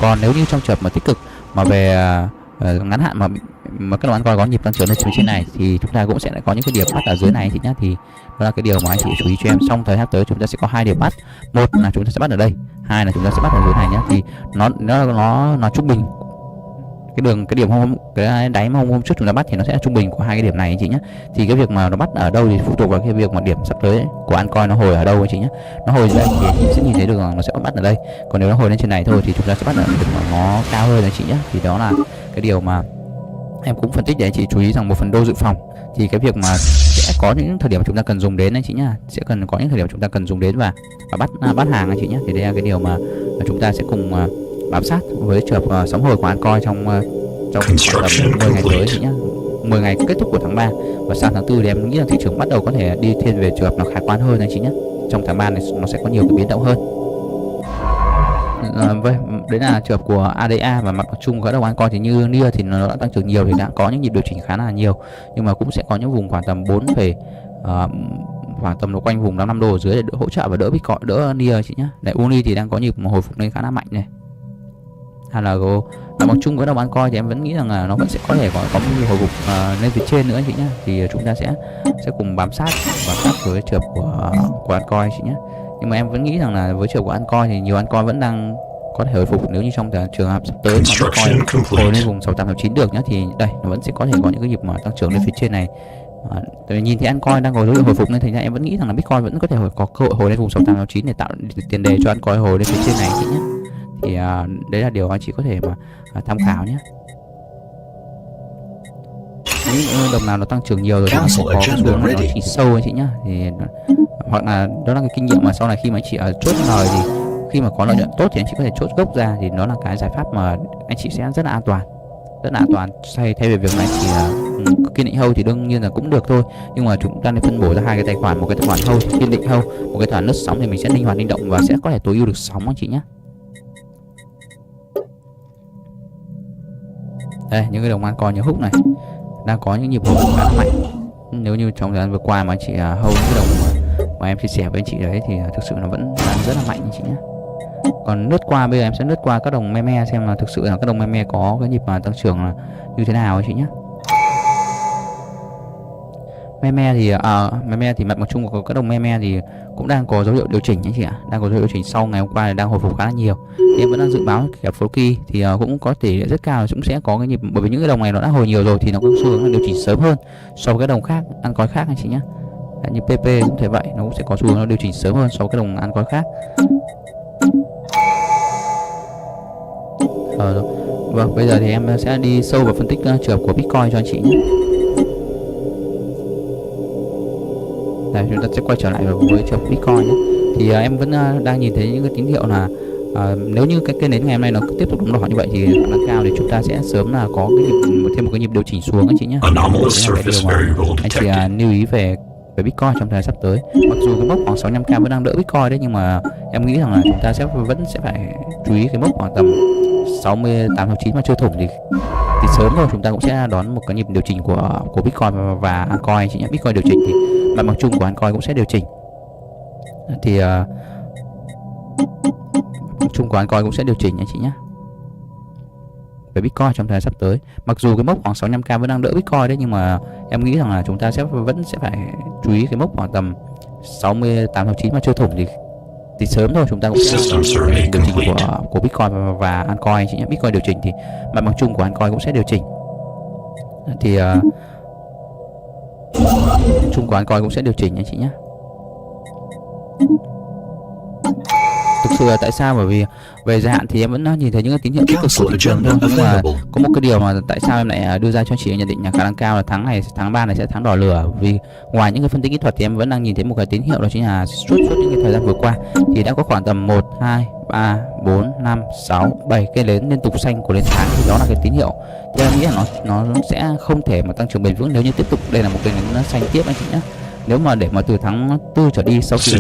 Còn nếu như trong trường hợp mà tích cực mà về ngắn hạn mà các đồng ăn coi có nhịp tăng trưởng lên trên này thì chúng ta cũng sẽ lại có những cái điểm bắt ở dưới này chị nhá. Thì đó là cái điều mà anh chị chú ý cho em. Xong thời gian tới chúng ta sẽ có 2 điểm bắt, một là chúng ta sẽ bắt ở đây, hai là chúng ta sẽ bắt ở dưới này nhá. Thì nó trung bình cái điểm cái đáy mà hôm trước chúng ta bắt thì nó sẽ trung bình của 2 cái điểm này anh chị nhé. Thì cái việc mà nó bắt ở đâu thì phụ thuộc vào cái việc mà điểm sắp tới của ăn coi nó hồi ở đâu anh chị nhé. Nó hồi dưới đây thì anh chị sẽ nhìn thấy được rằng nó sẽ bắt ở đây, còn nếu nó hồi lên trên này thôi thì chúng ta sẽ bắt ở điểm mà nó cao hơn anh chị nhé. Thì đó là cái điều mà em cũng phân tích để anh chị chú ý rằng một phần đô dự phòng thì cái việc mà sẽ có những thời điểm mà chúng ta cần dùng đến anh chị nhá, sẽ cần có những thời điểm chúng ta cần dùng đến và bắt hàng anh chị nhé. Thì đây là cái điều mà chúng ta sẽ cùng bám sát với trường hợp sóng hồi của ăn coi trong khoảng tầm 10 ngày tới chị nhé. 10 ngày kết thúc của tháng 3 và sang tháng 4 thì em nghĩ là thị trường bắt đầu có thể đi thiên về trường hợp nó khả quan hơn anh chị nhé. Trong tháng 3 này nó sẽ có nhiều cái biến động hơn. Đấy là trường hợp của ADA và mặt bằng chung của đồng ăn coi thì như NIA thì nó đã tăng trưởng nhiều thì đã có những nhịp điều chỉnh khá là nhiều, nhưng mà cũng sẽ có những vùng khoảng tầm 4 khoảng tầm quanh vùng 55 đô ở dưới để đỡ hỗ trợ và đỡ Bitcoin, đỡ NIA chị nhé. Để Uni thì đang có nhịp hồi phục lên khá là mạnh này. HLGO mặt bằng chung với đồng ăn coi thì em vẫn nghĩ rằng là nó vẫn sẽ có thể có một hồi phục lên phía trên nữa anh chị nhé. Thì chúng ta sẽ cùng bám sát với trường hợp của ăn coi chị nhé. Nhưng mà em vẫn nghĩ rằng là với trường hợp của ăn coi thì nhiều ăn coi vẫn đang có thể hồi phục nếu như trong trường hợp sắp tới mà Bitcoin hồi lên vùng 689 được nhé. Thì đây nó vẫn sẽ có thể có những cái nhịp mà tăng trưởng lên phía trên này. Nhìn thấy ăn coi đang có dấu hiệu hồi phục nên thành ra em vẫn nghĩ rằng là Bitcoin vẫn có thể có cơ hội hồi lên vùng 689 để tạo tiền đề cho ăn coi hồi lên phía trên này chị nhé. Thì đấy là điều anh chị có thể mà tham khảo nhé. Những đồng nào nó tăng trưởng nhiều rồi thì nó sẽ có xu hướng nó chỉ sâu anh chị nhá. Thì hoặc là đó là cái kinh nghiệm mà sau này khi mà anh chị chốt lời thì khi mà có lợi nhuận tốt thì anh chị có thể chốt gốc ra, thì đó là cái giải pháp mà anh chị sẽ rất là an toàn. Thay vì việc này chỉ kiên định hold thì đương nhiên là cũng được thôi, nhưng mà chúng ta nên phân bổ ra 2 cái tài khoản, một cái tài khoản hold kiên định hold, một cái tài khoản lướt sóng thì mình sẽ linh hoạt linh động và sẽ có thể tối ưu được sóng anh chị nhé. Đây những cái đồng ăn coi như hút này đang có những nhịp hồi khá là mạnh. Nếu như trong thời gian vừa qua mà anh chị hold cái đồng mà em chia sẻ với anh chị đấy thì thực sự nó vẫn đang rất là mạnh anh chị nhé. Còn lướt qua bây giờ em sẽ lướt qua các đồng meme xem là thực sự là các đồng meme có cái nhịp mà tăng trưởng là như thế nào anh chị nhé. Meme thì mặt bằng chung của các đồng meme thì cũng đang có dấu hiệu điều chỉnh anh chị ạ. Đang có dấu hiệu điều chỉnh sau ngày hôm qua thì đang hồi phục khá là nhiều. Thì em vẫn đang dự báo kẹp Floki thì cũng có tỷ lệ rất cao là cũng sẽ có cái nhịp, bởi vì những cái đồng này nó đã hồi nhiều rồi thì nó có xu hướng là điều chỉnh sớm hơn so với cái đồng khác ăn coi khác anh chị nhé. Như PP cũng thế vậy, nó cũng sẽ có xu hướng nó điều chỉnh sớm hơn so với cái đồng ăn coi khác. Vâng, bây giờ thì em sẽ đi sâu vào phân tích trường hợp của Bitcoin cho anh chị nhé. Đây, chúng ta sẽ quay trở lại với trường hợp Bitcoin nhé. Thì em vẫn đang nhìn thấy những cái tín hiệu là nếu như cái nến ngày hôm nay nó tiếp tục đóng đỏ như vậy thì khả năng cao thì chúng ta sẽ sớm là có cái thêm một cái nhịp điều chỉnh xuống anh chị nhé. Đấy là cái điều mà anh chị lưu ý về Bitcoin trong thời gian sắp tới. Mặc dù cái mốc khoảng 65k vẫn đang đỡ Bitcoin đấy, nhưng mà em nghĩ rằng là chúng ta vẫn sẽ phải chú ý cái mốc khoảng tầm 68-69 mà chưa thủng thì sớm rồi chúng ta cũng sẽ đón một cái nhịp điều chỉnh của Bitcoin và altcoin chị nhé. Bitcoin điều chỉnh thì mặt bằng chung của altcoin cũng sẽ điều chỉnh. Thì chung của altcoin cũng sẽ điều chỉnh anh chị nhé. Về Bitcoin trong thời gian sắp tới, mặc dù cái mốc khoảng 65k vẫn đang đỡ Bitcoin đấy, nhưng mà em nghĩ rằng là chúng ta vẫn sẽ phải chú ý cái mốc khoảng tầm 68-69 mà chưa thủng thì sớm thôi chúng ta cũng sẽ điều chỉnh của Bitcoin và altcoin chị nhé. Bitcoin điều chỉnh thì mặt bằng chung của altcoin cũng sẽ điều chỉnh. Thì chung của altcoin cũng sẽ điều chỉnh anh chị nhé. Thực sự là tại sao? Bởi vì về dài hạn thì em vẫn nhìn thấy những cái tín hiệu tích cực của thị trường thôi, nhưng mà có một cái điều mà tại sao em lại đưa ra cho chị nhận định là khả năng cao là tháng 3 này sẽ tháng đỏ lửa. Vì ngoài những cái phân tích kỹ thuật thì em vẫn đang nhìn thấy một cái tín hiệu, đó chính là suốt những cái thời gian vừa qua thì đã có khoảng tầm 1, 2, 3, 4, 5, 6, 7 cây nến liên tục xanh của nến tháng, thì đó là cái tín hiệu. Thì em nghĩ là nó sẽ không thể mà tăng trưởng bền vững nếu như tiếp tục đây là một cây nến xanh tiếp anh chị nhé. Nếu mà để mà từ tháng 4 trở đi, sau khi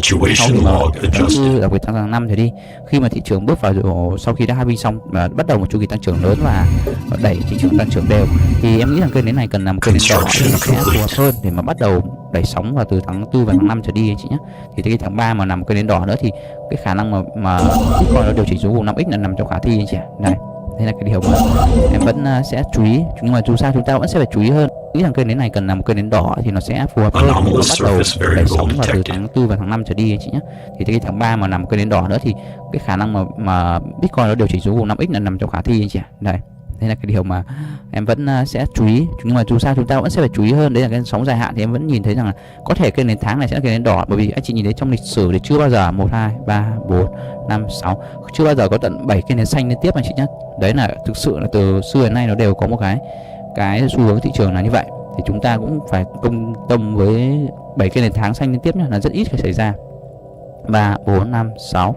mà tháng 4 đặc biệt tháng 5 trở đi, khi mà thị trường bước vào sau khi đã halving xong và bắt đầu một chu kỳ tăng trưởng lớn và đẩy thị trường tăng trưởng đều, thì em nghĩ rằng cây nến này cần làm một cây nến đỏ thì nó sẽ phù hợp hơn để mà bắt đầu đẩy sóng vào từ tháng 4 và tháng 5 trở đi anh chị nhé. Thì cái tháng 3 mà nằm một cây nến đỏ nữa thì cái khả năng mà Bitcoin nó điều chỉnh xuống vùng 5x là nằm trong khả thi anh chị ạ. Đây, đây là cái điều mà em vẫn sẽ chú ý, nhưng mà dù sao chúng ta vẫn sẽ phải chú ý hơn, nghĩ rằng cây nến này cần làm một cây nến đỏ thì nó sẽ phù hợp hơn, nó bắt đầu đẩy sóng vào từ tháng 4 và tháng 5 trở đi anh chị nhé. Thì cái tháng 3 mà nằm một cây nến đỏ nữa thì cái khả năng mà Bitcoin nó điều chỉnh xuống vùng 5x là nằm trong khả thi anh chị ạ. Đây, đây là cái điều mà em vẫn sẽ chú ý, nhưng mà dù sao chúng ta vẫn sẽ phải chú ý hơn, đấy là cái sóng dài hạn thì em vẫn nhìn thấy rằng là có thể cây nến tháng này sẽ là cây nến đỏ, bởi vì anh chị nhìn thấy trong lịch sử thì chưa bao giờ 1 2 3 4 5 6 chưa bao giờ có tận 7 cây nến xanh liên tiếp anh chị nhé. Đấy là thực sự là từ xưa đến nay nó đều có một cái xu hướng thị trường là như vậy, thì chúng ta cũng phải công tâm với 7 cây nến tháng xanh liên tiếp nhé, là rất ít phải xảy ra. 3 4 5 6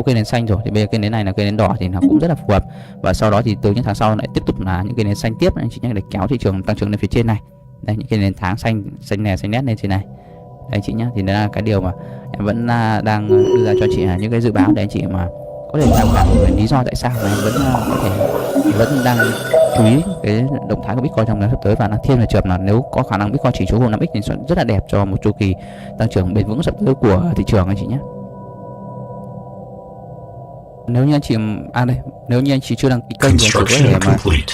cây nến xanh rồi, thì bây giờ cây nến này là cây nến đỏ thì nó cũng rất là phù hợp, và sau đó thì từ những tháng sau lại tiếp tục là những cây nến xanh tiếp anh chị nhé, để kéo thị trường tăng trưởng lên phía trên này. Đây, những cây nến tháng xanh nè, xanh nét lên trên này. Đây anh chị nhé, thì đó là cái điều mà em vẫn đang đưa ra cho chị những cái dự báo để anh chị mà có thể tham khảo về lý do tại sao mà em vẫn có thể vẫn đang chú ý cái động thái của Bitcoin trong ngày sắp tới, và đang thiên về trường là nếu có khả năng Bitcoin chỉ số vùng 5x thì sẽ rất là đẹp cho một chu kỳ tăng trưởng bền vững sắp tới của thị trường anh chị nhé. Nếu như anh chị nếu như anh chị chưa đăng ký kênh thì anh chị có thể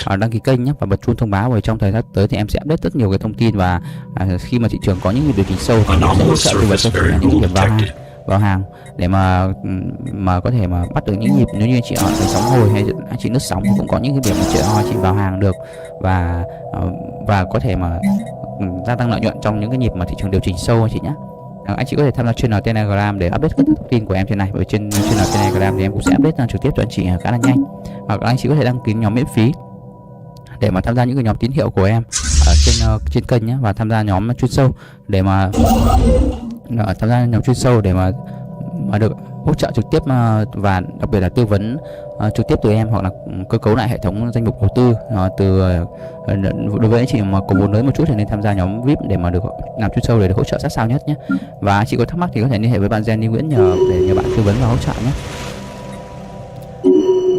mà đăng ký kênh nhé, và bật chuông thông báo, và trong thời gian tới thì em sẽ update rất nhiều cái thông tin, và khi mà thị trường có những điều chỉnh sâu thì em sẽ hỗ trợ tư vấn cho chị những điểm vào hàng để mà có thể mà bắt được những nhịp. Nếu như anh chị ở cái sóng hồi hay anh chị lướt sóng thì cũng có những cái điểm mà anh chị vào hàng được, và có thể mà gia tăng lợi nhuận trong những cái nhịp mà thị trường điều chỉnh sâu anh chị nhé. Anh chị có thể tham gia channel Telegram để update các thông tin của em trên này, bởi trên channel Telegram thì em cũng sẽ update trực tiếp cho anh chị khá là nhanh. Hoặc anh chị có thể đăng ký nhóm miễn phí để mà tham gia những cái nhóm tín hiệu của em ở trên kênh nhé, và tham gia nhóm chuyên sâu để mà được hỗ trợ trực tiếp, và đặc biệt là tư vấn trực tiếp từ em, hoặc là cơ cấu lại hệ thống danh mục đầu tư đối với anh chị mà có vốn lớn một chút thì nên tham gia nhóm VIP để mà được làm chuyên sâu để được hỗ trợ sát sao nhất nhé. Và anh chị có thắc mắc thì có thể liên hệ với bạn Jenny Nguyễn để nhờ bạn tư vấn và hỗ trợ nhé.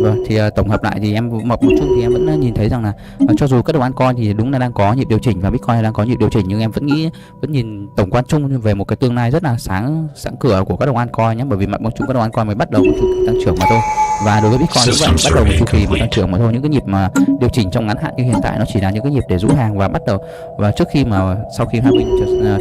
Vâng, thì tổng hợp lại thì em một chung thì em vẫn nhìn thấy rằng là cho dù các đồng altcoin thì đúng là đang có nhịp điều chỉnh và Bitcoin đang có nhịp điều chỉnh, nhưng em vẫn nhìn tổng quan chung về một cái tương lai rất là sáng cửa của các đồng altcoin nhé, bởi vì mặt bằng chung các đồng altcoin mới bắt đầu một chu kỳ tăng trưởng mà thôi, và đối với Bitcoin cũng vậy, bắt đầu một chu kỳ tăng trưởng mà thôi. Những cái nhịp mà điều chỉnh trong ngắn hạn như hiện tại nó chỉ là những cái nhịp để rũ hàng, và bắt đầu và trước khi mà sau khi halving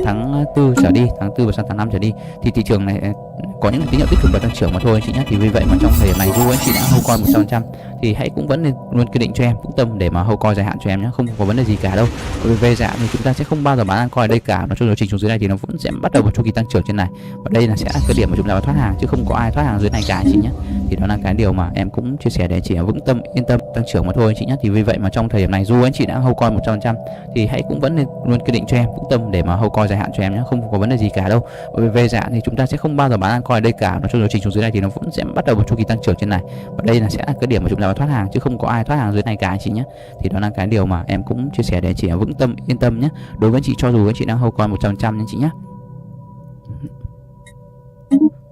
tháng 4 trở đi, tháng 4 và sang tháng 5 trở đi thì thị trường này có những tín hiệu tích cực và tăng trưởng mà thôi anh chị nhé. Thì vì vậy mà trong thời điểm này dù anh chị đã hold coin 100% thì hãy cũng vẫn nên luôn kiên định cho em, vững tâm để mà hold coin dài hạn cho em nhé, không có vấn đề gì cả đâu. Bởi vì về giá thì chúng ta sẽ không bao giờ bán altcoin ở đây cả, nó cho điều chỉnh xuống dưới này thì nó vẫn sẽ bắt đầu một chu kỳ tăng trưởng trên này, và đây là sẽ là cái điểm mà chúng ta thoát hàng, chứ không có ai thoát hàng dưới này cả anh chị nhé. Thì đó là cái điều mà em cũng chia sẻ để anh chị vững tâm yên tâm tăng trưởng mà thôi anh chị nhé. Thì vì vậy mà trong thời điểm này dù anh chị đã hold coin 100% thì hãy cũng vẫn nên luôn kiên định cho em, vững tâm để mà hold coin dài hạn cho em nhé, không có vấn đề gì cả đâu. Bởi vì về giá thì chúng ta sẽ không bao giờ bán altcoin ở đây cả, nó cho điều chỉnh xuống dưới này thì nó vẫn sẽ bắt đầu một chu kỳ tăng trưởng trên này, và đây là sẽ là cái điểm mà chúng ta thoát hàng, chứ không có ai thoát hàng dưới này cả anh chị nhé. Thì đó là cái điều mà em cũng chia sẻ để anh chị vững tâm yên tâm nhé. Đối với anh chị cho dù anh chị đang hold coin 100% anh chị nhé.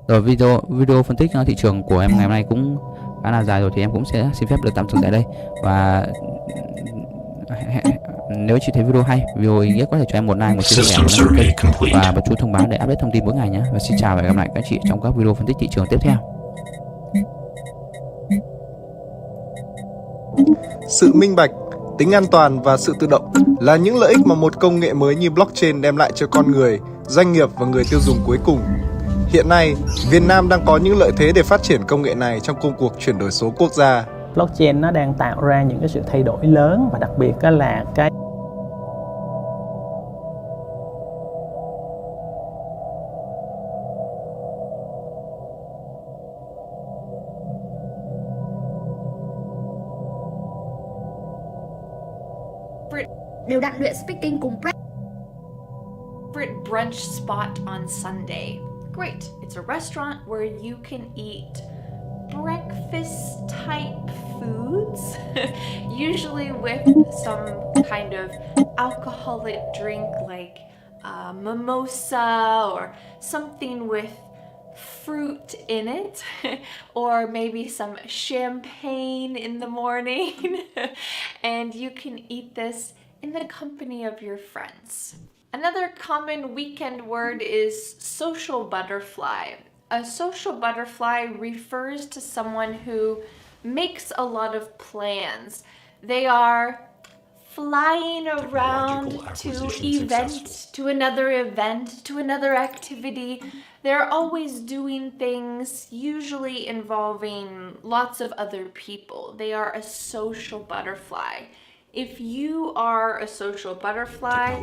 Rồi video phân tích thị trường của em ngày hôm nay cũng khá là dài rồi, thì em cũng sẽ xin phép được tạm dừng tại đây, và nếu chị thấy video hay, video ý nghĩa có thể cho em một like, một chia sẻ, một đăng ký kênh và bật chuông thông báo để update thông tin mỗi ngày nhé. Và xin chào và hẹn gặp lại các chị trong các video phân tích thị trường tiếp theo. Sự minh bạch, tính an toàn và sự tự động là những lợi ích mà một công nghệ mới như blockchain đem lại cho con người, doanh nghiệp và người tiêu dùng cuối cùng. Hiện nay, Việt Nam đang có những lợi thế để phát triển công nghệ này trong công cuộc chuyển đổi số quốc gia. Blockchain nó đang tạo ra những cái sự thay đổi lớn, và đặc biệt là cái đều đặn luyện speaking cùng favorite brunch spot on Sunday. Great. It's a restaurant where you can eat breakfast type foods, usually with some kind of alcoholic drink like mimosa or something with fruit in it, or maybe some champagne in the morning. And you can eat this in the company of your friends. Another common weekend word is social butterfly. A social butterfly refers to someone who makes a lot of plans. They are flying around to event, to another activity. They're always doing things, usually involving lots of other people. They are a social butterfly. If you are a social butterfly,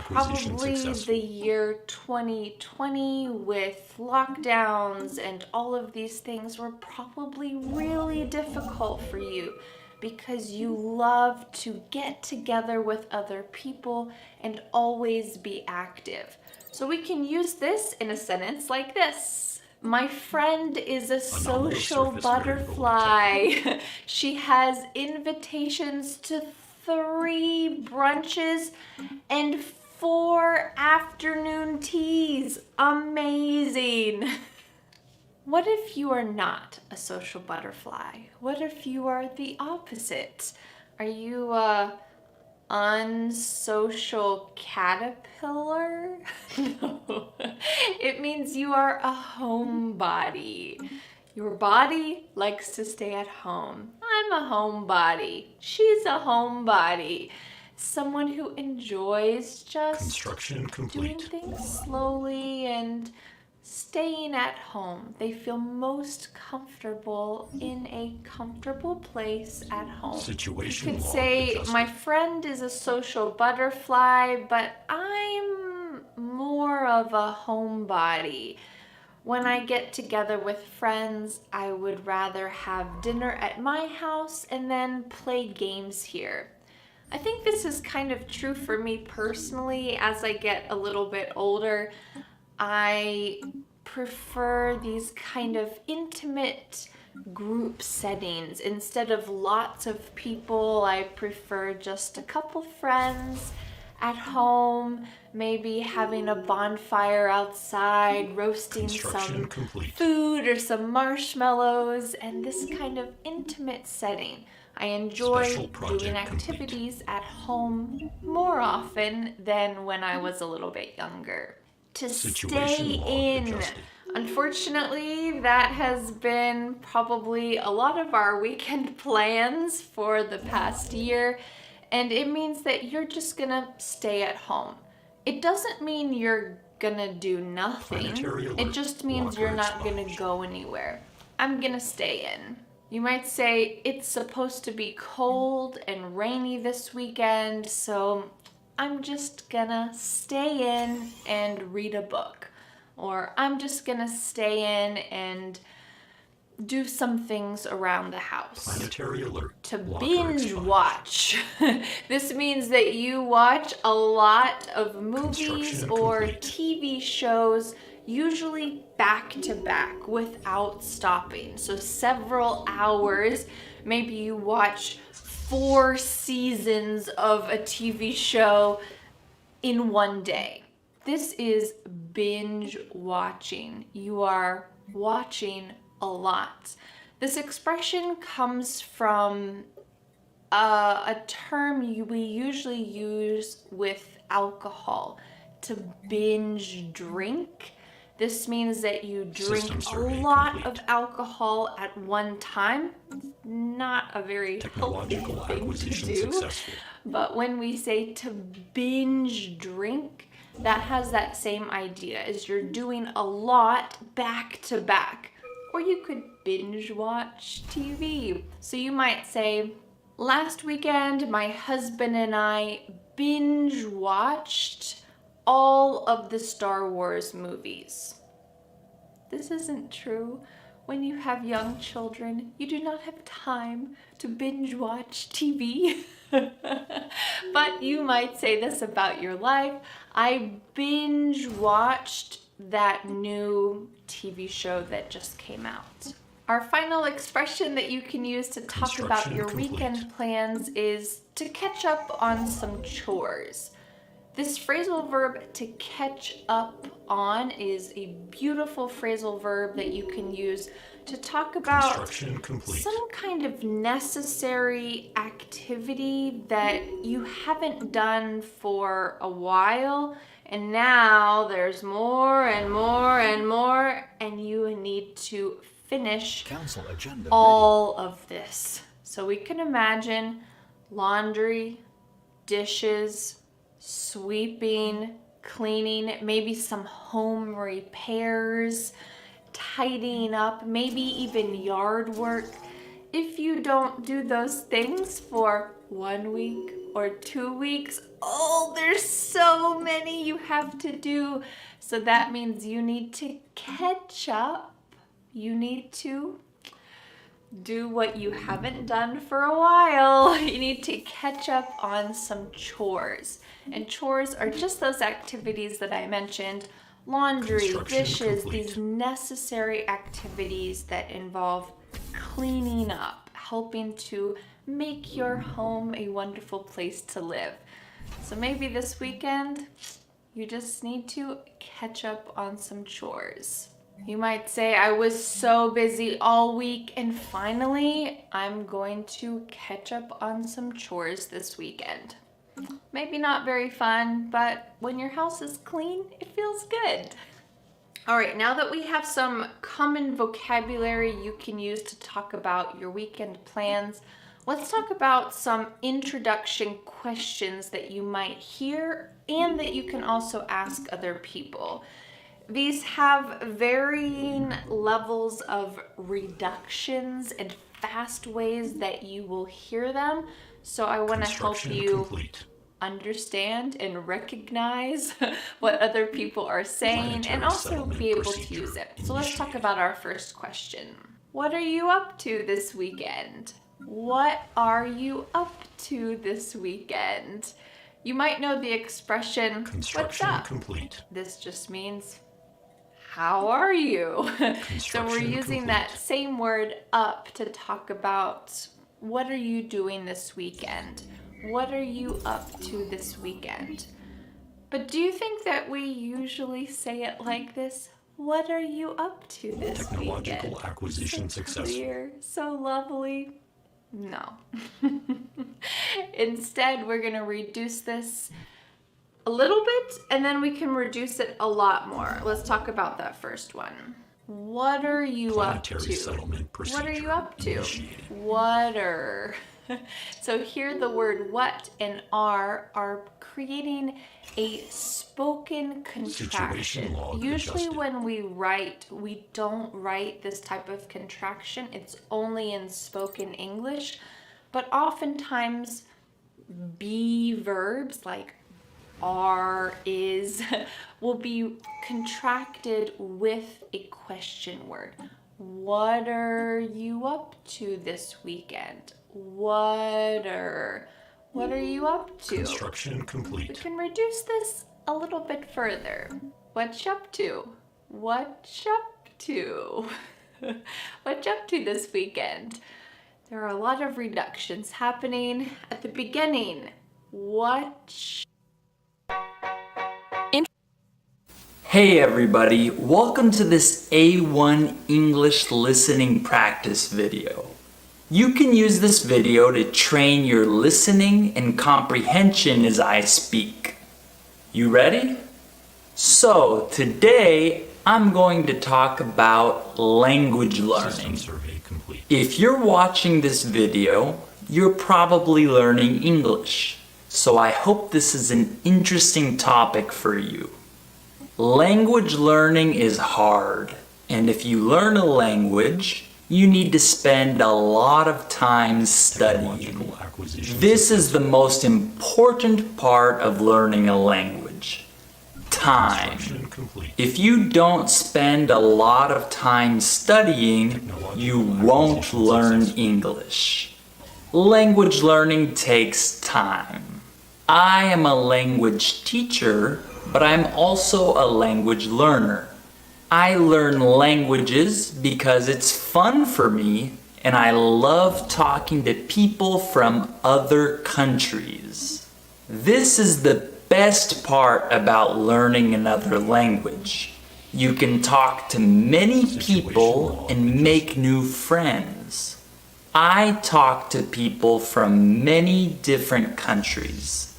probably the year 2020 with lockdowns and all of these things were probably really difficult for you because you love to get together with other people and always be active. So we can use this in a sentence like this. My friend is a social butterfly. She has invitations to 3 brunches and 4 afternoon teas. Amazing. What if you are not a social butterfly? What if you are the opposite? Are you a unsocial caterpillar? No. It means you are a homebody. Your body likes to stay at home. I'm a homebody. She's a homebody. Someone who enjoys just doing things slowly and staying at home. They feel most comfortable in a comfortable place at home. You could say, my friend is a social butterfly, but I'm more of a homebody. When I get together with friends, I would rather have dinner at my house and then play games here. I think this is kind of true for me personally. As I get a little bit older, I prefer these kind of intimate group settings. Instead of lots of people, I prefer just a couple friends at home, maybe having a bonfire outside, roasting some food or some marshmallows, and this kind of intimate setting. I enjoy doing activities at home more often than when I was a little bit younger. To stay in. Unfortunately, that has been probably a lot of our weekend plans for the past year, and it means that you're just gonna stay at home. It doesn't mean you're gonna do nothing. It just means you're not gonna go anywhere. I'm gonna stay in. You might say, it's supposed to be cold and rainy this weekend, so I'm just gonna stay in and read a book. Or I'm just gonna stay in and do some things around the house. Planetary alert. To binge watch. This means that you watch a lot of movies or TV shows, usually back to back without stopping. So several hours. Maybe you watch 4 seasons of a TV show in one day. This is binge watching. You are watching a lot. This expression comes from a term we usually use with alcohol, to binge drink. This means that you drink a lot of alcohol at one time. Not a very healthy thing to do. But when we say to binge drink, that has that same idea, is you're doing a lot back to back. Or you could binge watch TV. So you might say, last weekend my husband and I binge watched all of the Star Wars movies. This isn't true. When you have young children, you do not have time to binge watch TV. But you might say this about your life. I binge watched that new TV show that just came out. Our final expression that you can use to talk about your weekend plans is to catch up on some chores. This phrasal verb to catch up on is a beautiful phrasal verb that you can use to talk about some kind of necessary activity that you haven't done for a while, and now there's more and more and more, and you need to finish all of this. So we can imagine laundry, dishes, sweeping, cleaning, maybe some home repairs, tidying up, maybe even yard work. If you don't do those things for 1 week or 2 weeks, oh, there's so many you have to do. So that means you need to catch up. You need to do what you haven't done for a while. You need to catch up on some chores. And chores are just those activities that I mentioned. Laundry, dishes, these necessary activities that involve cleaning up, helping to make your home a wonderful place to live. So maybe this weekend, you just need to catch up on some chores. You might say, I was so busy all week, and finally, I'm going to catch up on some chores this weekend. Maybe not very fun, but when your house is clean, it feels good. All right, now that we have some common vocabulary you can use to talk about your weekend plans, let's talk about some introduction questions that you might hear and that you can also ask other people. These have varying levels of reductions and fast ways that you will hear them. So I want to help you understand and recognize what other people are saying and also be able to use it. So let's talk about our first question. What are you up to this weekend? What are you up to this weekend? You might know the expression, what's up? This just means, how are you? So we're using that same word up to talk about what are you doing this weekend? What are you up to this weekend? But do you think that we usually say it like this? What are you up to this Technological weekend? acquisition So successful. clear, so lovely. No. Instead, we're going to reduce this a little bit, and then we can reduce it a lot more. Let's talk about that first one. What are you up to? Planetary settlement What are you up to? initiated. What are? So here the word what and are creating a spoken Situation contraction. log Usually adjusted. when we write, we don't write this type of contraction. It's only in spoken English. But oftentimes be verbs like are, is, will be contracted with a question word. What are you up to this weekend? What are you up to? Construction We complete. can reduce this a little bit further. What you up to? What you up to? What you up to this weekend? There are a lot of reductions happening at the beginning. What? Hey everybody, welcome to this A1 English listening practice video. You can use this video to train your listening and comprehension as I speak. You ready? So today I'm going to talk about language System learning. survey complete. If you're watching this video, you're probably learning English. So I hope this is an interesting topic for you. Language learning is hard, and if you learn a language, you need to spend a lot of time studying. Technological acquisition This is the most important part of learning a language. Time. Construction complete. If you don't spend a lot of time studying, you won't learn English. Language learning takes time. I am a language teacher, but I'm also a language learner. I learn languages because it's fun for me, and I love talking to people from other countries. This is the best part about learning another language. You can talk to many people and make new friends. I talk to people from many different countries.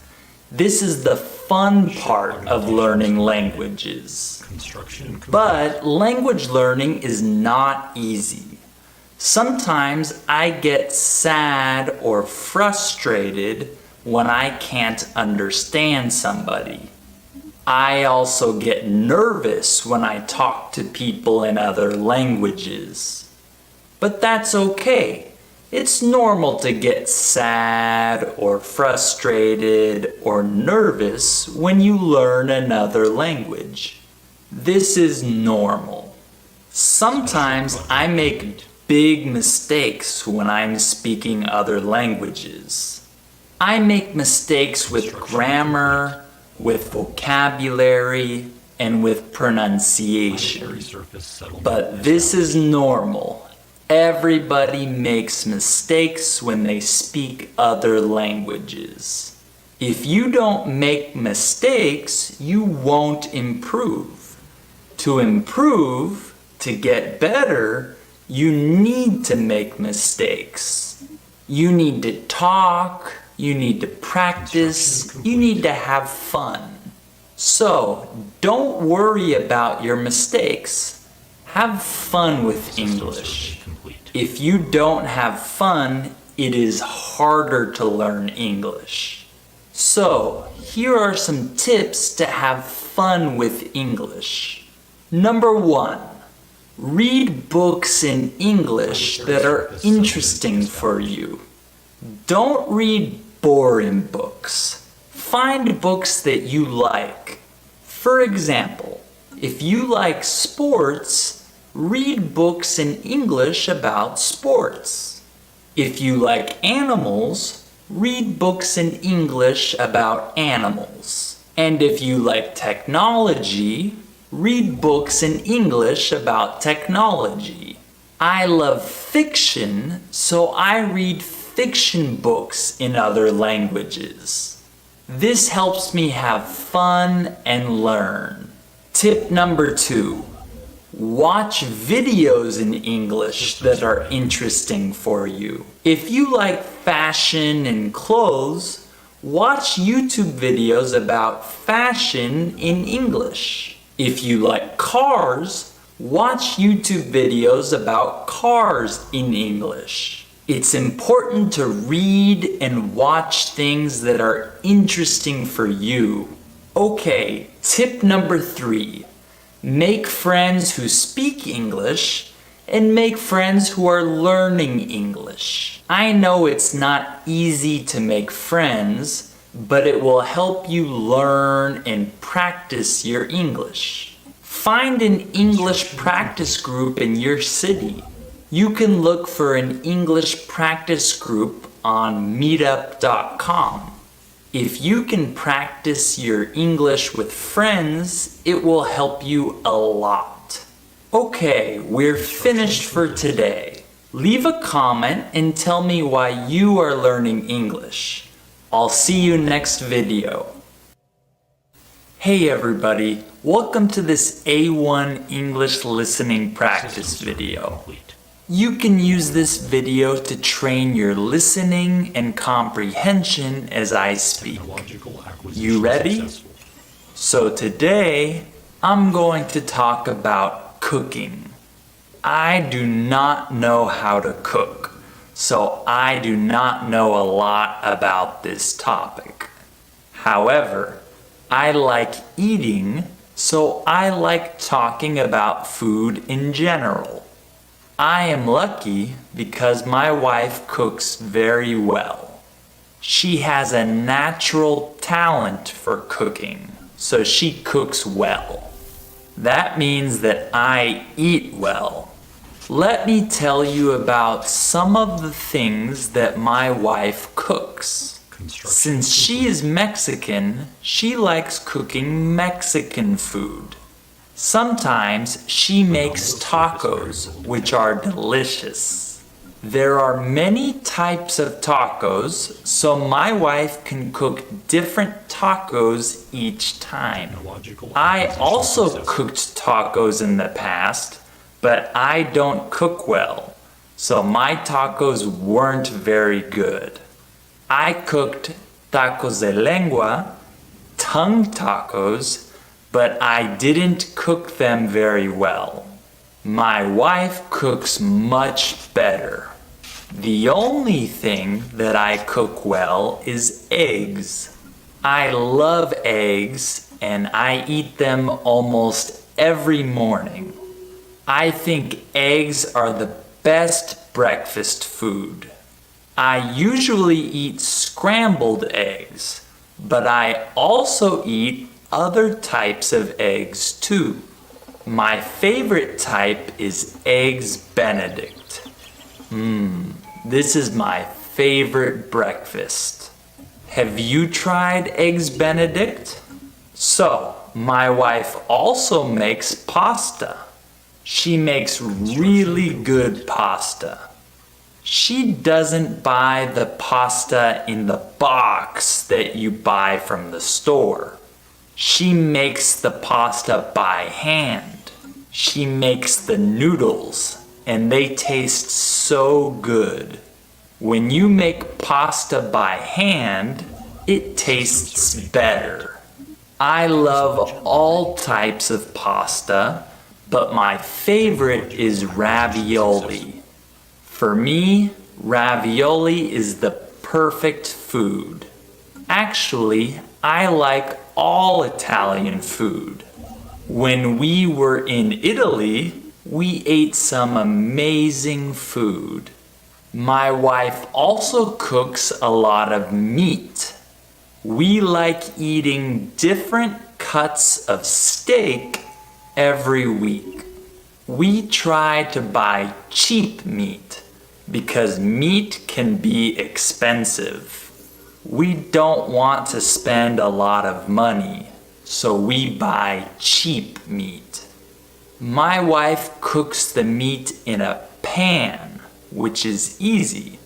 This is the fun part of learning languages. Construction. But language learning is not easy. Sometimes I get sad or frustrated when I can't understand somebody. I also get nervous when I talk to people in other languages. But that's okay. It's normal to get sad or frustrated or nervous when you learn another language. This is normal. Sometimes I make big mistakes when I'm speaking other languages. I make mistakes with grammar, with vocabulary, and with pronunciation. Surface settlement. But this is normal. Everybody makes mistakes when they speak other languages. If you don't make mistakes, you won't improve. To improve, to get better, you need to make mistakes. You need to talk, you need to practice, you need to have fun. So, don't worry about your mistakes. Have fun with English. Complete. If you don't have fun, it is harder to learn English. So, here are some tips to have fun with English. Number 1, read books in English that are interesting for you. Don't read boring books. Find books that you like. For example, if you like sports, read books in English about sports. If you like animals, read books in English about animals. And if you like technology, read books in English about technology. I love fiction, so I read fiction books in other languages. This helps me have fun and learn. Tip number 2. Watch videos in English that are interesting for you. If you like fashion and clothes, watch YouTube videos about fashion in English. If you like cars, watch YouTube videos about cars in English. It's important to read and watch things that are interesting for you. Okay, tip number 3. Make friends who speak English and make friends who are learning English. I know it's not easy to make friends, but it will help you learn and practice your English. Find an English practice group in your city. You can look for an English practice group on meetup.com. If you can practice your English with friends, it will help you a lot. Okay, we're finished for today. Leave a comment and tell me why you are learning English. I'll see you next video. Hey everybody, welcome to this A1 English listening practice video. Complete. You can use this video to train your listening and comprehension as I speak. Technological acquisition You ready? successful. So today, I'm going to talk about cooking. I do not know how to cook, so I do not know a lot about this topic. However, I like eating, so I like talking about food in general. I am lucky because my wife cooks very well. She has a natural talent for cooking, so she cooks well. That means that I eat well. Let me tell you about some of the things that my wife cooks. Construction Since she is Mexican, she likes cooking Mexican food. Sometimes she makes tacos, which are delicious. There are many types of tacos, so my wife can cook different tacos each time. I also cooked tacos in the past, but I don't cook well, so my tacos weren't very good. I cooked tacos de lengua, tongue tacos, but I didn't cook them very well. My wife cooks much better. The only thing that I cook well is eggs. I love eggs and I eat them almost every morning. I think eggs are the best breakfast food. I usually eat scrambled eggs, but I also eat other types of eggs too. My favorite type is Eggs Benedict. This is my favorite breakfast. Have you tried Eggs Benedict? So, my wife also makes pasta. She makes really good pasta. She doesn't buy the pasta in the box that you buy from the store. She makes the pasta by hand. She makes the noodles, and they taste so good. When you make pasta by hand, it tastes better. I love all types of pasta, but my favorite is ravioli. For me, ravioli is the perfect food. Actually, I like all Italian food. When we were in Italy, we ate some amazing food. My wife also cooks a lot of meat. We like eating different cuts of steak every week. We try to buy cheap meat because meat can be expensive. We don't want to spend a lot of money, so we buy cheap meat. My wife cooks the meat in a pan, which is easy.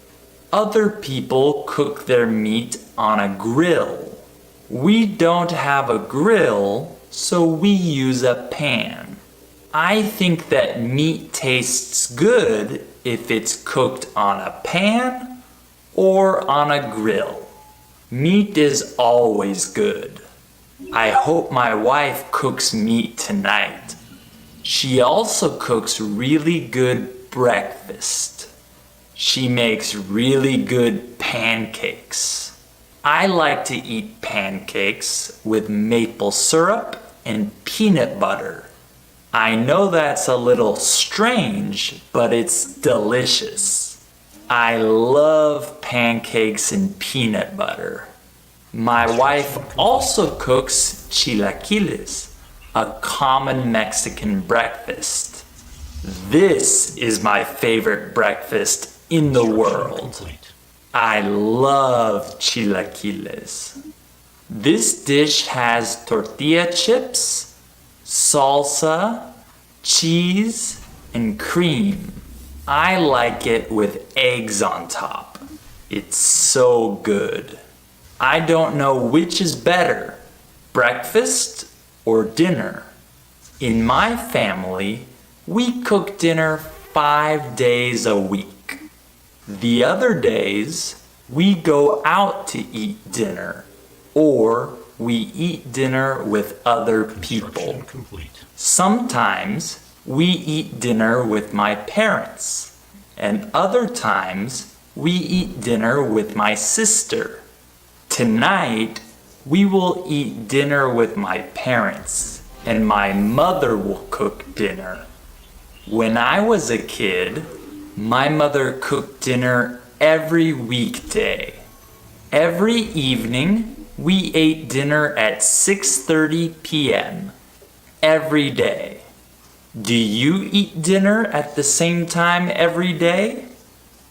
Other people cook their meat on a grill. We don't have a grill, so we use a pan. I think that meat tastes good if it's cooked on a pan or on a grill. Meat is always good. I hope my wife cooks meat tonight. She also cooks really good breakfast. She makes really good pancakes. I like to eat pancakes with maple syrup and peanut butter. I know that's a little strange, but it's delicious. I love pancakes and peanut butter. My wife also cooks chilaquiles, a common Mexican breakfast. This is my favorite breakfast in the world. I love chilaquiles. This dish has tortilla chips, salsa, cheese, and cream. I like it with eggs on top. It's so good. I don't know which is better, breakfast or dinner. In my family, we cook dinner 5 days a week. The other days, we go out to eat dinner, or we eat dinner with other people. Sometimes we eat dinner with my parents, and other times we eat dinner with my sister. Tonight, we will eat dinner with my parents, and my mother will cook dinner. When I was a kid, my mother cooked dinner every weekday. Every evening, we ate dinner at 6:30 p.m. every day. Do you eat dinner at the same time every day?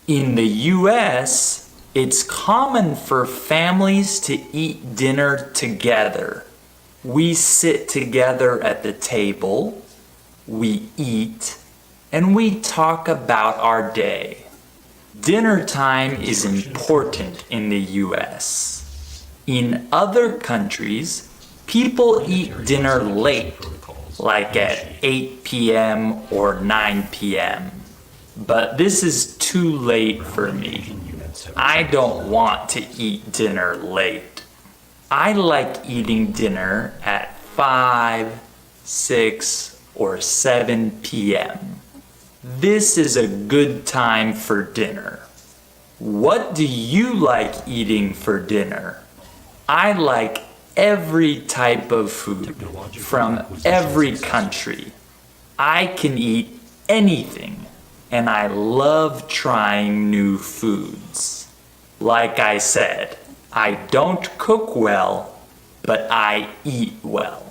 In the US, it's common for families to eat dinner together. We sit together at the table, we eat, and we talk about our day. Dinner time is important in the US. In other countries, people eat dinner late, like at 8 p.m. or 9 p.m. But this is too late for me. I don't want to eat dinner late. I like eating dinner at 5, 6, or 7 p.m. This is a good time for dinner. What do you like eating for dinner? I like every type of food from every country. I can eat anything, and I love trying new foods. Like I said, I don't cook well, but I eat well.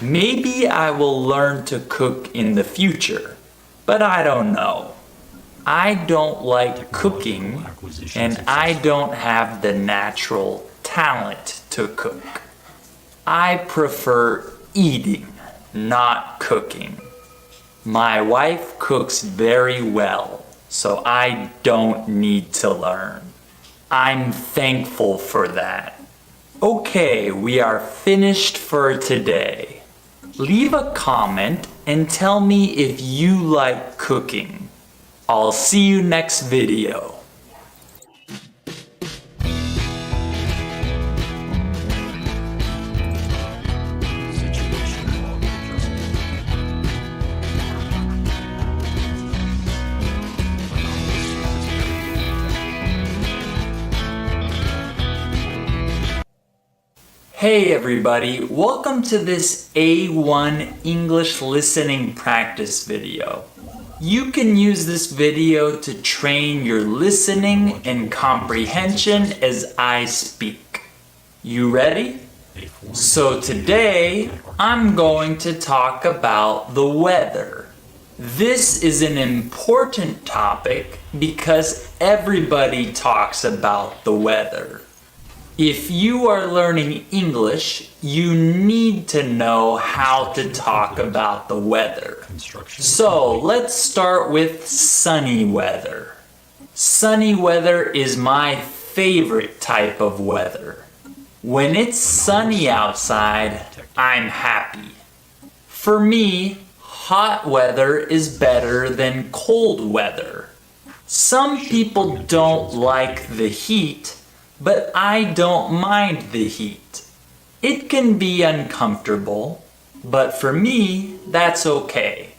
Maybe I will learn to cook in the future, but I don't know. I don't like cooking, and I don't have the natural talent to cook. I prefer eating, not cooking. My wife cooks very well, so I don't need to learn. I'm thankful for that. Okay, we are finished for today. Leave a comment and tell me if you like cooking. I'll see you next video. Hey everybody, welcome to this A1 English listening practice video. You can use this video to train your listening and comprehension as I speak. You ready? So today, I'm going to talk about the weather. This is an important topic because everybody talks about the weather. If you are learning English, you need to know how to talk about the weather. So let's start with sunny weather. Sunny weather is my favorite type of weather. When it's sunny outside, I'm happy. For me, hot weather is better than cold weather. Some people don't like the heat, but I don't mind the heat. It can be uncomfortable, but for me, that's okay.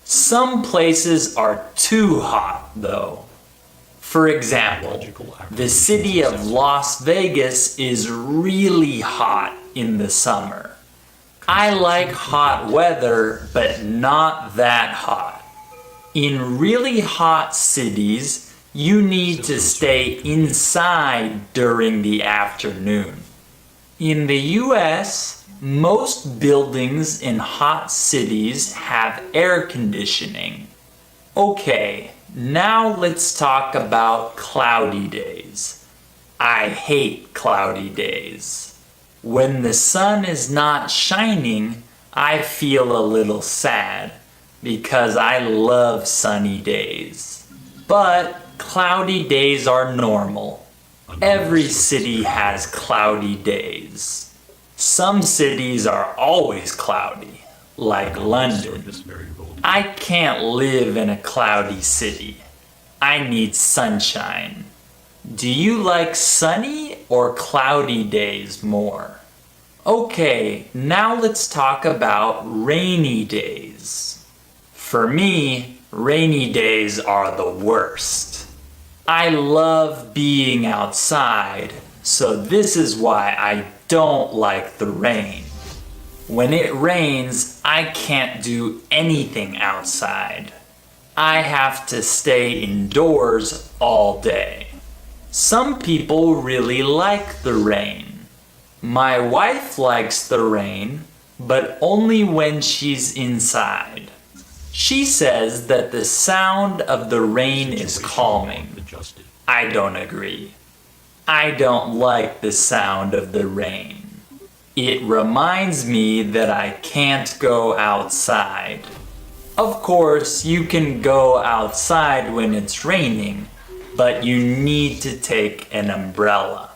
Some places are too hot, though. For example, the city of Las Vegas is really hot in the summer. I like hot weather, but not that hot. In really hot cities, you need to stay inside during the afternoon. In the US, most buildings in hot cities have air conditioning. Okay, now let's talk about cloudy days. I hate cloudy days. When the sun is not shining, I feel a little sad because I love sunny days. But cloudy days are normal. Every city has cloudy days. Some cities are always cloudy, like London. I can't live in a cloudy city. I need sunshine. Do you like sunny or cloudy days more? Okay, now let's talk about rainy days. For me, rainy days are the worst. I love being outside, so this is why I don't like the rain. When it rains, I can't do anything outside. I have to stay indoors all day. Some people really like the rain. My wife likes the rain, but only when she's inside. She says that the sound of the rain is calming. I don't agree. I don't like the sound of the rain. It reminds me that I can't go outside. Of course, you can go outside when it's raining, but you need to take an umbrella.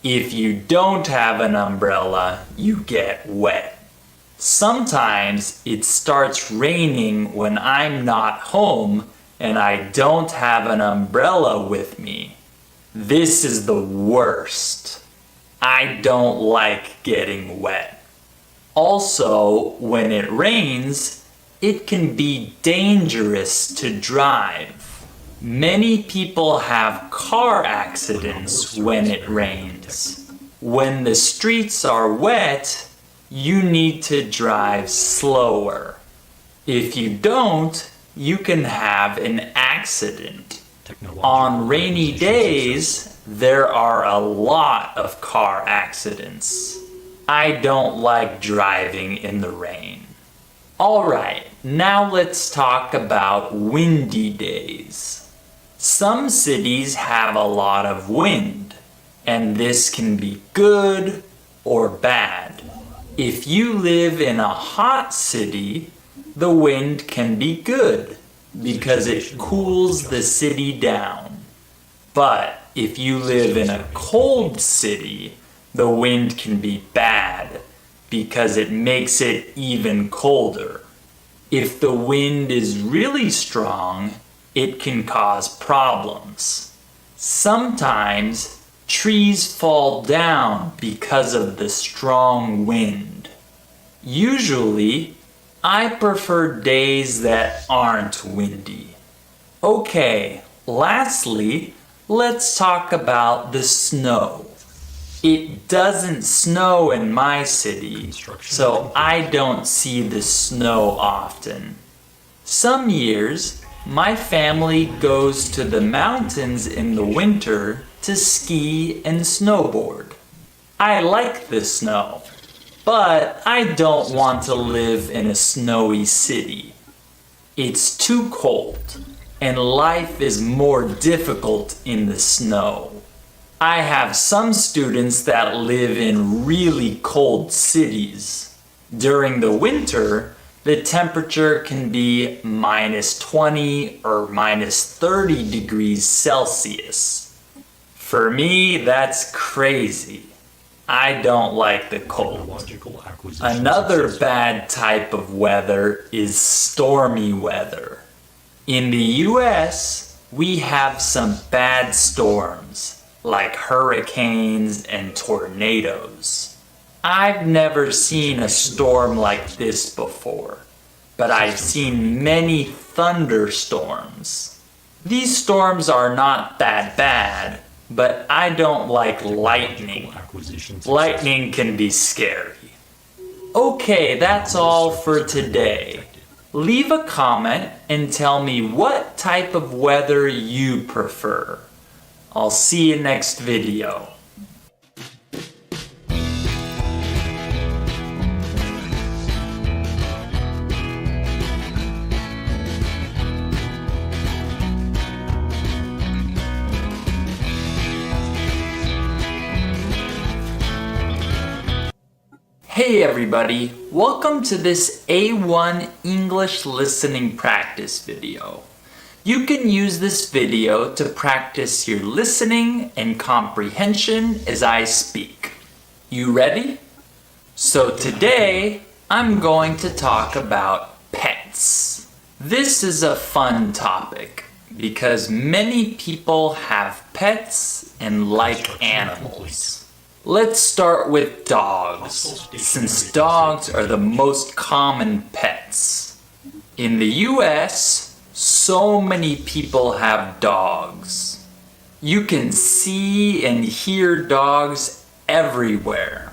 If you don't have an umbrella, you get wet. Sometimes it starts raining when I'm not home and I don't have an umbrella with me. This is the worst. I don't like getting wet. Also, when it rains, it can be dangerous to drive. Many people have car accidents when it rains. When the streets are wet, you need to drive slower. If you don't, you can have an accident. On rainy days, there are a lot of car accidents. I don't like driving in the rain. Alright, now let's talk about windy days. Some cities have a lot of wind, and this can be good or bad. If you live in a hot city, the wind can be good because it cools the city down. But if you live in a cold city, the wind can be bad because it makes it even colder. If the wind is really strong, it can cause problems. Sometimes trees fall down because of the strong wind. Usually, I prefer days that aren't windy. Okay, lastly, let's talk about the snow. It doesn't snow in my city, so I don't see the snow often. Some years, my family goes to the mountains in the winter to ski and snowboard. I like the snow, but I don't want to live in a snowy city. It's too cold, and life is more difficult in the snow. I have some students that live in really cold cities. During the winter, the temperature can be minus 20 or minus 30 degrees Celsius. For me, that's crazy. I don't like the cold. Another bad type of weather is stormy weather. In the US, we have some bad storms, like hurricanes and tornadoes. I've never seen a storm like this before, but I've seen many thunderstorms. These storms are not that bad, but I don't like lightning. Lightning can be scary. Okay, that's all for today. Leave a comment and tell me what type of weather you prefer. I'll see you next video. Hey everybody, welcome to this A1 English listening practice video. You can use this video to practice your listening and comprehension as I speak. You ready? So today, I'm going to talk about pets. This is a fun topic because many people have pets and like animals. Let's start with dogs, since dogs are the most common pets. In the US, so many people have dogs. You can see and hear dogs everywhere.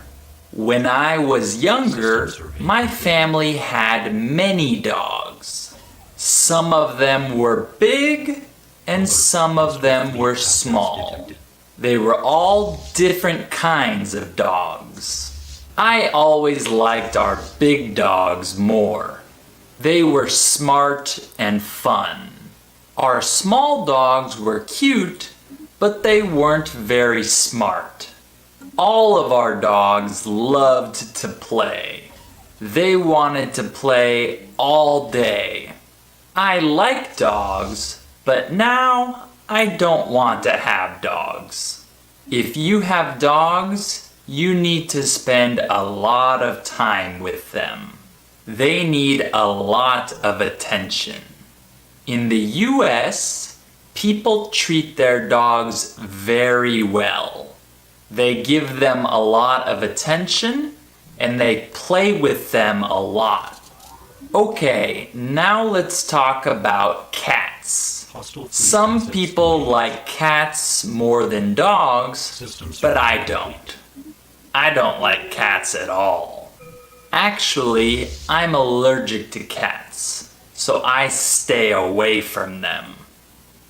When I was younger, my family had many dogs. Some of them were big and some of them were small. They were all different kinds of dogs. I always liked our big dogs more. They were smart and fun. Our small dogs were cute, but they weren't very smart. All of our dogs loved to play. They wanted to play all day. I like dogs, but now I don't want to have dogs. If you have dogs, you need to spend a lot of time with them. They need a lot of attention. In the US, people treat their dogs very well. They give them a lot of attention and they play with them a lot. Okay, now let's talk about cats. Some people like cats more than dogs, but I don't. I don't like cats at all. Actually, I'm allergic to cats, so I stay away from them.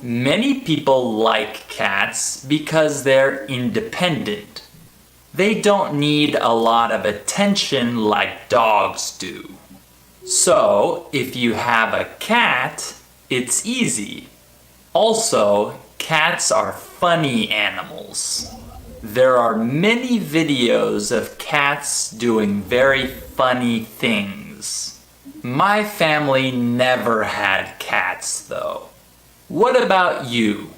Many people like cats because they're independent. They don't need a lot of attention like dogs do. So, if you have a cat, it's easy. Also, cats are funny animals. There are many videos of cats doing very funny things. My family never had cats though. What about you?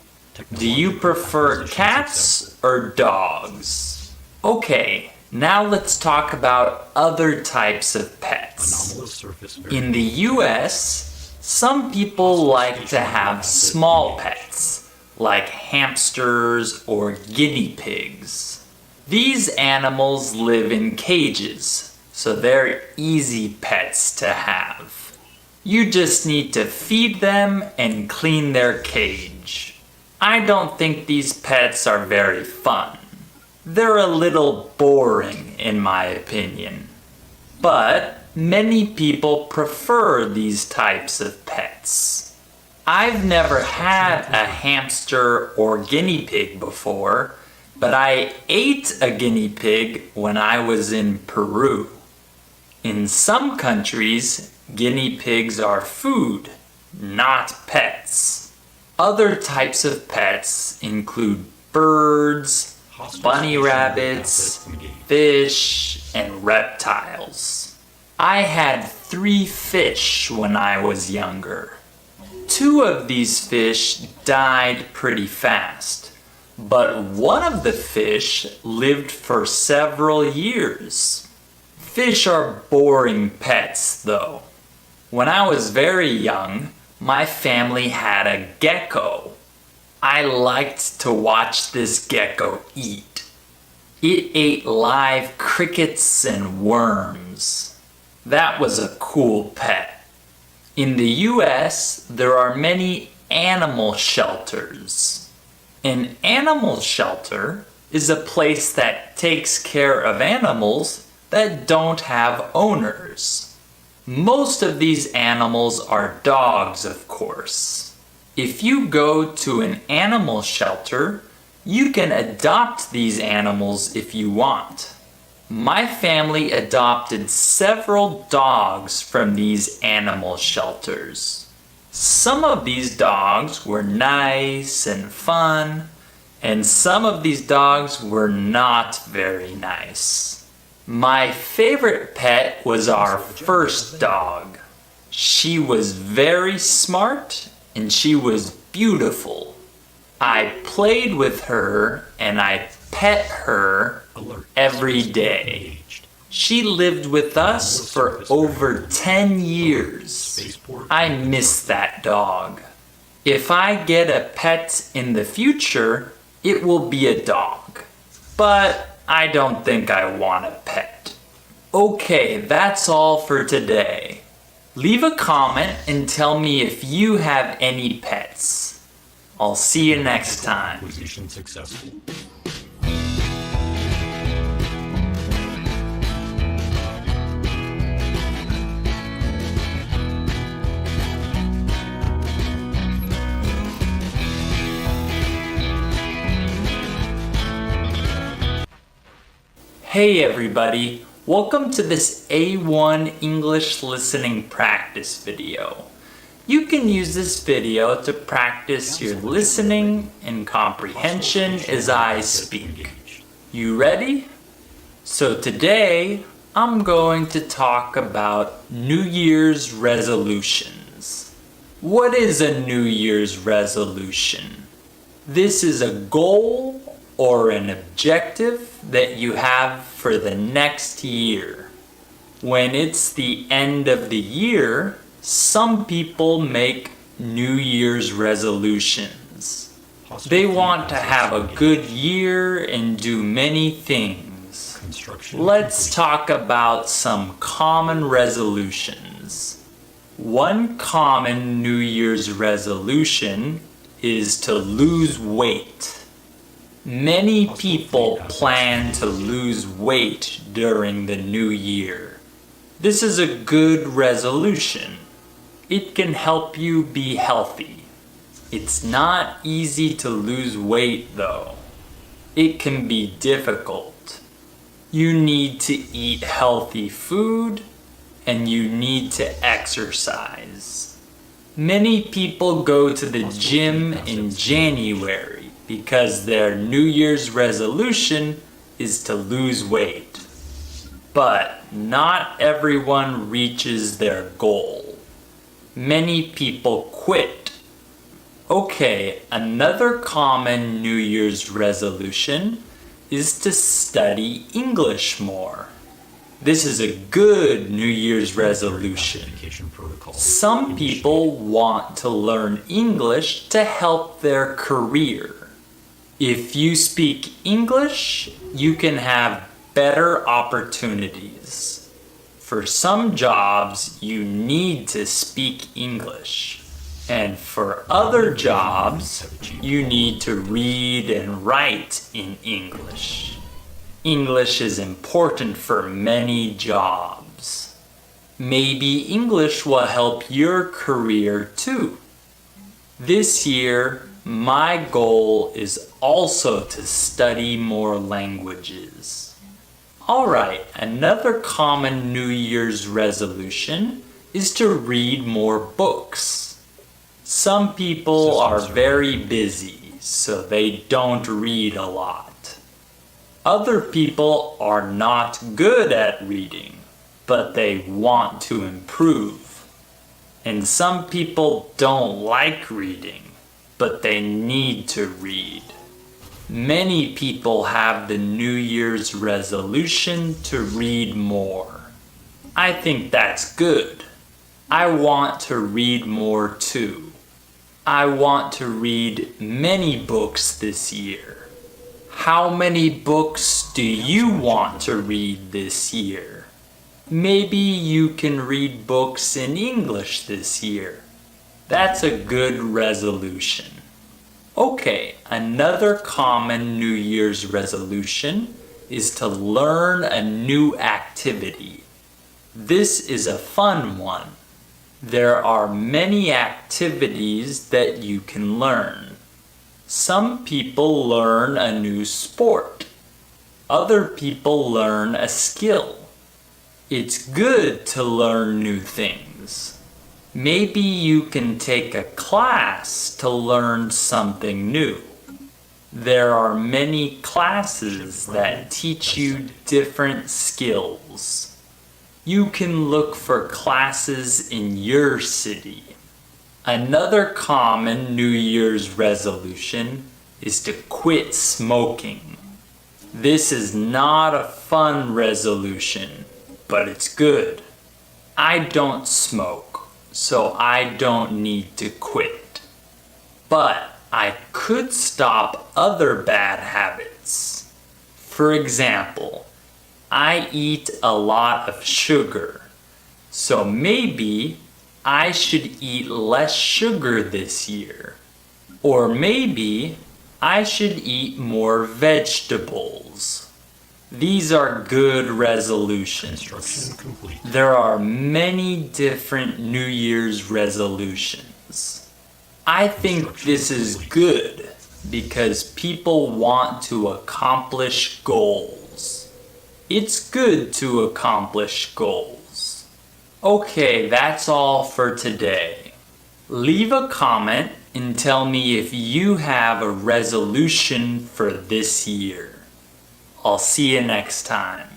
Do you prefer cats or dogs? Okay, now let's talk about other types of pets. In the US, some people like to have small pets, like hamsters or guinea pigs. These animals live in cages, so they're easy pets to have. You just need to feed them and clean their cage. I don't think these pets are very fun. They're a little boring in my opinion. But many people prefer these types of pets. I've never had a hamster or guinea pig before, but I ate a guinea pig when I was in Peru. In some countries, guinea pigs are food, not pets. Other types of pets include birds, bunny rabbits, fish, and reptiles. I had 3 fish when I was younger. 2 of these fish died pretty fast, but one of the fish lived for several years. Fish are boring pets though. When I was very young, my family had a gecko. I liked to watch this gecko eat. It ate live crickets and worms. That was a cool pet. In the US, there are many animal shelters. An animal shelter is a place that takes care of animals that don't have owners. Most of these animals are dogs, of course. If you go to an animal shelter, you can adopt these animals if you want. My family adopted several dogs from these animal shelters. Some of these dogs were nice and fun, and some of these dogs were not very nice. My favorite pet was our first dog. She was very smart and she was beautiful. I played with her and I pet her every day. She lived with us for over 10 years. I miss that dog. If I get a pet in the future, it will be a dog. But I don't think I want a pet. Okay, that's all for today. Leave a comment and tell me if you have any pets. I'll see you next time. Acquisition successful. Hey everybody, welcome to this A1 English listening practice video. You can use this video to practice your listening and comprehension as I speak. You ready? So today, I'm going to talk about New Year's resolutions. What is a New Year's resolution? This is a goal or an objective that you have for the next year. When it's the end of the year, some people make New Year's resolutions. They want to have a good year and do many things. Let's talk about some common resolutions. One common New Year's resolution is to lose weight. Many people plan to lose weight during the new year. This is a good resolution. It can help you be healthy. It's not easy to lose weight though. It can be difficult. You need to eat healthy food and you need to exercise. Many people go to the gym in January because their New Year's resolution is to lose weight. But not everyone reaches their goal. Many people quit. Okay, another common New Year's resolution is to study English more. This is a good New Year's resolution. Some people want to learn English to help their career. If you speak English, you can have better opportunities. For some jobs, you need to speak English. And for other jobs, you need to read and write in English. English is important for many jobs. Maybe English will help your career too. This year, my goal is also to study more languages. Alright, another common New Year's resolution is to read more books. Some people are very busy, so they don't read a lot. Other people are not good at reading, but they want to improve. And some people don't like reading, but they need to read. Many people have the New Year's resolution to read more. I think that's good. I want to read more too. I want to read many books this year. How many books do you want to read this year? Maybe you can read books in English this year. That's a good resolution. Okay, another common New Year's resolution is to learn a new activity. This is a fun one. There are many activities that you can learn. Some people learn a new sport. Other people learn a skill. It's good to learn new things. Maybe you can take a class to learn something new. There are many classes that teach you different skills. You can look for classes in your city. Another common New Year's resolution is to quit smoking. This is not a fun resolution, but it's good. I don't smoke, so I don't need to quit. But I could stop other bad habits. For example, I eat a lot of sugar, so maybe I should eat less sugar this year. Or maybe I should eat more vegetables. These are good resolutions. There are many different New Year's resolutions. I think this is good because people want to accomplish goals. It's good to accomplish goals. Okay, that's all for today. Leave a comment and tell me if you have a resolution for this year. I'll see you next time.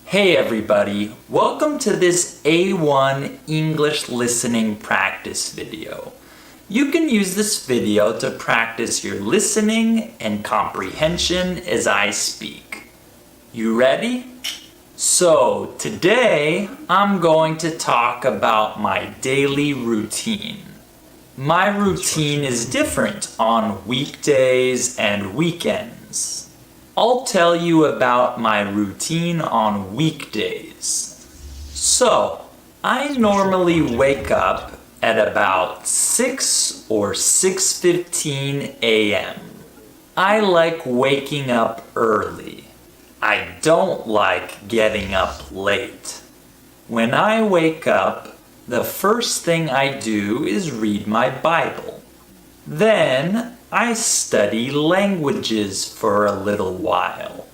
Hey everybody, welcome to this A1 English listening practice video. You can use this video to practice your listening and comprehension as I speak. You ready? So today I'm going to talk about my daily routine. My routine is different on weekdays and weekends. I'll tell you about my routine on weekdays. So, I normally wake up at about 6 or 6:15 a.m. I like waking up early. I don't like getting up late. When I wake up, the first thing I do is read my Bible. Then I study languages for a little while.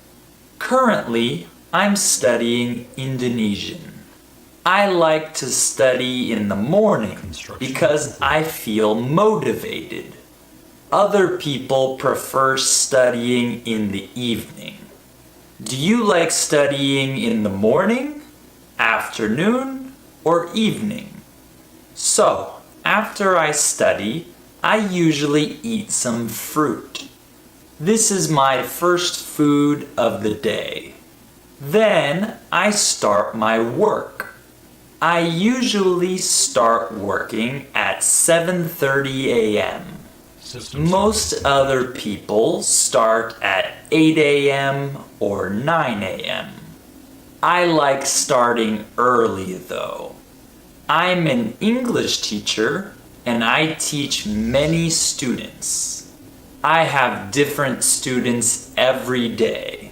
Currently, I'm studying Indonesian. I like to study in the morning because I feel motivated. Other people prefer studying in the evening. Do you like studying in the morning, afternoon, or evening? So, after I study, I usually eat some fruit. This is my first food of the day. Then I start my work. I usually start working at 7:30 a.m. Most other people start at 8 a.m. or 9 a.m. I like starting early though. I'm an English teacher and I teach many students. I have different students every day.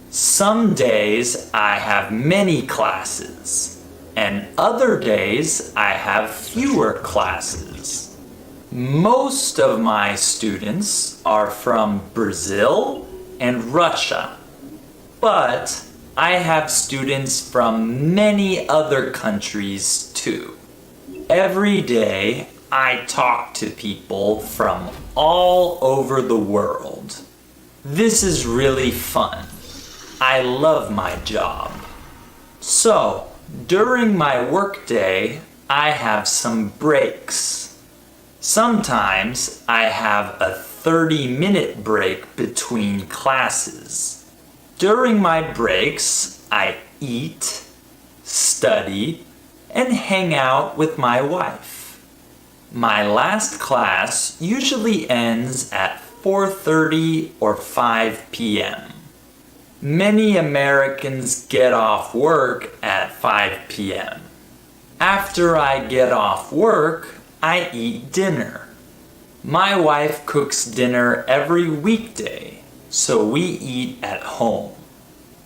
Some days I have many classes, and other days I have fewer classes. Most of my students are from Brazil and Russia, but I have students from many other countries too. Every day I talk to people from all over the world. This is really fun. I love my job. So, during my workday, I have some breaks. Sometimes I have a 30-minute break between classes. During my breaks, I eat, study, and hang out with my wife. My last class usually ends at 4:30 or 5 p.m. Many Americans get off work at 5 p.m. After I get off work, I eat dinner. My wife cooks dinner every weekday, so we eat at home.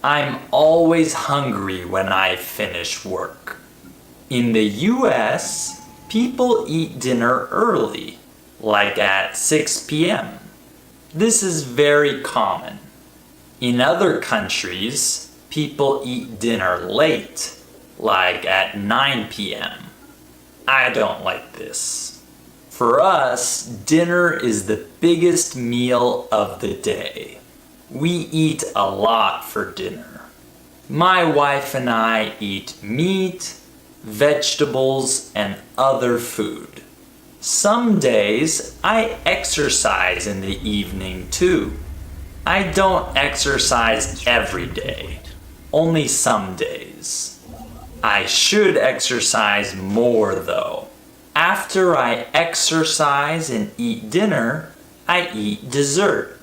I'm always hungry when I finish work. In the US, people eat dinner early, like at 6 p.m. This is very common. In other countries, people eat dinner late, like at 9 p.m. I don't like this. For us, dinner is the biggest meal of the day. We eat a lot for dinner. My wife and I eat meat, vegetables, and other food. Some days I exercise in the evening too. I don't exercise every day, only some days. I should exercise more though. After I exercise and eat dinner, I eat dessert.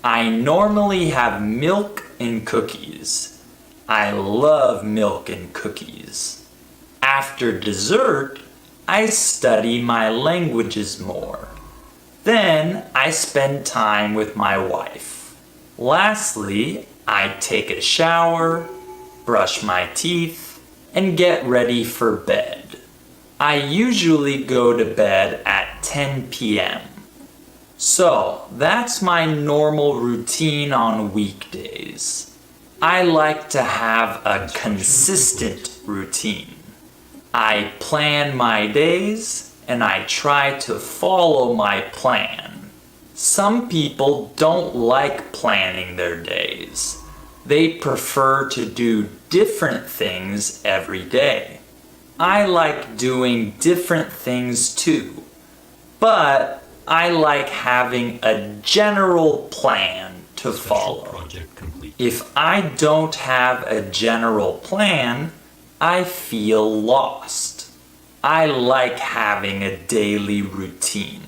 I normally have milk and cookies. I love milk and cookies. After dessert, I study my languages more. Then I spend time with my wife. Lastly, I take a shower, brush my teeth, and get ready for bed. I usually go to bed at 10 p.m. So that's my normal routine on weekdays. I like to have a consistent routine. I plan my days and I try to follow my plan. Some people don't like planning their days. They prefer to do different things every day. I like doing different things too, but I like having a general plan to Special follow. project complete. If I don't have a general plan, I feel lost. I like having a daily routine.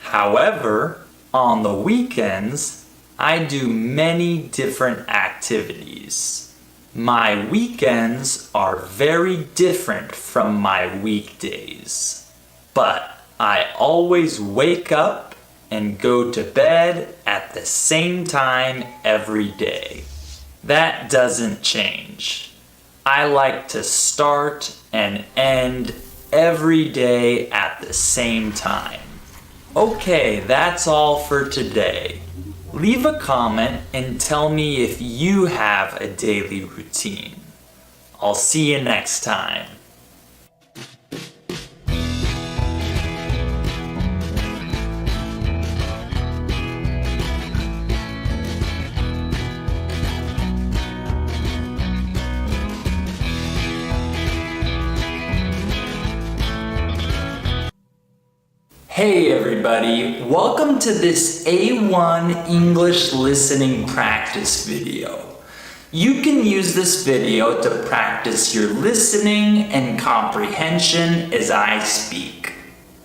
However, on the weekends, I do many different activities. My weekends are very different from my weekdays, but I always wake up and go to bed at the same time every day. That doesn't change. I like to start and end every day at the same time. Okay, that's all for today. Leave a comment and tell me if you have a daily routine. I'll see you next time. Hey everybody, welcome to this A1 English listening practice video. You can use this video to practice your listening and comprehension as I speak.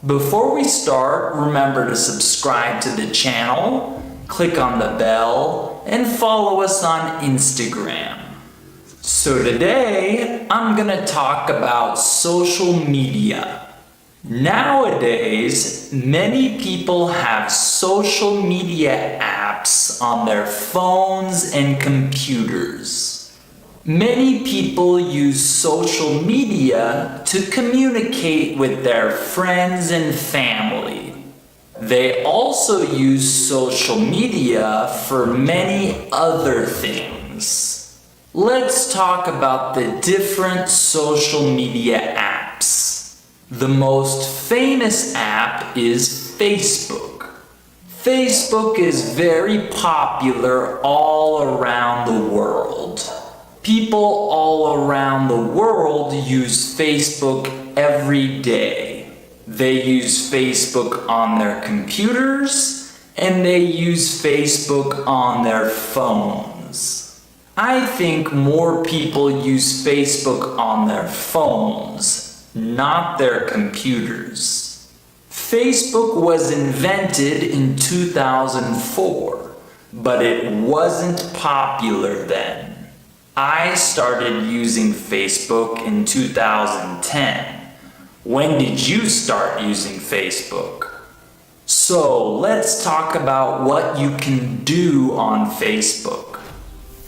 Before we start, remember to subscribe to the channel, click on the bell, and follow us on Instagram. So today, I'm gonna talk about social media. Nowadays, many people have social media apps on their phones and computers. Many people use social media to communicate with their friends and family. They also use social media for many other things. Let's talk about the different social media apps. The most famous app is Facebook. Facebook is very popular all around the world. People all around the world use Facebook every day. They use Facebook on their computers and they use Facebook on their phones. I think more people use Facebook on their phones, not their computers. Facebook was invented in 2004, but it wasn't popular then. I started using Facebook in 2010. When did you start using Facebook? So let's talk about what you can do on Facebook.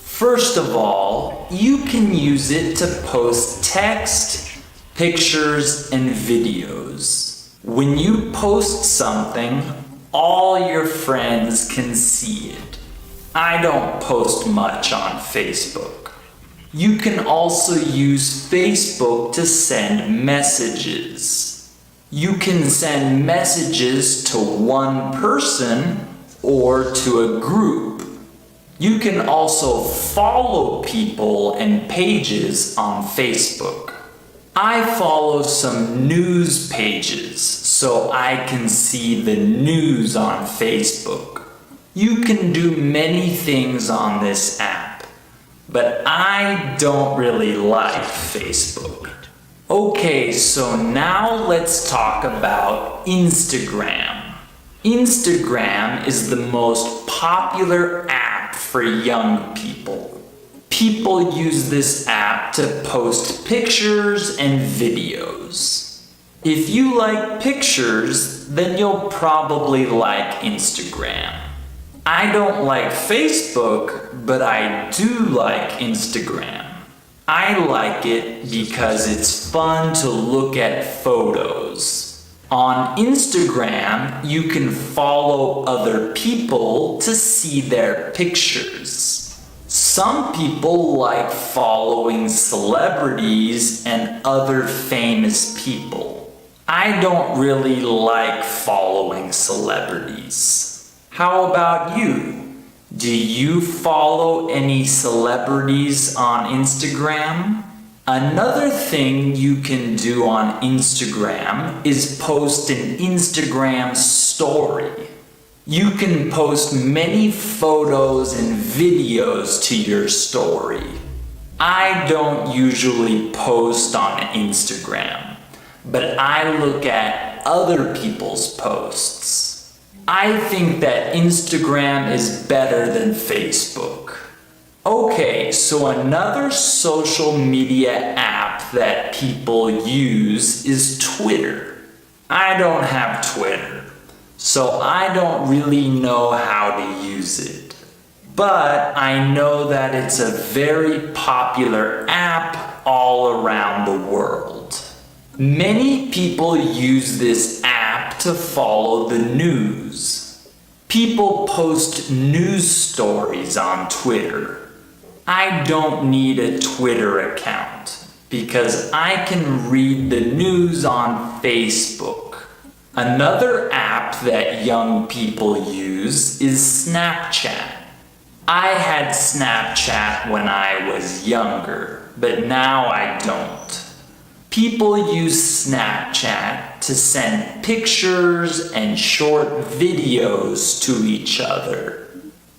First of all, you can use it to post text, pictures, and videos. When you post something, all your friends can see it. I don't post much on Facebook. You can also use Facebook to send messages. You can send messages to one person or to a group. You can also follow people and pages on Facebook. I follow some news pages so I can see the news on Facebook. You can do many things on this app, but I don't really like Facebook. Okay, so now let's talk about Instagram. Instagram is the most popular app for young people. People use this app to post pictures and videos. If you like pictures, then you'll probably like Instagram. I don't like Facebook, but I do like Instagram. I like it because it's fun to look at photos. On Instagram, you can follow other people to see their pictures. Some people like following celebrities and other famous people. I don't really like following celebrities. How about you? Do you follow any celebrities on Instagram? Another thing you can do on Instagram is post an Instagram story. You can post many photos and videos to your story. I don't usually post on Instagram, but I look at other people's posts. I think that Instagram is better than Facebook. Okay, so another social media app that people use is Twitter. I don't have Twitter, so I don't really know how to use it. But I know that it's a very popular app all around the world. Many people use this app to follow the news. People post news stories on Twitter. I don't need a Twitter account because I can read the news on Facebook. Another app that young people use is Snapchat. I had Snapchat when I was younger, but now I don't. People use Snapchat to send pictures and short videos to each other.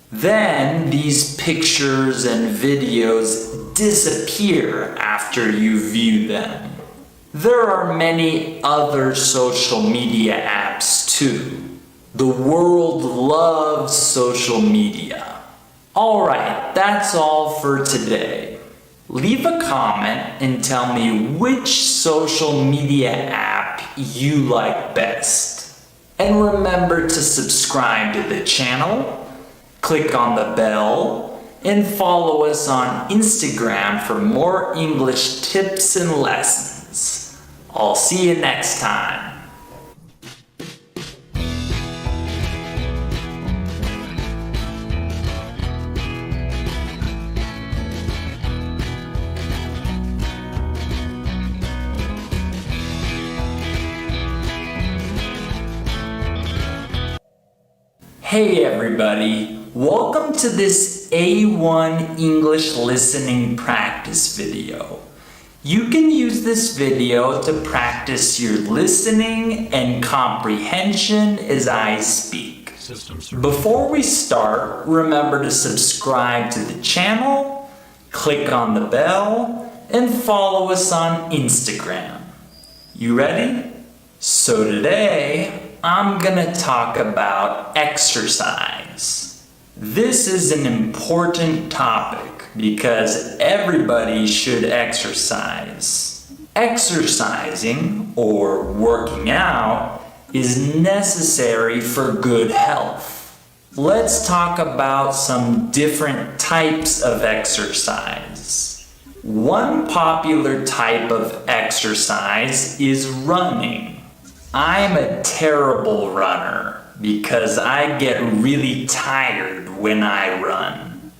Then these pictures and videos disappear after you view them. There are many other social media apps too. The world loves social media. Alright, that's all for today. Leave a comment and tell me which social media app you like best. And remember to subscribe to the channel, click on the bell, and follow us on Instagram for more English tips and lessons. I'll see you next time. Hey everybody, welcome to this A1 English listening practice video. You can use this video to practice your listening and comprehension as I speak. Before we start, remember to subscribe to the channel, click on the bell, and follow us on Instagram. You ready? So today, I'm gonna talk about exercise. This is an important topic because everybody should exercise. Exercising, or working out, is necessary for good health. Let's talk about some different types of exercise. One popular type of exercise is running. I'm a terrible runner because I get really tired when I run.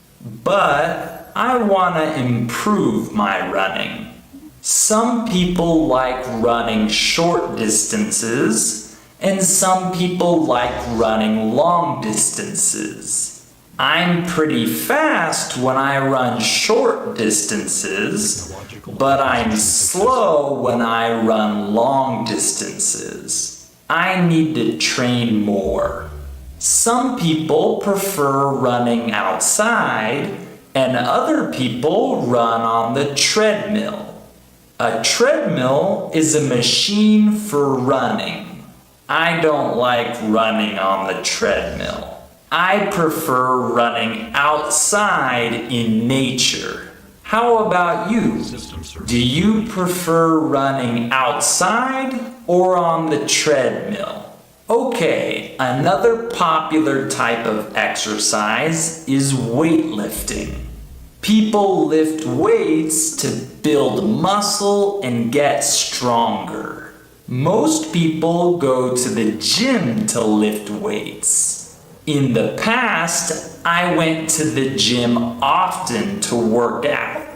But I want to improve my running. Some people like running short distances, and some people like running long distances. I'm pretty fast when I run short distances, but I'm slow when I run long distances. I need to train more. Some people prefer running outside, and other people run on the treadmill. A treadmill is a machine for running. I don't like running on the treadmill. I prefer running outside in nature. How about you? Do you prefer running outside or on the treadmill? Okay, another popular type of exercise is weightlifting. People lift weights to build muscle and get stronger. Most people go to the gym to lift weights. In the past, I went to the gym often to work out.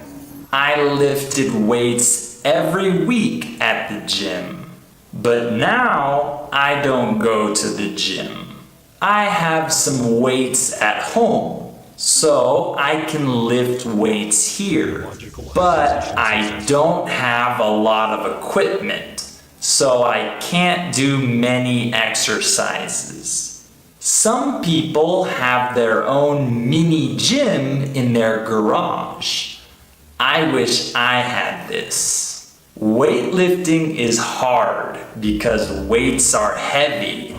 I lifted weights every week at the gym. But now, I don't go to the gym. I have some weights at home. So I can lift weights here, but I don't have a lot of equipment, so I can't do many exercises. Some people have their own mini gym in their garage. I wish I had this. Weightlifting is hard because weights are heavy.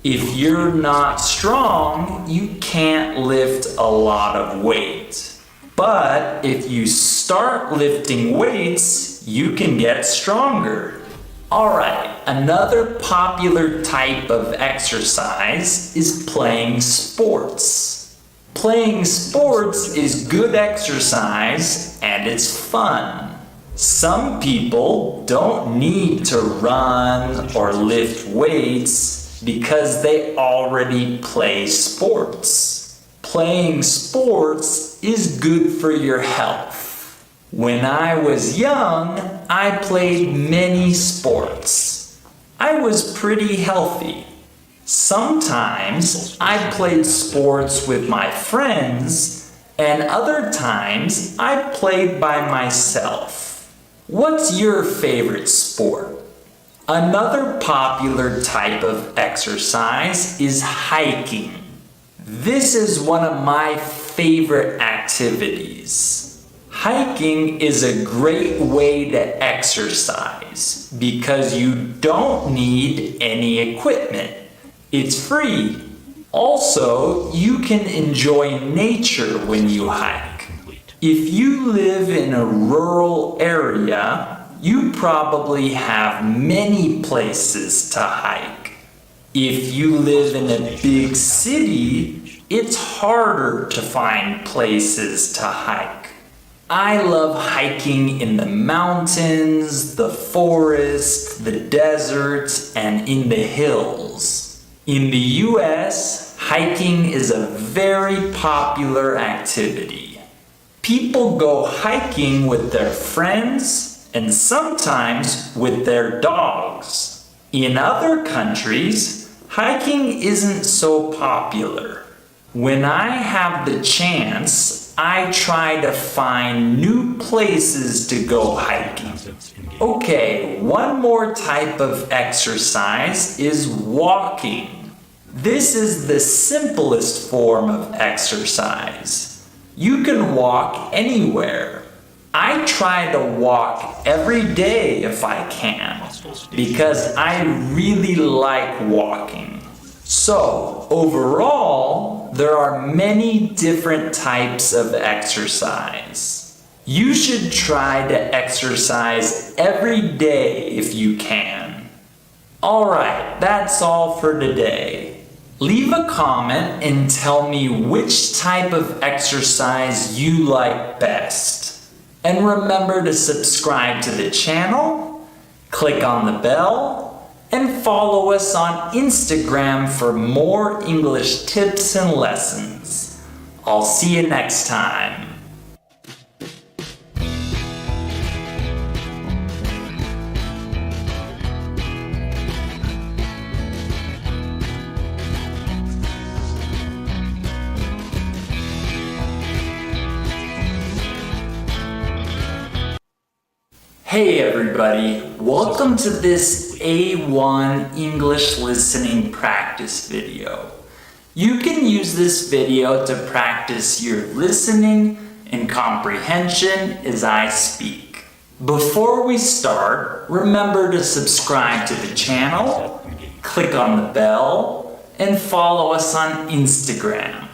If you're not strong, you can't lift a lot of weight. But if you start lifting weights, you can get stronger. Alright, another popular type of exercise is playing sports. Playing sports is good exercise and it's fun. Some people don't need to run or lift weights because they already play sports. Playing sports is good for your health. When I was young, I played many sports. I was pretty healthy. Sometimes I played sports with my friends, and other times I played by myself. What's your favorite sport? Another popular type of exercise is hiking. This is one of my favorite activities. Hiking is a great way to exercise because you don't need any equipment. It's free. Also, you can enjoy nature when you hike. If you live in a rural area, you probably have many places to hike. If you live in a big city, it's harder to find places to hike. I love hiking in the mountains, the forest, the deserts, and in the hills. In the US, hiking is a very popular activity. People go hiking with their friends and sometimes with their dogs. In other countries, hiking isn't so popular. When I have the chance, I try to find new places to go hiking. Okay, one more type of exercise is walking. This is the simplest form of exercise. You can walk anywhere. I try to walk every day if I can, because I really like walking. So, overall, there are many different types of exercise. You should try to exercise every day if you can. Alright, that's all for today. Leave a comment and tell me which type of exercise you like best. And remember to subscribe to the channel, click on the bell, and follow us on Instagram for more English tips and lessons. I'll see you next time. Hey everybody, welcome to this A1 English listening practice video. You can use this video to practice your listening and comprehension as I speak. Before we start, remember to subscribe to the channel, click on the bell, and follow us on Instagram.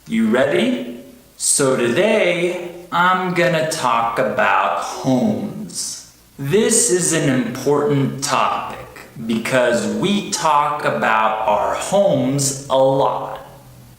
You ready? So today, I'm gonna talk about homes. This is an important topic because we talk about our homes a lot.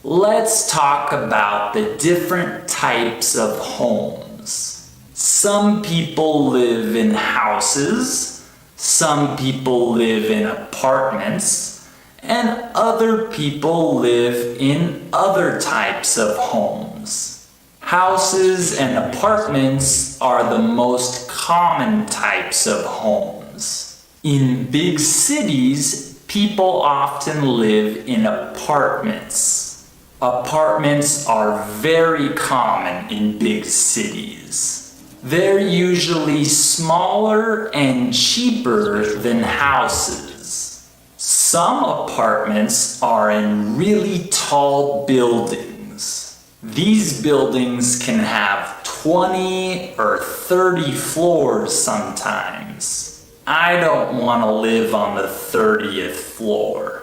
Let's talk about the different types of homes. Some people live in houses, some people live in apartments, and other people live in other types of homes. Houses and apartments are the most common types of homes. In big cities, people often live in apartments. Apartments are very common in big cities. They're usually smaller and cheaper than houses. Some apartments are in really tall buildings. These buildings can have 20 or 30 floors sometimes. I don't want to live on the 30th floor.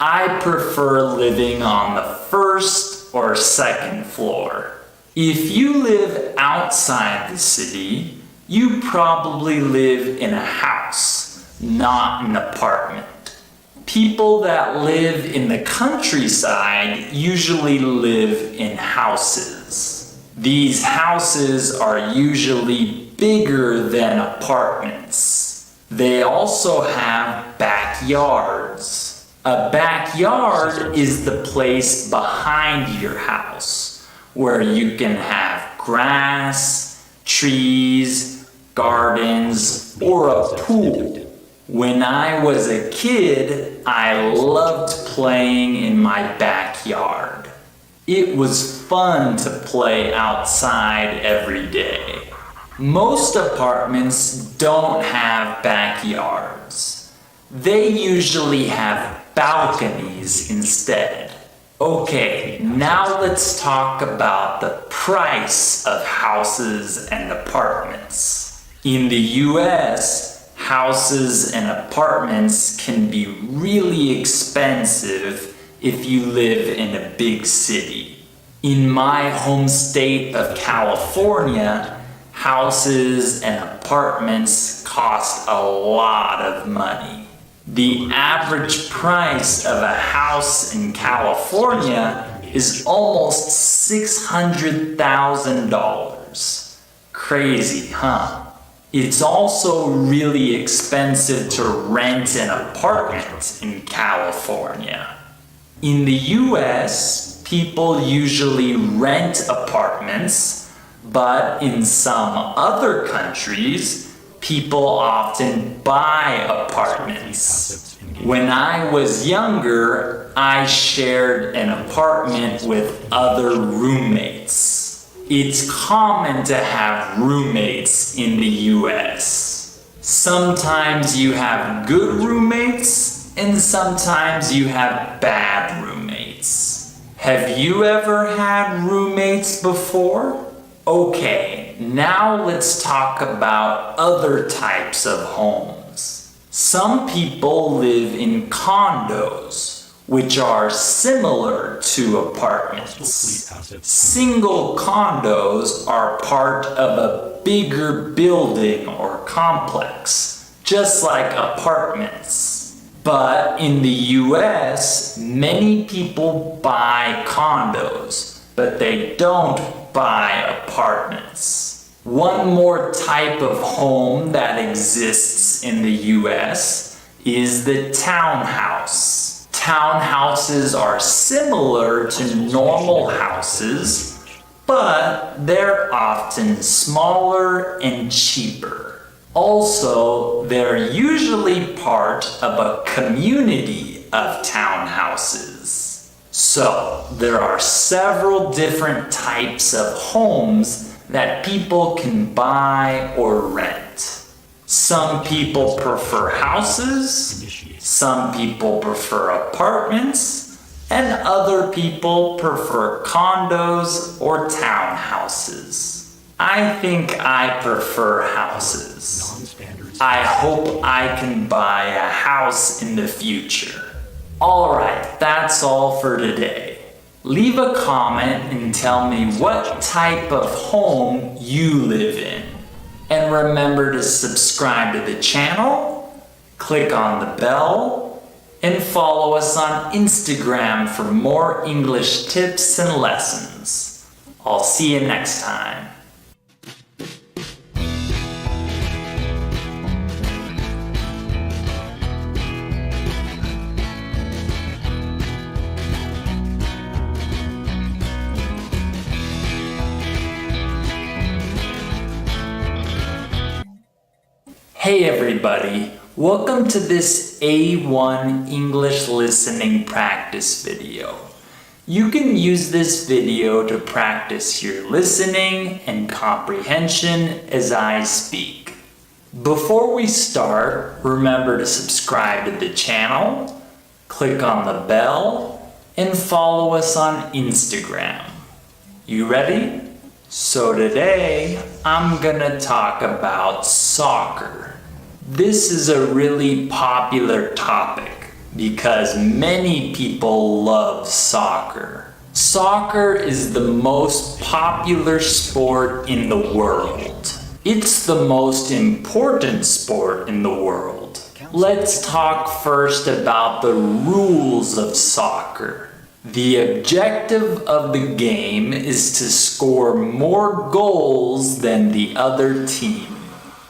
I prefer living on the first or second floor. If you live outside the city, you probably live in a house, not an apartment. People that live in the countryside usually live in houses. These houses are usually bigger than apartments. They also have backyards. A backyard is the place behind your house where you can have grass, trees, gardens, or a pool. When I was a kid, I loved playing in my backyard. It was fun to play outside every day. Most apartments don't have backyards. They usually have balconies instead. Okay, now let's talk about the price of houses and apartments. In the US, houses and apartments can be really expensive if you live in a big city. In my home state of California, houses and apartments cost a lot of money. The average price of a house in California is almost $600,000. Crazy, huh? It's also really expensive to rent an apartment in California. In the US, people usually rent apartments, but in some other countries, people often buy apartments. When I was younger, I shared an apartment with other roommates. It's common to have roommates in the US. Sometimes you have good roommates, and sometimes you have bad roommates. Have you ever had roommates before? Okay, now let's talk about other types of homes. Some people live in condos, which are similar to apartments. Single condos are part of a bigger building or complex, just like apartments. But in the US, many people buy condos, but they don't buy apartments. One more type of home that exists in the US is the townhouse. Townhouses are similar to normal houses, but they're often smaller and cheaper. Also, they're usually part of a community of townhouses. So, there are several different types of homes that people can buy or rent. Some people prefer houses, some people prefer apartments, and other people prefer condos or townhouses. I think I prefer houses. I hope I can buy a house in the future. Alright, that's all for today. Leave a comment and tell me what type of home you live in. And remember to subscribe to the channel, click on the bell, and follow us on Instagram for more English tips and lessons. I'll see you next time. Hey everybody, welcome to this A1 English listening practice video. You can use this video to practice your listening and comprehension as I speak. Before we start, remember to subscribe to the channel, click on the bell, and follow us on Instagram. You ready? So today, I'm gonna talk about soccer. This is a really popular topic because many people love soccer. Soccer is the most popular sport in the world. It's the most important sport in the world. Let's talk first about the rules of soccer. The objective of the game is to score more goals than the other team.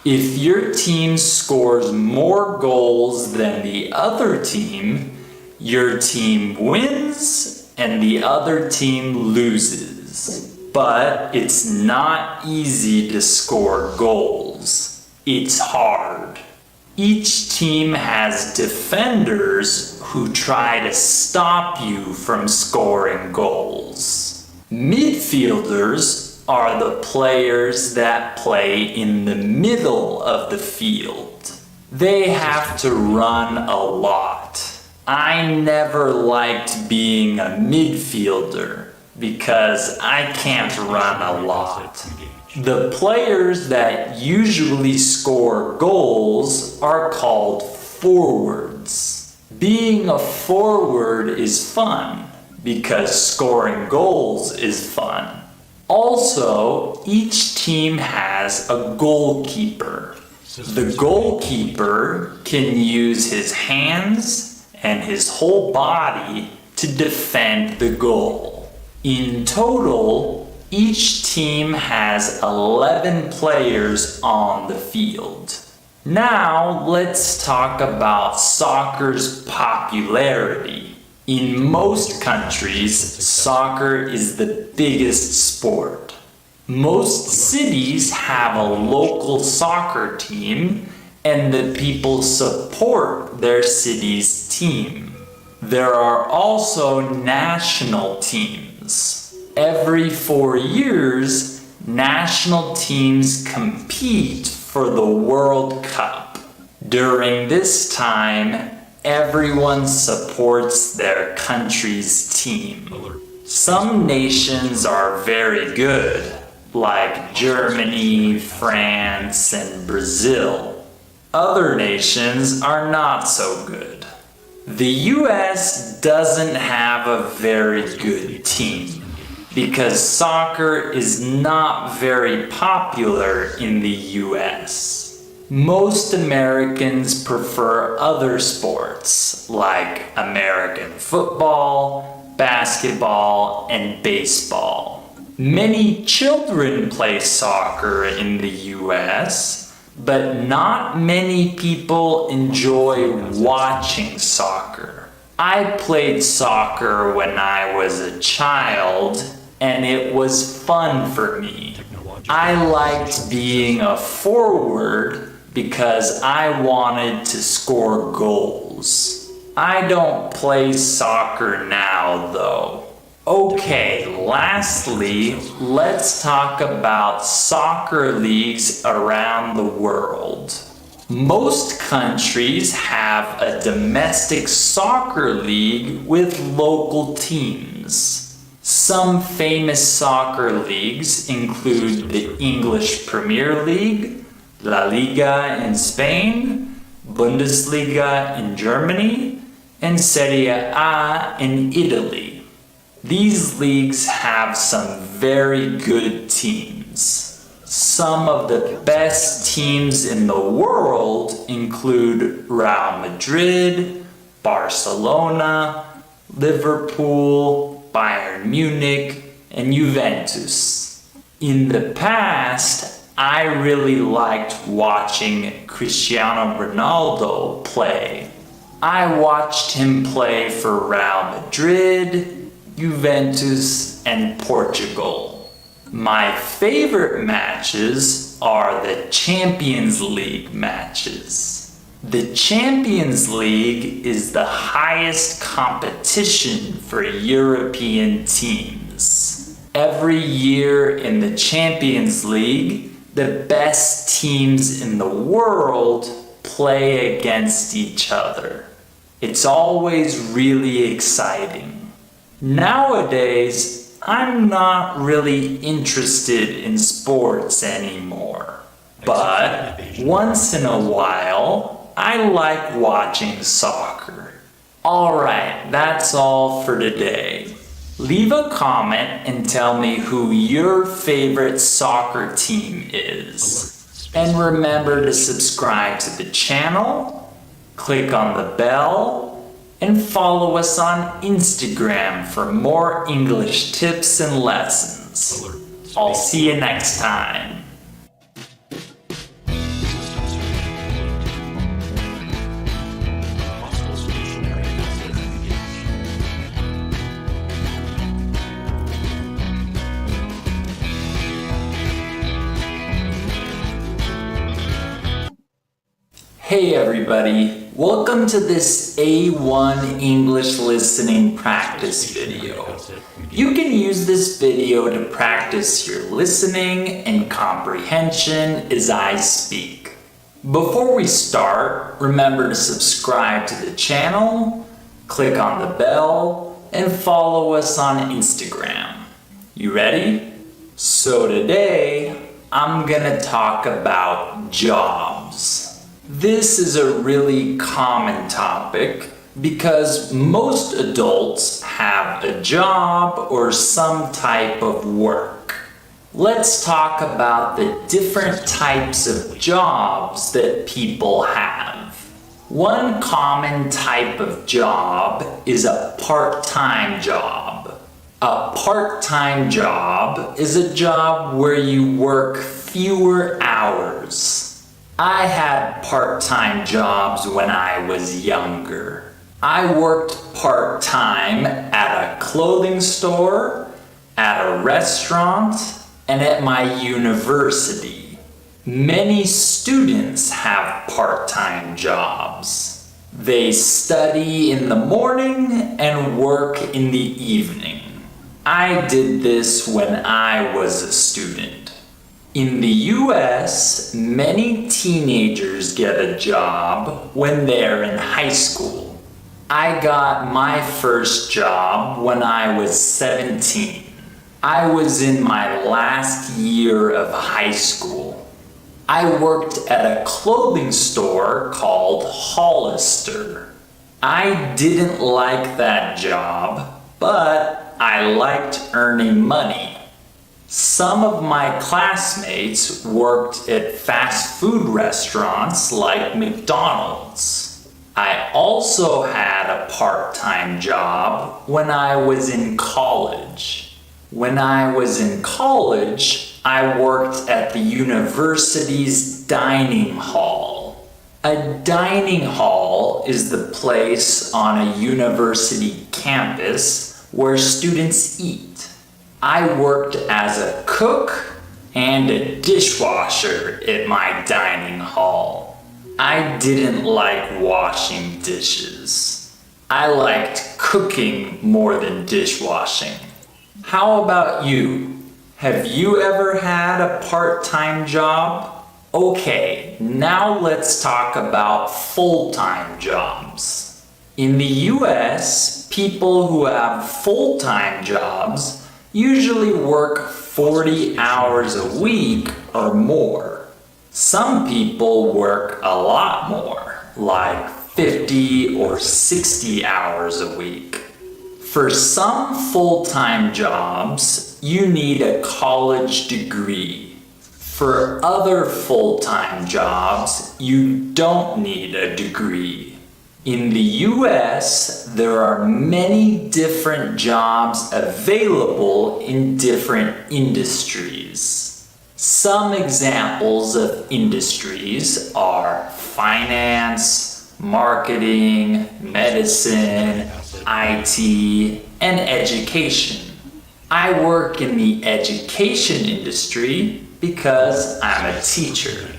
If your team scores more goals than the other team, your team wins and the other team loses. But it's not easy to score goals. It's hard. Each team has defenders who try to stop you from scoring goals. Midfielders are the players that play in the middle of the field. They have to run a lot. I never liked being a midfielder because I can't run a lot. The players that usually score goals are called forwards. Being a forward is fun because scoring goals is fun. Also, each team has a goalkeeper. The goalkeeper can use his hands and his whole body to defend the goal. In total, each team has 11 players on the field. Now let's talk about soccer's popularity. In most countries, soccer is the biggest sport. Most cities have a local soccer team and the people support their city's team. There are also national teams. Every 4 years, national teams compete for the World Cup. During this time, everyone supports their country's team. Some nations are very good, like Germany, France, and Brazil. Other nations are not so good. The US doesn't have a very good team because soccer is not very popular in the US. Most Americans prefer other sports like American football, basketball, and baseball. Many children play soccer in the US, but not many people enjoy watching soccer. I played soccer when I was a child, and it was fun for me. I liked being a forward because I wanted to score goals. I don't play soccer now though. Okay, lastly, let's talk about soccer leagues around the world. Most countries have a domestic soccer league with local teams. Some famous soccer leagues include the English Premier League, La Liga in Spain, Bundesliga in Germany, and Serie A in Italy. These leagues have some very good teams. Some of the best teams in the world include Real Madrid, Barcelona, Liverpool, Bayern Munich, and Juventus. In the past, I really liked watching Cristiano Ronaldo play. I watched him play for Real Madrid, Juventus, and Portugal. My favorite matches are the Champions League matches. The Champions League is the highest competition for European teams. Every year in the Champions League, the best teams in the world play against each other. It's always really exciting. Nowadays, I'm not really interested in sports anymore. But once in a while, I like watching soccer. Alright, that's all for today. Leave a comment and tell me who your favorite soccer team is. And remember to subscribe to the channel, click on the bell, and follow us on Instagram for more English tips and lessons. I'll see you next time. Hey everybody, welcome to this A1 English listening practice video. You can use this video to practice your listening and comprehension as I speak. Before we start, remember to subscribe to the channel, click on the bell, and follow us on Instagram. You ready? So today, I'm gonna talk about jobs. This is a really common topic because most adults have a job or some type of work. Let's talk about the different types of jobs that people have. One common type of job is a part-time job. A part-time job is a job where you work fewer hours. I had part-time jobs when I was younger. I worked part-time at a clothing store, at a restaurant, and at my university. Many students have part-time jobs. They study in the morning and work in the evening. I did this when I was a student. In the US, many teenagers get a job when they're in high school. I got my first job when I was 17. I was in my last year of high school. I worked at a clothing store called Hollister. I didn't like that job, but I liked earning money. Some of my classmates worked at fast food restaurants like McDonald's. I also had a part-time job when I was in college. When I was in college, I worked at the university's dining hall. A dining hall is the place on a university campus where students eat. I worked as a cook and a dishwasher at my dining hall. I didn't like washing dishes. I liked cooking more than dishwashing. How about you? Have you ever had a part-time job? Okay, now let's talk about full-time jobs. In the US, people who have full-time jobs usually work 40 hours a week or more. Some people work a lot more, like 50 or 60 hours a week. For some full-time jobs, you need a college degree. For other full-time jobs, you don't need a degree. In the US, there are many different jobs available in different industries. Some examples of industries are finance, marketing, medicine, IT, and education. I work in the education industry because I'm a teacher.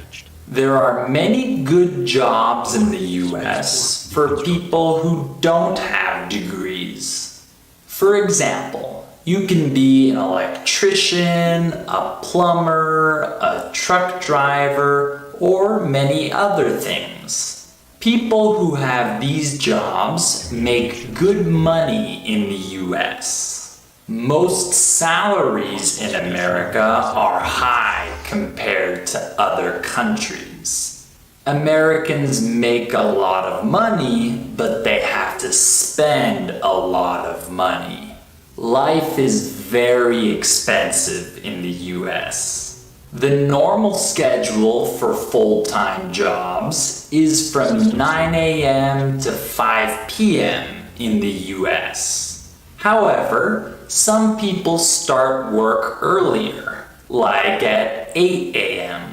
There are many good jobs in the US for people who don't have degrees. For example, you can be an electrician, a plumber, a truck driver, or many other things. People who have these jobs make good money in the US. Most salaries in America are high compared to other countries. Americans make a lot of money, but they have to spend a lot of money. Life is very expensive in the US. The normal schedule for full-time jobs is from 9 a.m. to 5 p.m. in the US. However, some people start work earlier, like at 8 a.m.,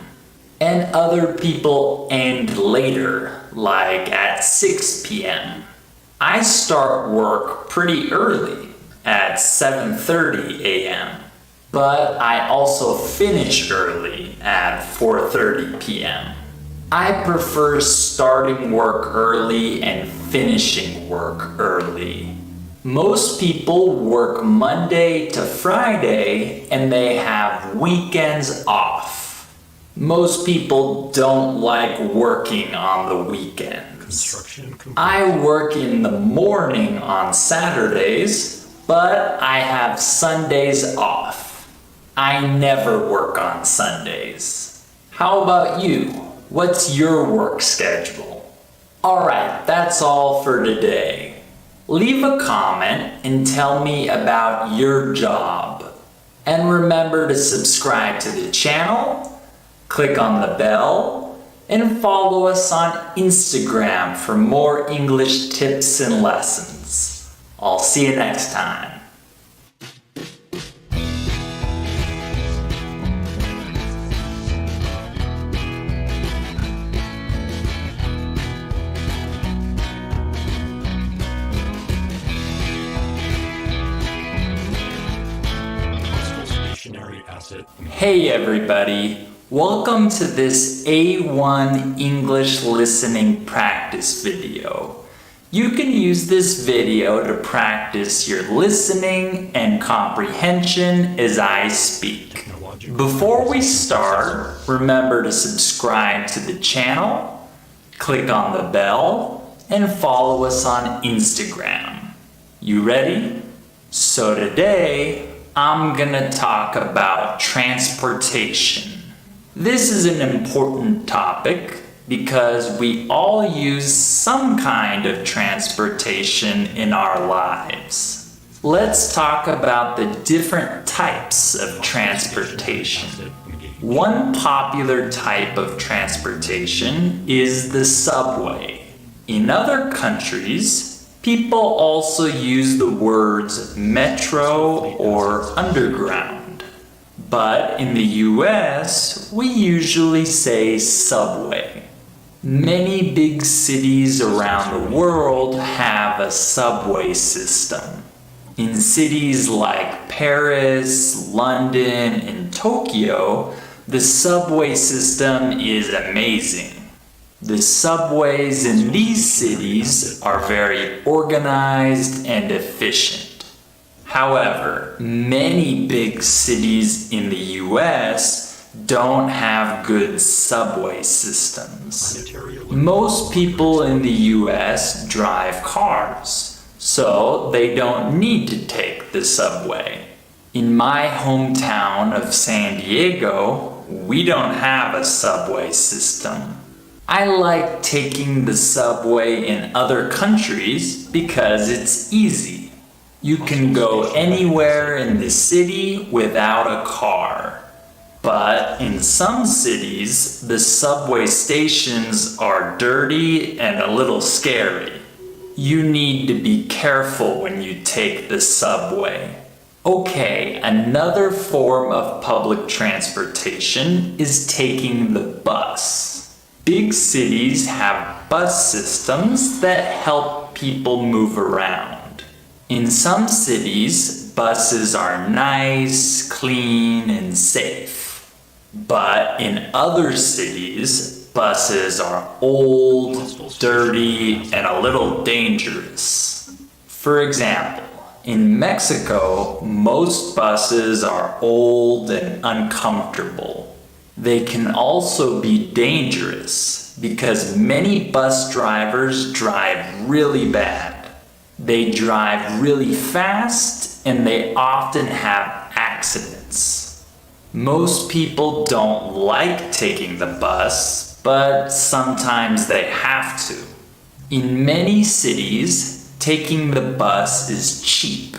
and other people end later, like at 6 p.m. I start work pretty early, at 7:30 a.m., but I also finish early at 4:30 p.m. I prefer starting work early and finishing work early. Most people work Monday to Friday and they have weekends off. Most people don't like working on the weekends. Construction complete. I work in the morning on Saturdays, but I have Sundays off. I never work on Sundays. How about you? What's your work schedule? Alright, that's all for today. Leave a comment and tell me about your job. And remember to subscribe to the channel, click on the bell, and follow us on Instagram for more English tips and lessons. I'll see you next time. Stationary asset. Hey everybody, welcome to this A1 English listening practice video. You can use this video to practice your listening and comprehension as I speak. Before we start, remember to subscribe to the channel, click on the bell, and follow us on Instagram. You ready? So today, I'm gonna talk about transportation. This is an important topic because we all use some kind of transportation in our lives. Let's talk about the different types of transportation. One popular type of transportation is the subway. In other countries, people also use the words metro or underground. But in the US, we usually say subway. Many big cities around the world have a subway system. In cities like Paris, London, and Tokyo, the subway system is amazing. The subways in these cities are very organized and efficient. However, many big cities in the US don't have good subway systems. Most people in the US drive cars, so they don't need to take the subway. In my hometown of San Diego, we don't have a subway system. I like taking the subway in other countries because it's easy. You can go anywhere in the city without a car. But in some cities, the subway stations are dirty and a little scary. You need to be careful when you take the subway. Okay, another form of public transportation is taking the bus. Big cities have bus systems that help people move around. In some cities, buses are nice, clean, and safe. But in other cities, buses are old, dirty, and a little dangerous. For example, in Mexico, most buses are old and uncomfortable. They can also be dangerous because many bus drivers drive really bad. They drive really fast and they often have accidents. Most people don't like taking the bus, but sometimes they have to. In many cities, taking the bus is cheap.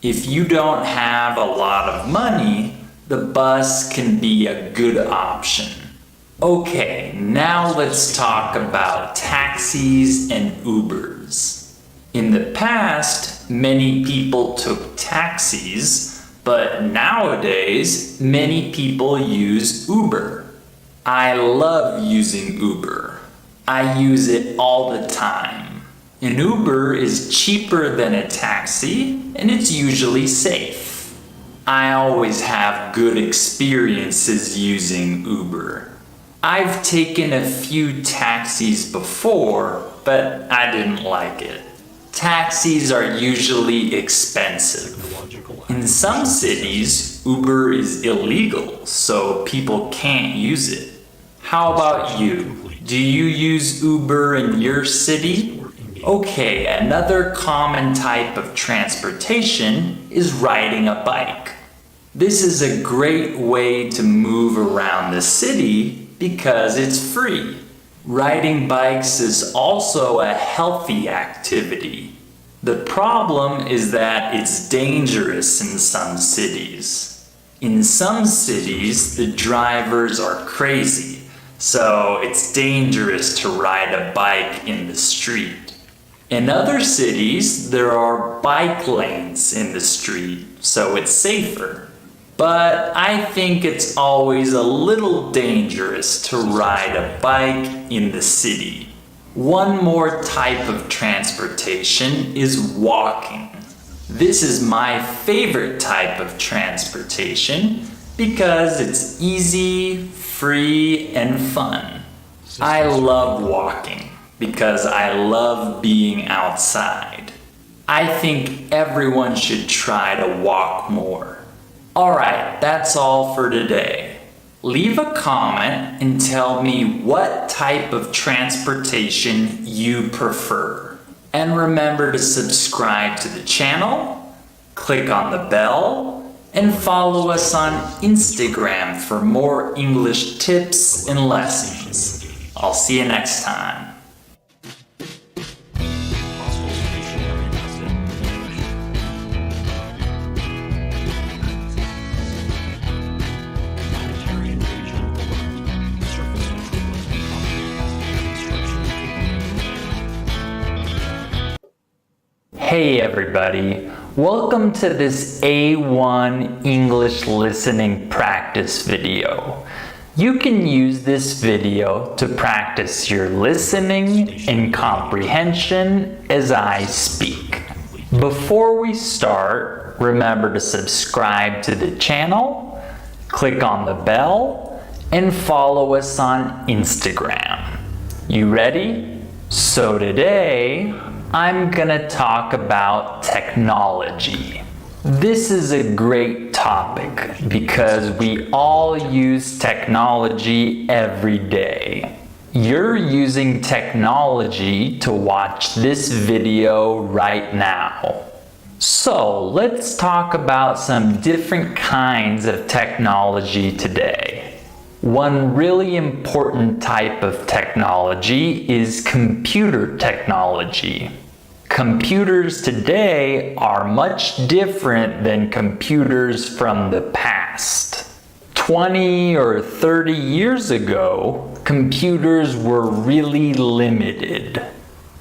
If you don't have a lot of money, the bus can be a good option. Okay, now let's talk about taxis and Ubers. In the past, many people took taxis, but nowadays, many people use Uber. I love using Uber. I use it all the time. An Uber is cheaper than a taxi, and it's usually safe. I always have good experiences using Uber. I've taken a few taxis before, but I didn't like it. Taxis are usually expensive. In some cities, Uber is illegal, so people can't use it. How about you? Do you use Uber in your city? Okay, another common type of transportation is riding a bike. This is a great way to move around the city because it's free. Riding bikes is also a healthy activity. The problem is that it's dangerous in some cities. In some cities, the drivers are crazy, so it's dangerous to ride a bike in the street. In other cities, there are bike lanes in the street, so it's safer. But I think it's always a little dangerous to ride a bike in the city. One more type of transportation is walking. This is my favorite type of transportation because it's easy, free, and fun. I love walking because I love being outside. I think everyone should try to walk more. Alright, that's all for today. Leave a comment and tell me what type of transportation you prefer. And remember to subscribe to the channel, click on the bell, and follow us on Instagram for more English tips and lessons. I'll see you next time. Hey everybody, welcome to this A1 English listening practice video. You can use this video to practice your listening and comprehension as I speak. Before we start, remember to subscribe to the channel, click on the bell, and follow us on Instagram. You ready? So today, I'm gonna talk about technology. This is a great topic because we all use technology every day. You're using technology to watch this video right now. So let's talk about some different kinds of technology today. One really important type of technology is computer technology. Computers today are much different than computers from the past. 20 or 30 years ago, computers were really limited.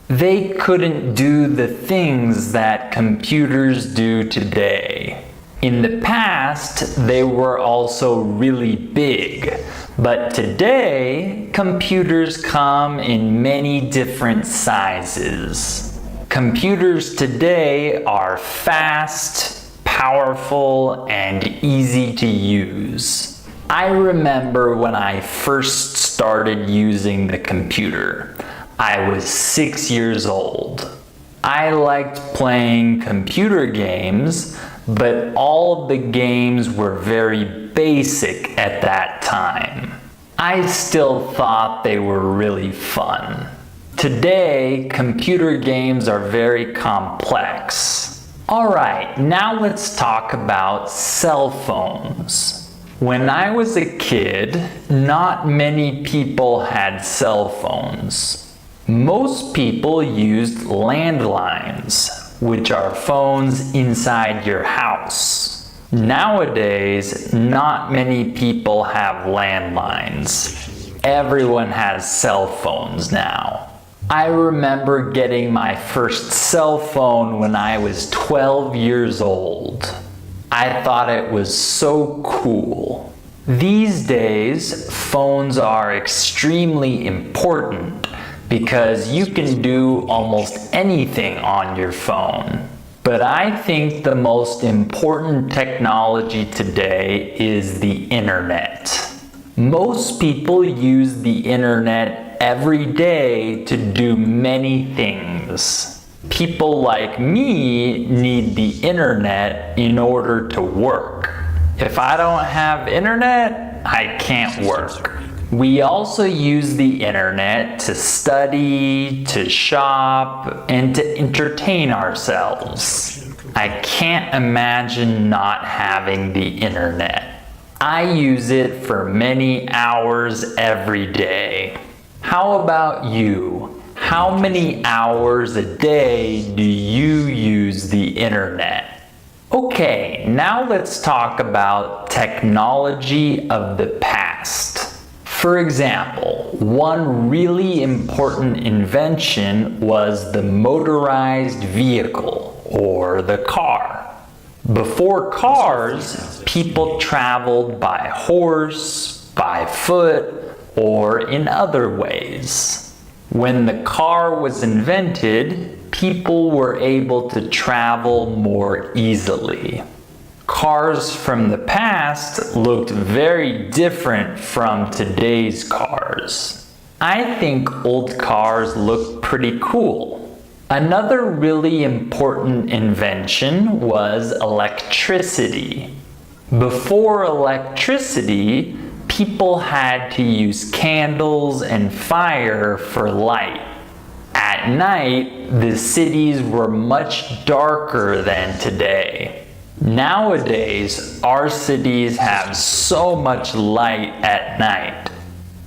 They couldn't do the things that computers do today. In the past, they were also really big, but today, computers come in many different sizes. Computers today are fast, powerful, and easy to use. I remember when I first started using the computer. I was 6 years old. I liked playing computer games, but all of the games were very basic at that time. I still thought they were really fun. Today, computer games are very complex. Alright, now let's talk about cell phones. When I was a kid, not many people had cell phones. Most people used landlines, which are phones inside your house. Nowadays, not many people have landlines. Everyone has cell phones now. I remember getting my first cell phone when I was 12 years old. I thought it was so cool. These days, phones are extremely important because you can do almost anything on your phone. But I think the most important technology today is the internet. Most people use the internet every day to do many things. People like me need the internet in order to work. If I don't have internet, I can't work. We also use the internet to study, to shop, and to entertain ourselves. I can't imagine not having the internet. I use it for many hours every day. How about you? How many hours a day do you use the internet? Okay, now let's talk about technology of the past. For example, one really important invention was the motorized vehicle, or the car. Before cars, people traveled by horse, by foot, or in other ways. When the car was invented, people were able to travel more easily. Cars from the past looked very different from today's cars. I think old cars look pretty cool. Another really important invention was electricity. Before electricity, people had to use candles and fire for light. At night, the cities were much darker than today. Nowadays, our cities have so much light at night.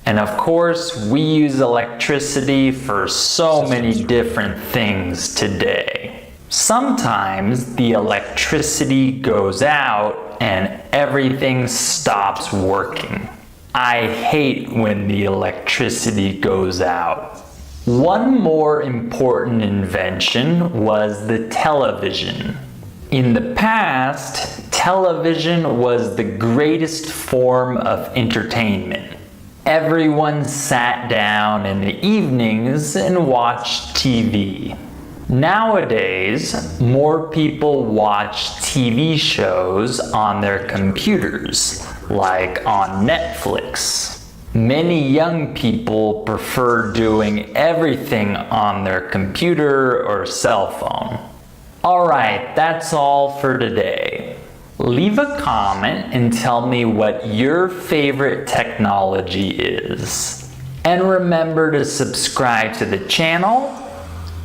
And of course, we use electricity for so many different things today. Sometimes the electricity goes out and everything stops working. I hate when the electricity goes out. One more important invention was the television. In the past, television was the greatest form of entertainment. Everyone sat down in the evenings and watched TV. Nowadays, more people watch TV shows on their computers, like on Netflix. Many young people prefer doing everything on their computer or cell phone. Alright, that's all for today. Leave a comment and tell me what your favorite technology is. And remember to subscribe to the channel,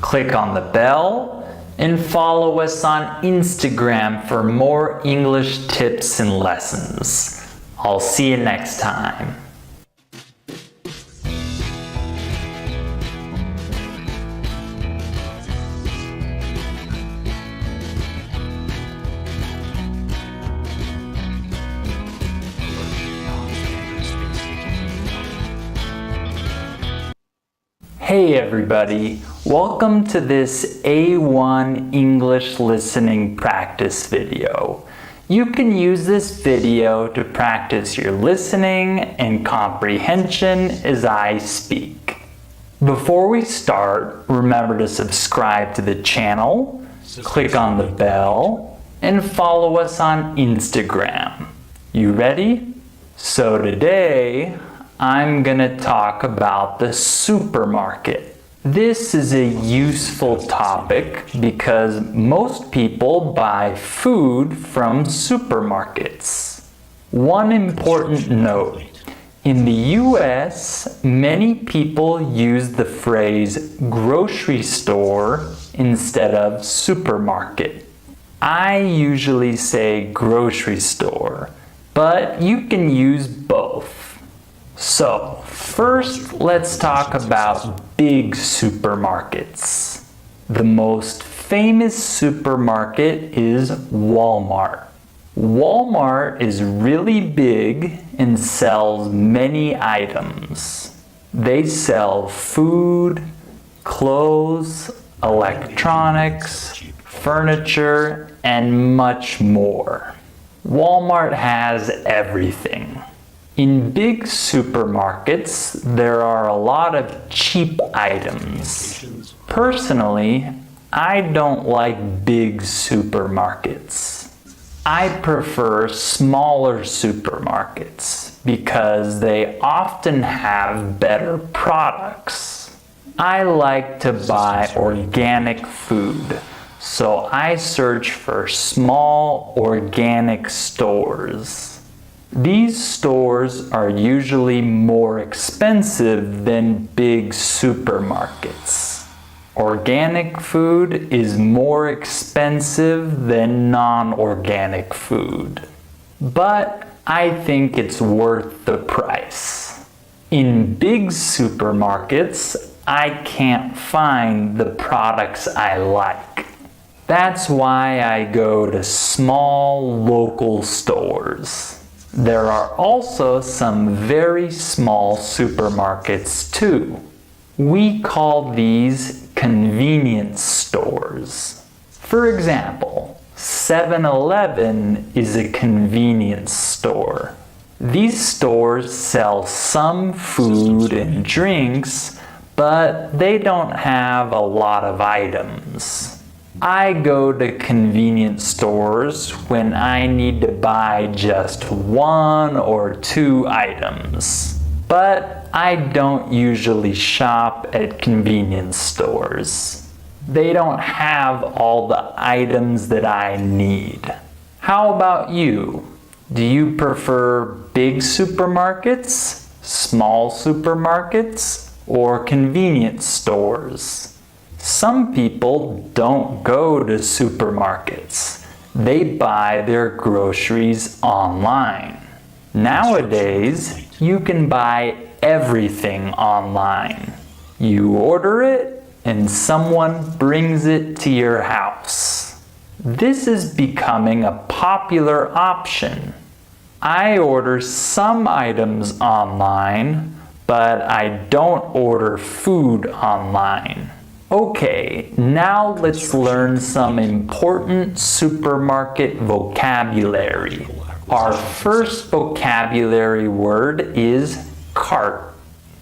click on the bell, and follow us on Instagram for more English tips and lessons. I'll see you next time. Hey everybody, welcome to this A1 English listening practice video. You can use this video to practice your listening and comprehension as I speak. Before we start, remember to subscribe to the channel, click on the bell, and follow us on Instagram. You ready? So today, I'm gonna talk about the supermarket. This is a useful topic because most people buy food from supermarkets. One important note. In the US, many people use the phrase grocery store instead of supermarket. I usually say grocery store, but you can use both. So, first let's talk about big supermarkets. The most famous supermarket is Walmart. Walmart is really big and sells many items. They sell food, clothes, electronics, furniture, and much more. Walmart has everything. In big supermarkets, there are a lot of cheap items. Personally, I don't like big supermarkets. I prefer smaller supermarkets because they often have better products. I like to buy organic food, so I search for small organic stores. These stores are usually more expensive than big supermarkets. Organic food is more expensive than non-organic food, but I think it's worth the price. In big supermarkets, I can't find the products I like. That's why I go to small local stores. There are also some very small supermarkets too. We call these convenience stores. For example, 7-Eleven is a convenience store. These stores sell some food and drinks, but they don't have a lot of items. I go to convenience stores when I need to buy just 1 or 2 items. But I don't usually shop at convenience stores. They don't have all the items that I need. How about you? Do you prefer big supermarkets, small supermarkets, or convenience stores? Some people don't go to supermarkets. They buy their groceries online. Nowadays, you can buy everything online. You order it and someone brings it to your house. This is becoming a popular option. I order some items online, but I don't order food online. Okay, now let's learn some important supermarket vocabulary. Our first vocabulary word is cart.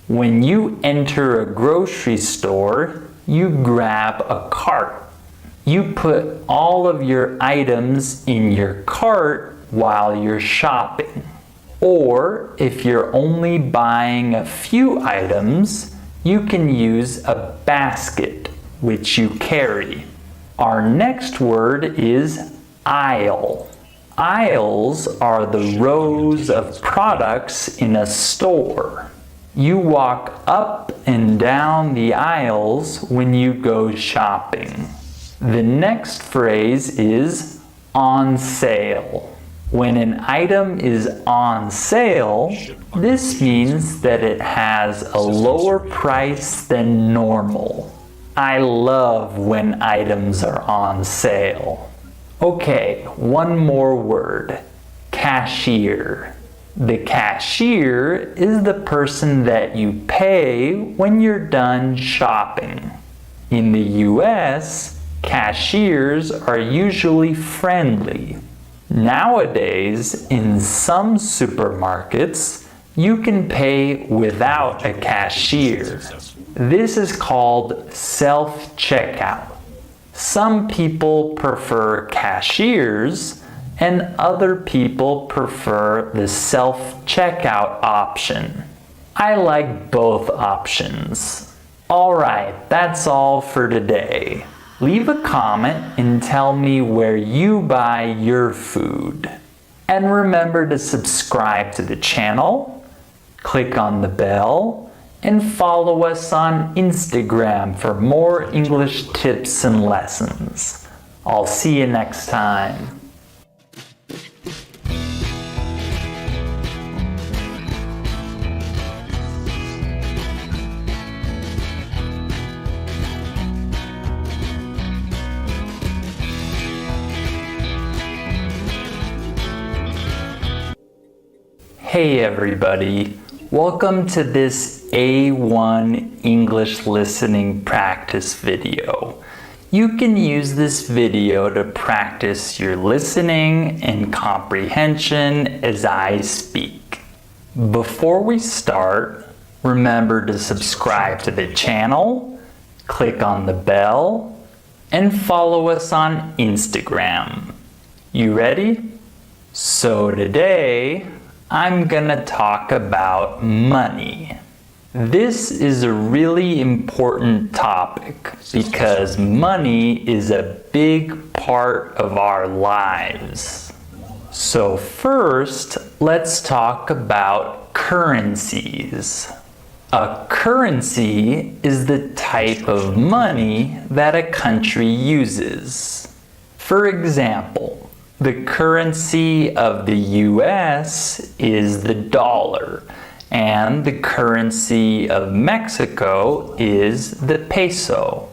When you enter a grocery store, you grab a cart. You put all of your items in your cart while you're shopping. Or if you're only buying a few items, you can use a basket, which you carry. Our next word is aisle. Aisles are the rows of products in a store. You walk up and down the aisles when you go shopping. The next phrase is on sale. When an item is on sale, this means that it has a lower price than normal. I love when items are on sale. Okay, one more word. Cashier. The cashier is the person that you pay when you're done shopping. In the US, cashiers are usually friendly. Nowadays, in some supermarkets, you can pay without a cashier. This is called self-checkout. Some people prefer cashiers and other people prefer the self-checkout option. I like both options. Alright, that's all for today. Leave a comment and tell me where you buy your food. And remember to subscribe to the channel, click on the bell, and follow us on Instagram for more English tips and lessons. I'll see you next time. Hey everybody, welcome to this A1 English listening practice video. You can use this video to practice your listening and comprehension as I speak. Before we start, remember to subscribe to the channel, click on the bell, and follow us on Instagram. You ready? So today, I'm gonna talk about money. This is a really important topic because money is a big part of our lives. So first, let's talk about currencies. A currency is the type of money that a country uses. For example, the currency of the US is the dollar, and the currency of Mexico is the peso.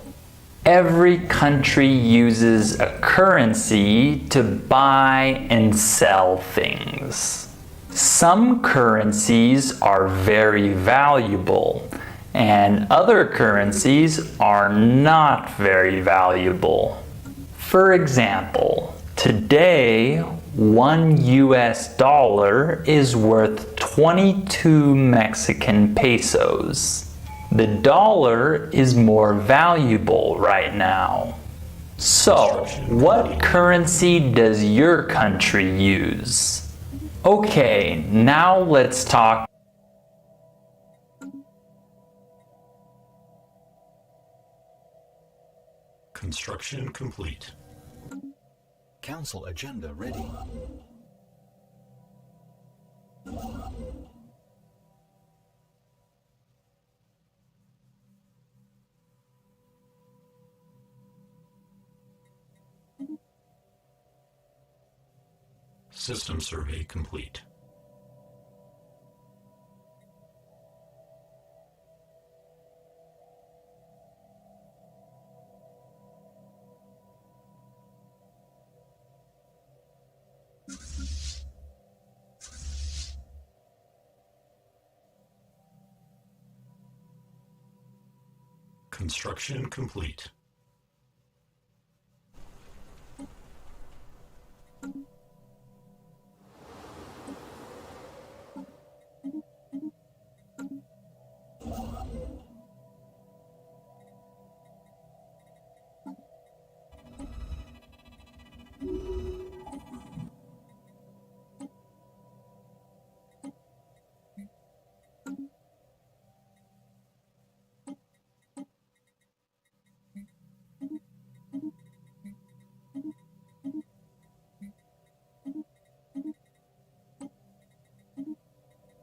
Every country uses a currency to buy and sell things. Some currencies are very valuable, and other currencies are not very valuable. For example, today, 1 US dollar is worth 22 Mexican pesos. The dollar is more valuable right now. So, what currency does your country use? Okay, now let's talk. Construction complete. Council agenda ready. System survey complete. Construction complete.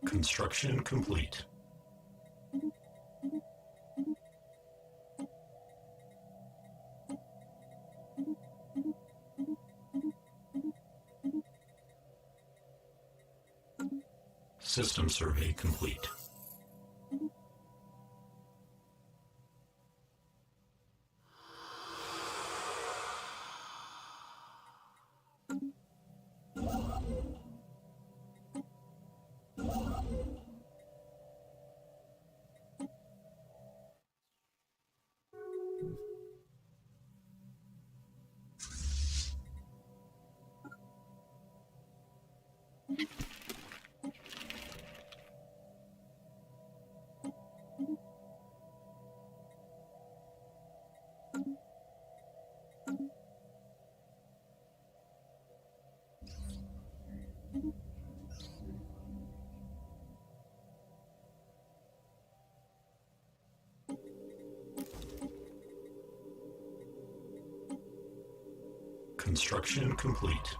Construction complete. System survey complete. Construction complete.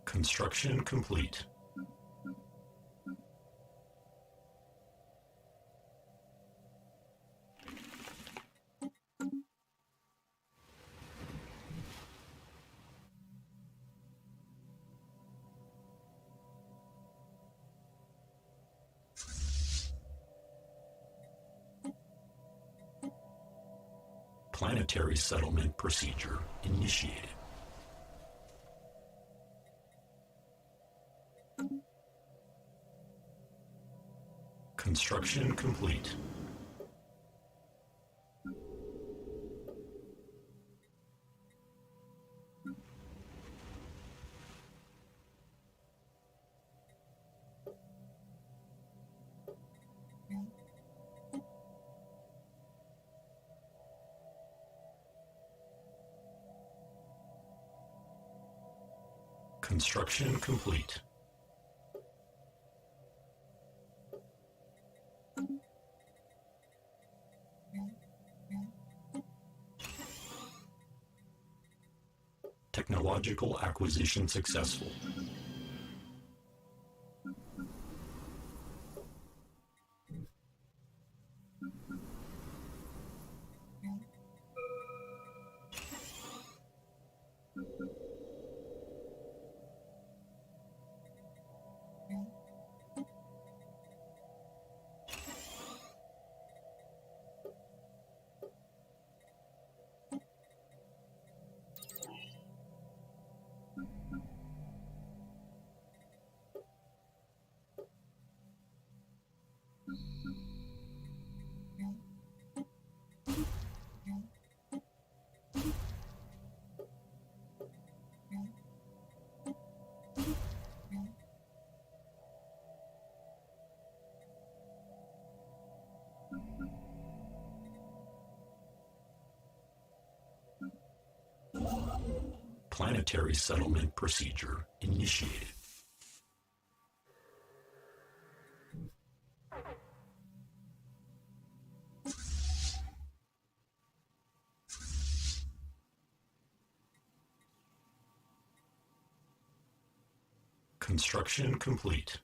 Construction complete. Planetary settlement procedure initiated. Construction complete. Construction complete. Technological acquisition successful. Planetary settlement procedure initiated. Construction complete.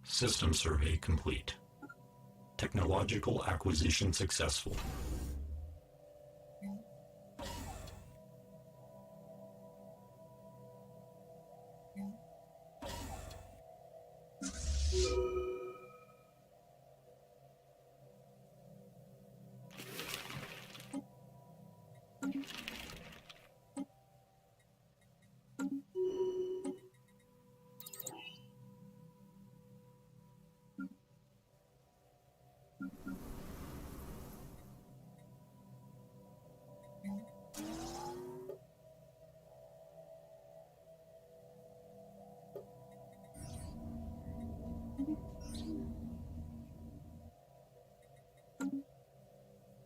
System survey complete. Technological acquisition successful.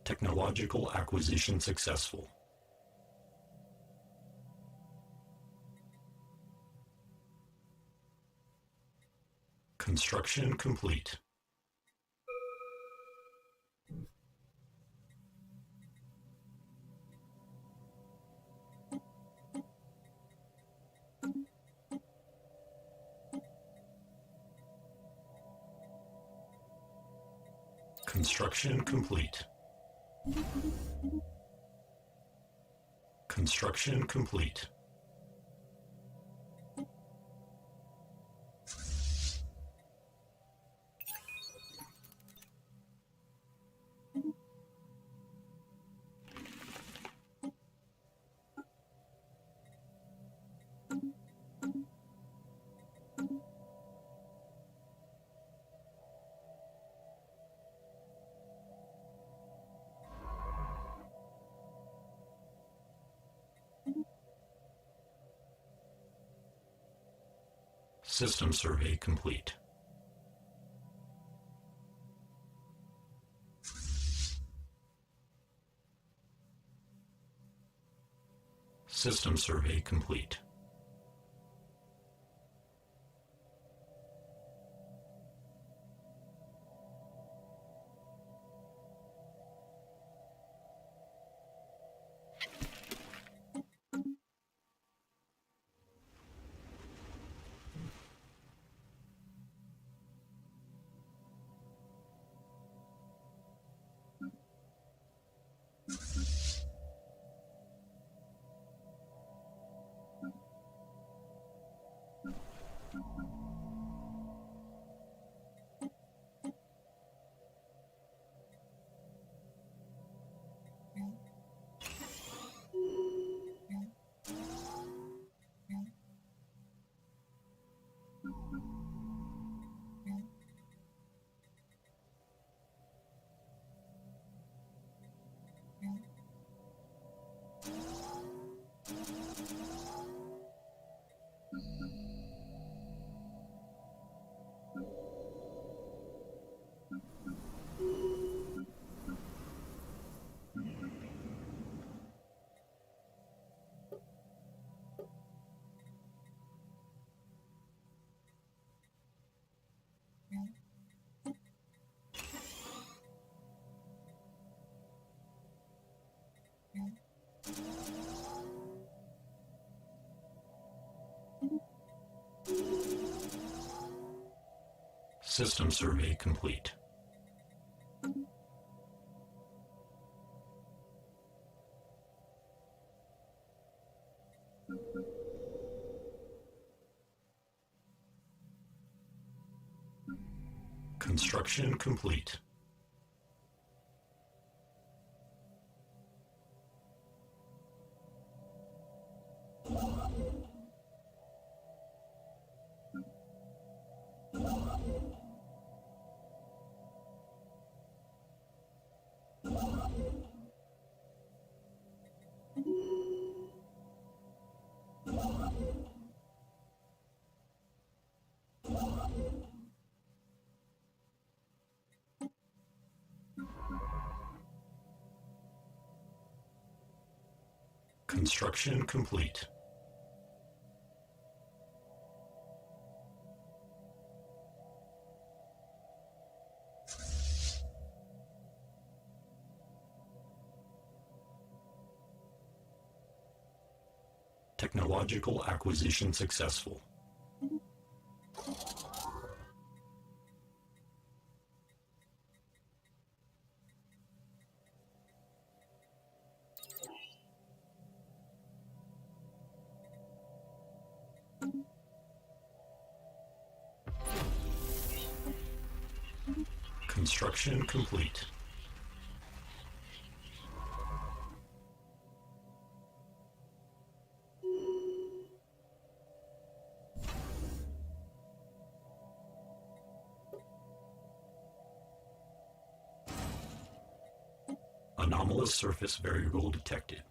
Technological acquisition successful. Construction complete. Construction complete. Construction complete. System survey complete. System survey complete. System survey complete. Construction complete. Construction complete. Technological acquisition successful. Construction complete. Anomalous surface variable detected.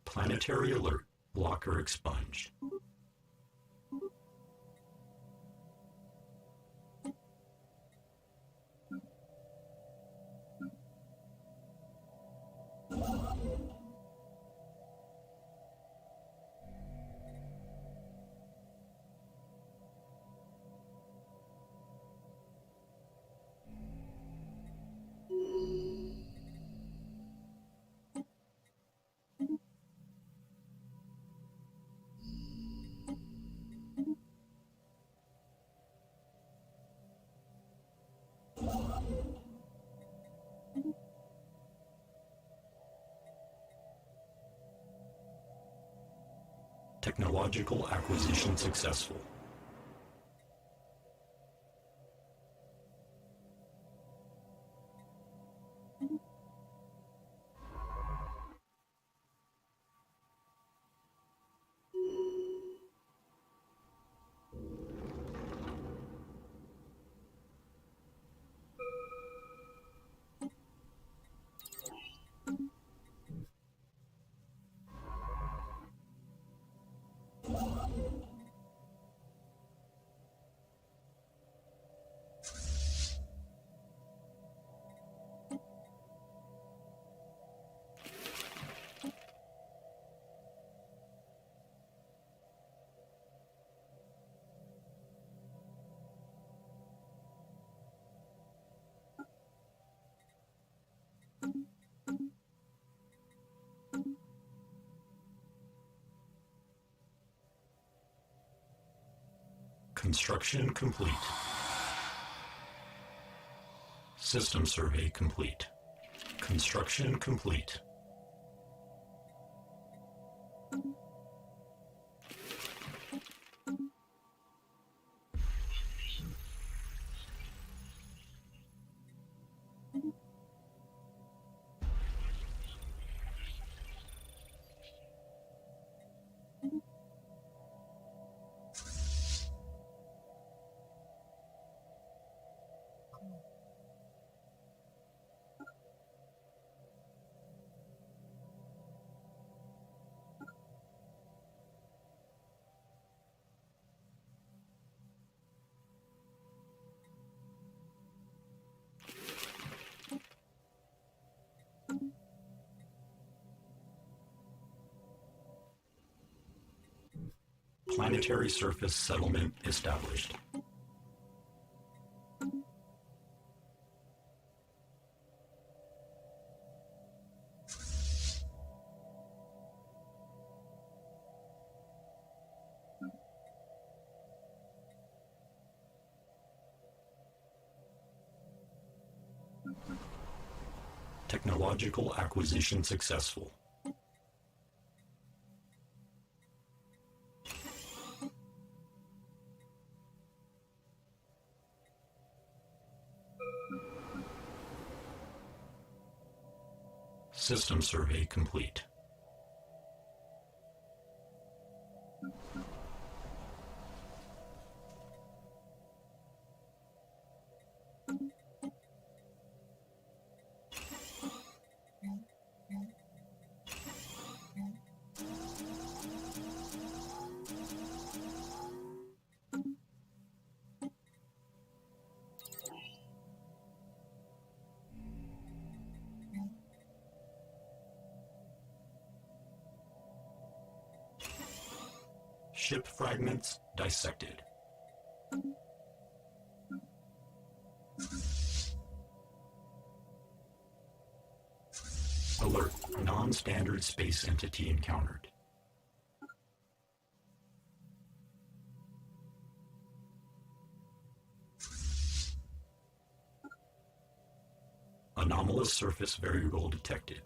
Planetary alert. Blocker expunged. Technological acquisition successful. Construction complete. System survey complete. Construction complete. Planetary surface settlement established. Technological acquisition successful. System survey complete. Ship fragments dissected. Alert, non-standard space entity encountered. Anomalous surface variable detected.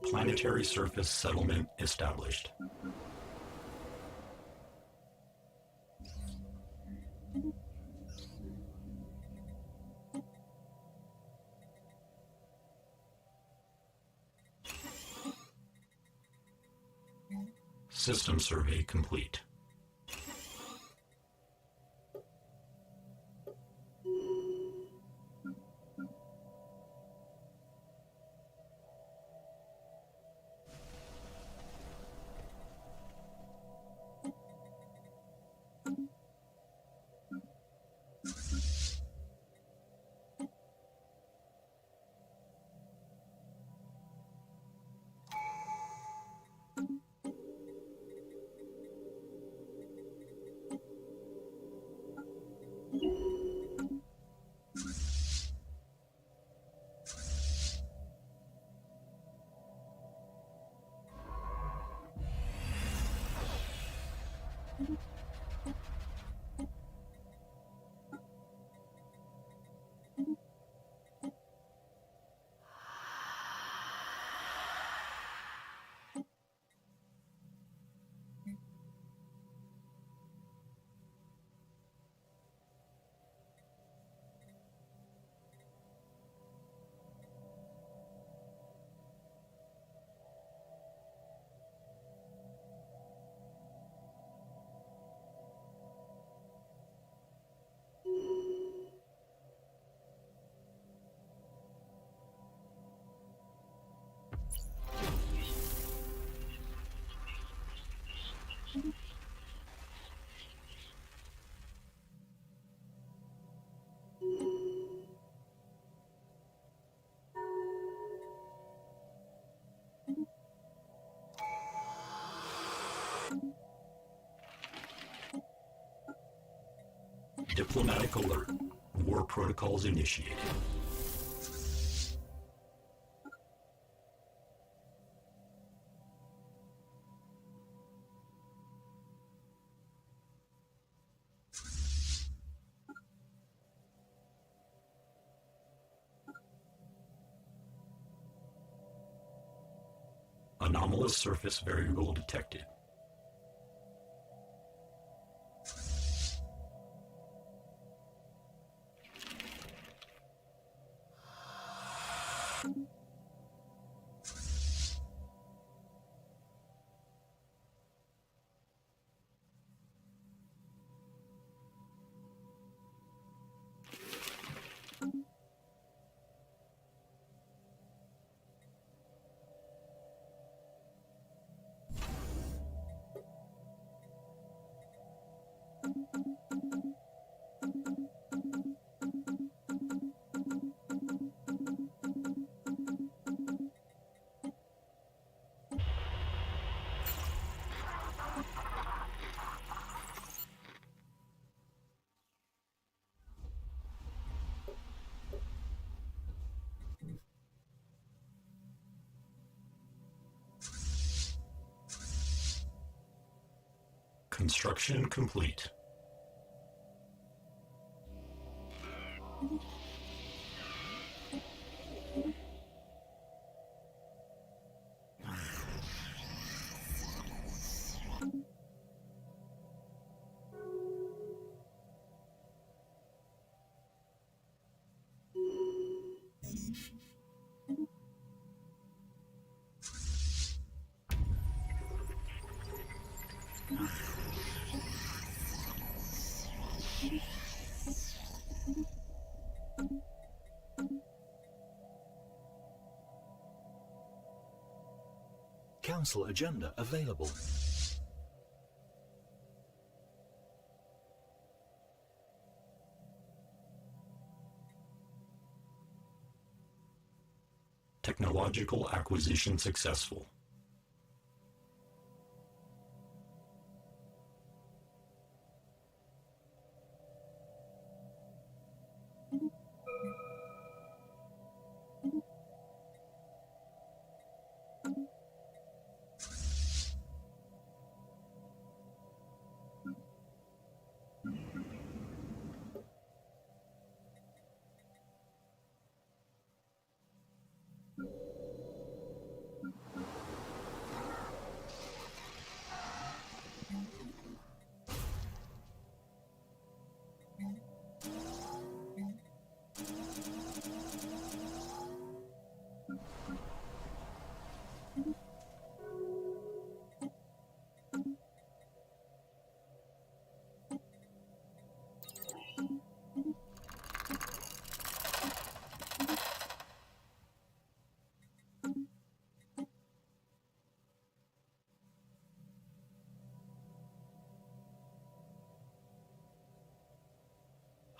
Planetary surface settlement established. System survey complete. Diplomatic alert. War protocols initiated. Anomalous surface variable detected. Construction complete. Council agenda available. Technological acquisition successful.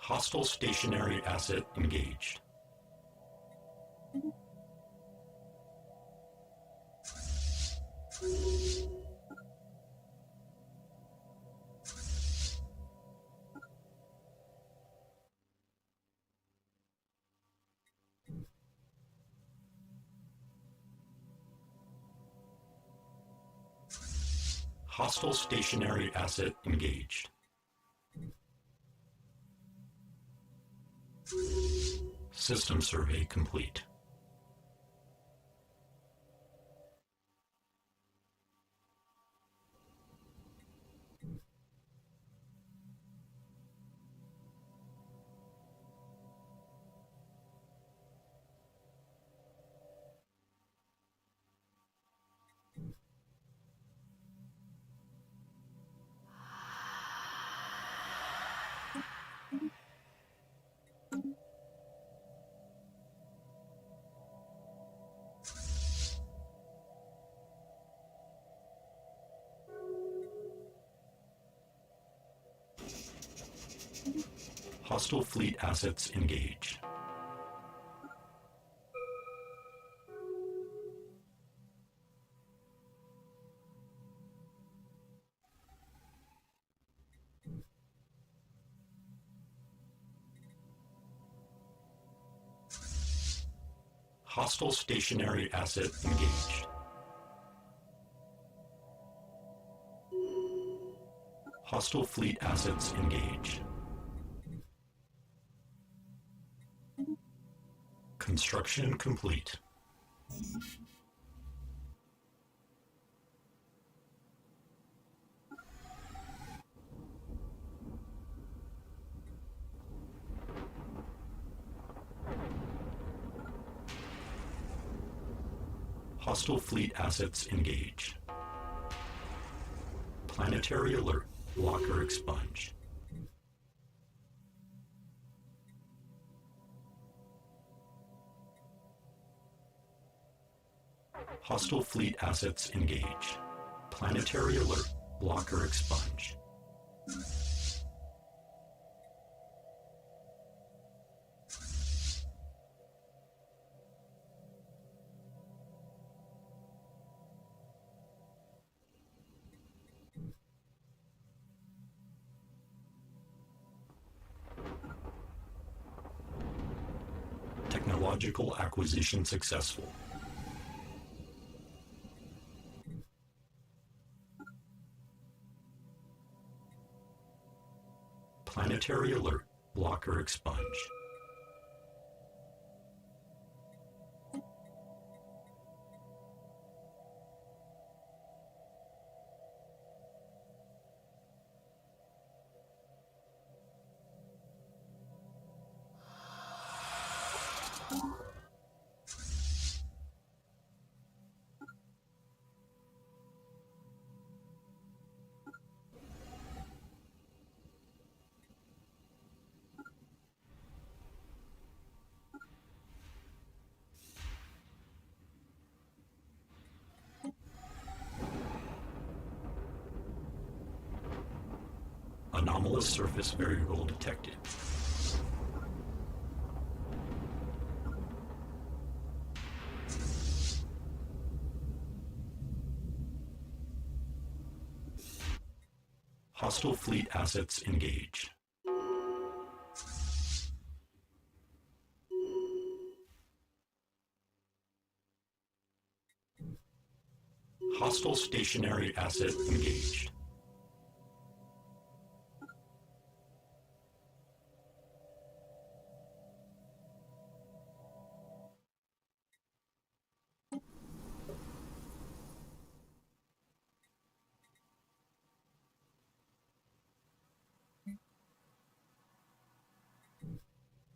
Hostile stationary asset engaged. Hostile stationary asset engaged. System survey complete. Hostile fleet assets engaged. Hostile stationary asset engaged. Hostile fleet assets engaged. Construction complete. Hostile fleet assets engaged. Planetary alert. Blocker expunged. Hostile fleet assets engaged. Planetary alert. Blocker expunged. Technological acquisition successful. Planetary alert. Blocker expunged. Anomalous surface variable detected. Hostile fleet assets engaged. Hostile stationary asset engaged.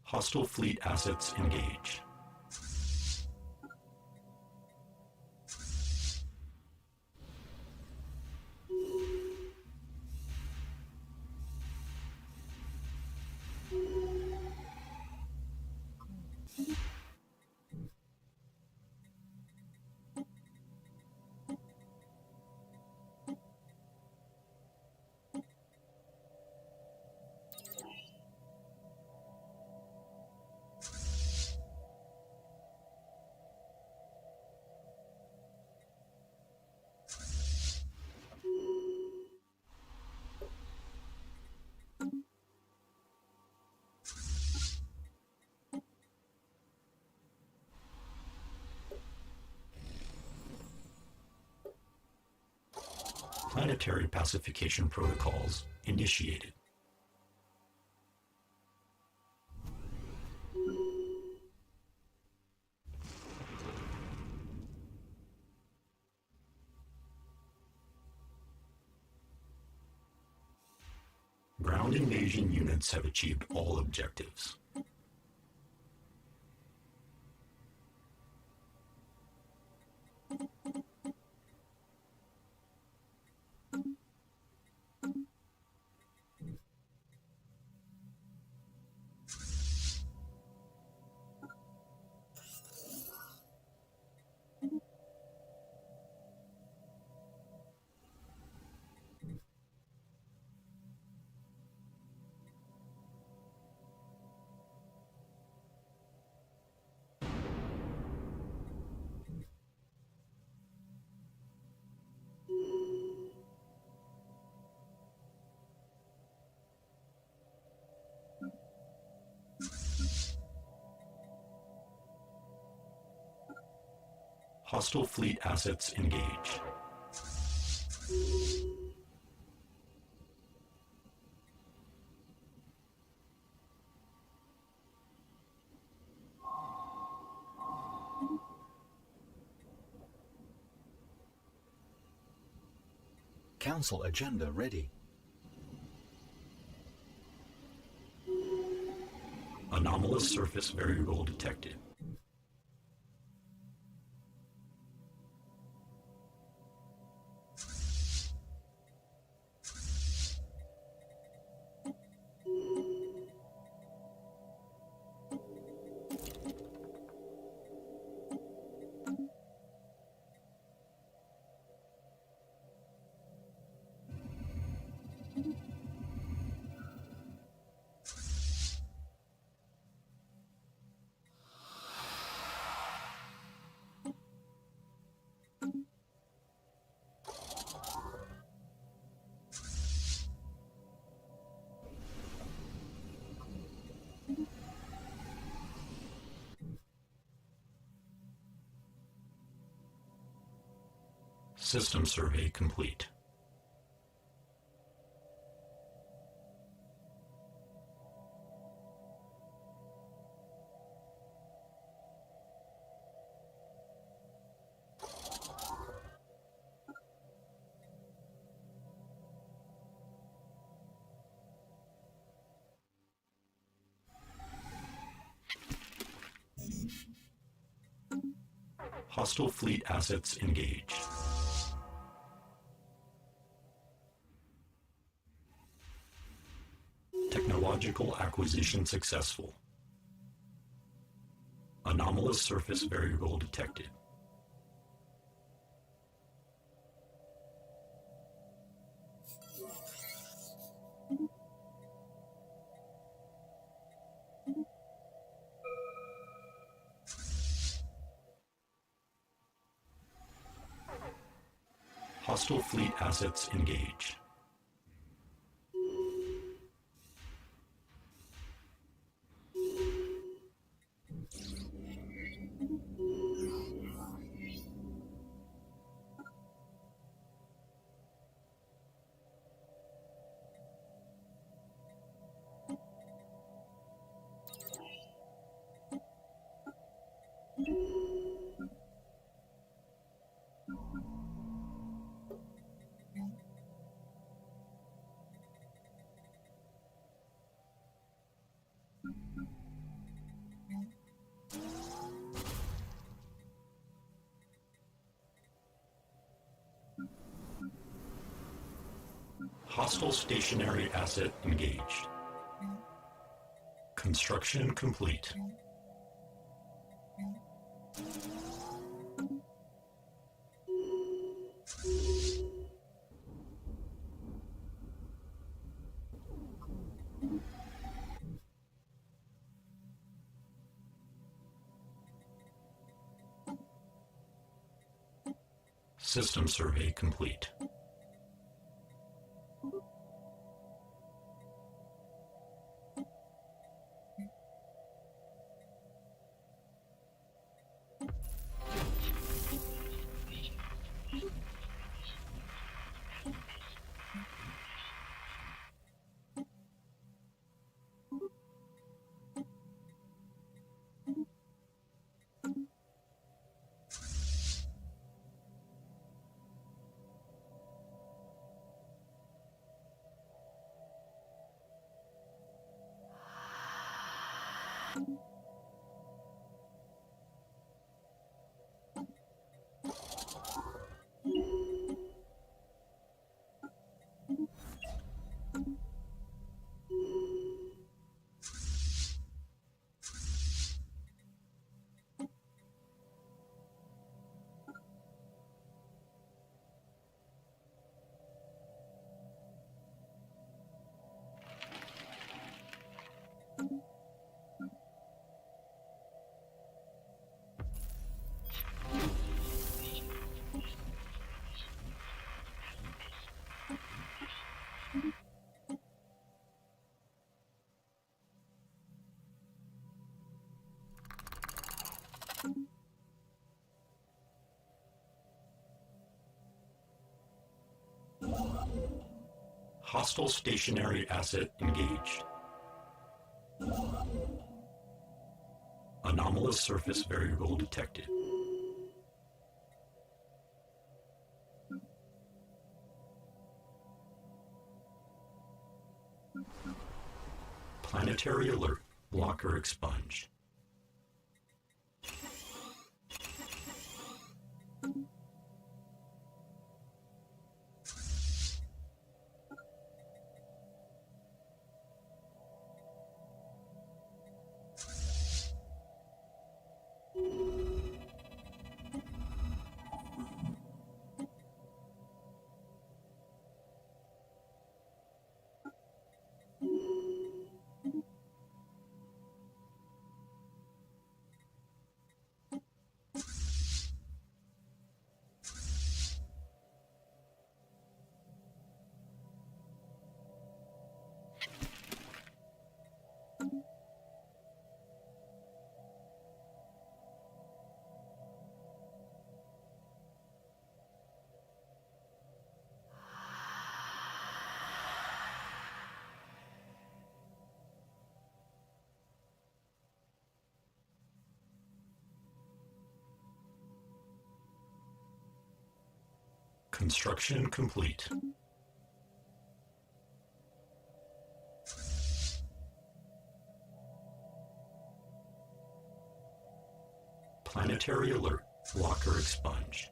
Hostile fleet assets engaged. Planetary pacification protocols initiated. Ground invasion units have achieved all objectives. Hostile fleet assets engaged. Council agenda ready. Anomalous surface variable detected. System survey complete. Hostile fleet assets engaged. Technological acquisition successful. Anomalous surface variable detected. Hostile fleet assets engaged. Hostile stationary asset engaged. Construction complete. System survey complete. Hostile stationary asset engaged. Anomalous surface variable detected. Planetary alert. Blocker expunged. Construction complete. Planetary alert. Blocker expunged.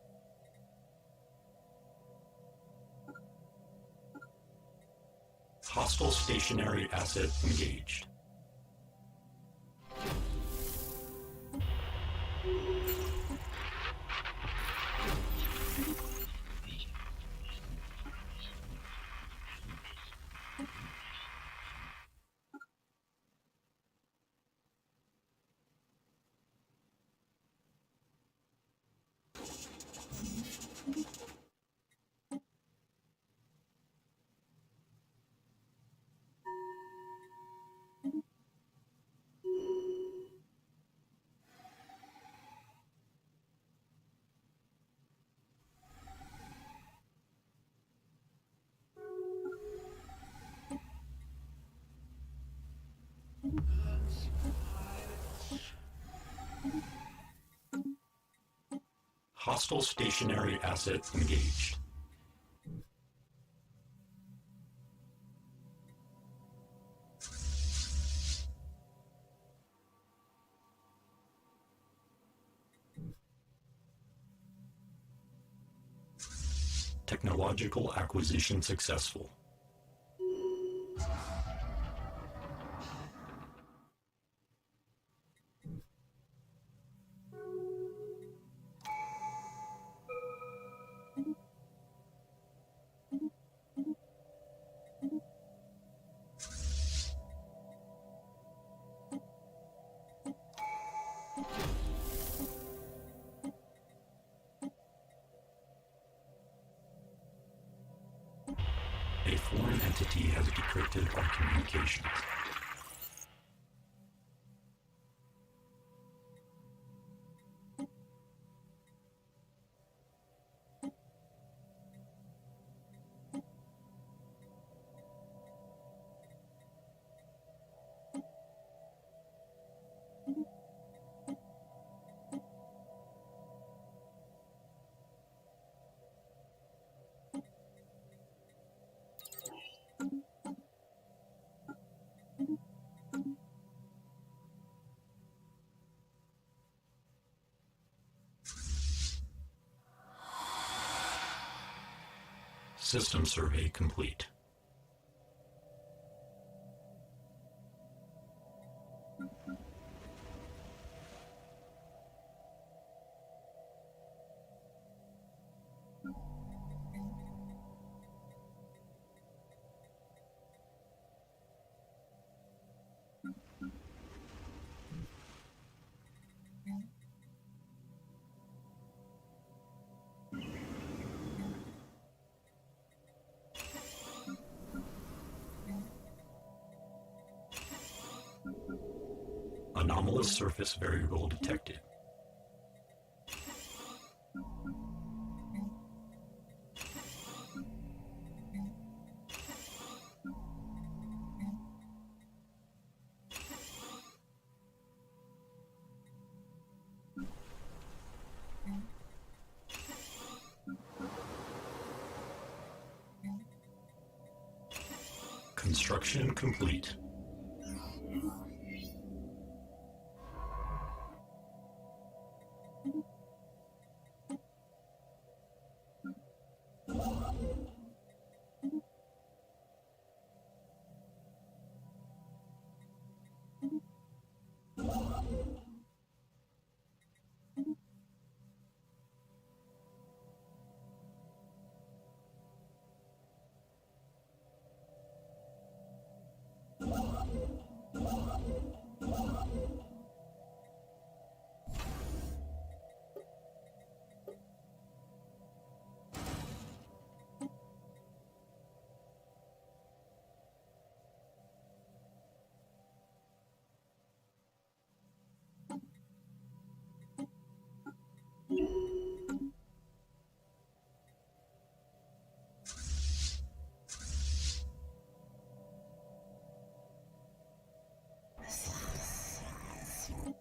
Hostile stationary asset engaged. Hostile stationary asset engaged. Technological acquisition successful. A foreign entity has decrypted our communications. System survey complete. Anomalous surface variable detected. Construction complete.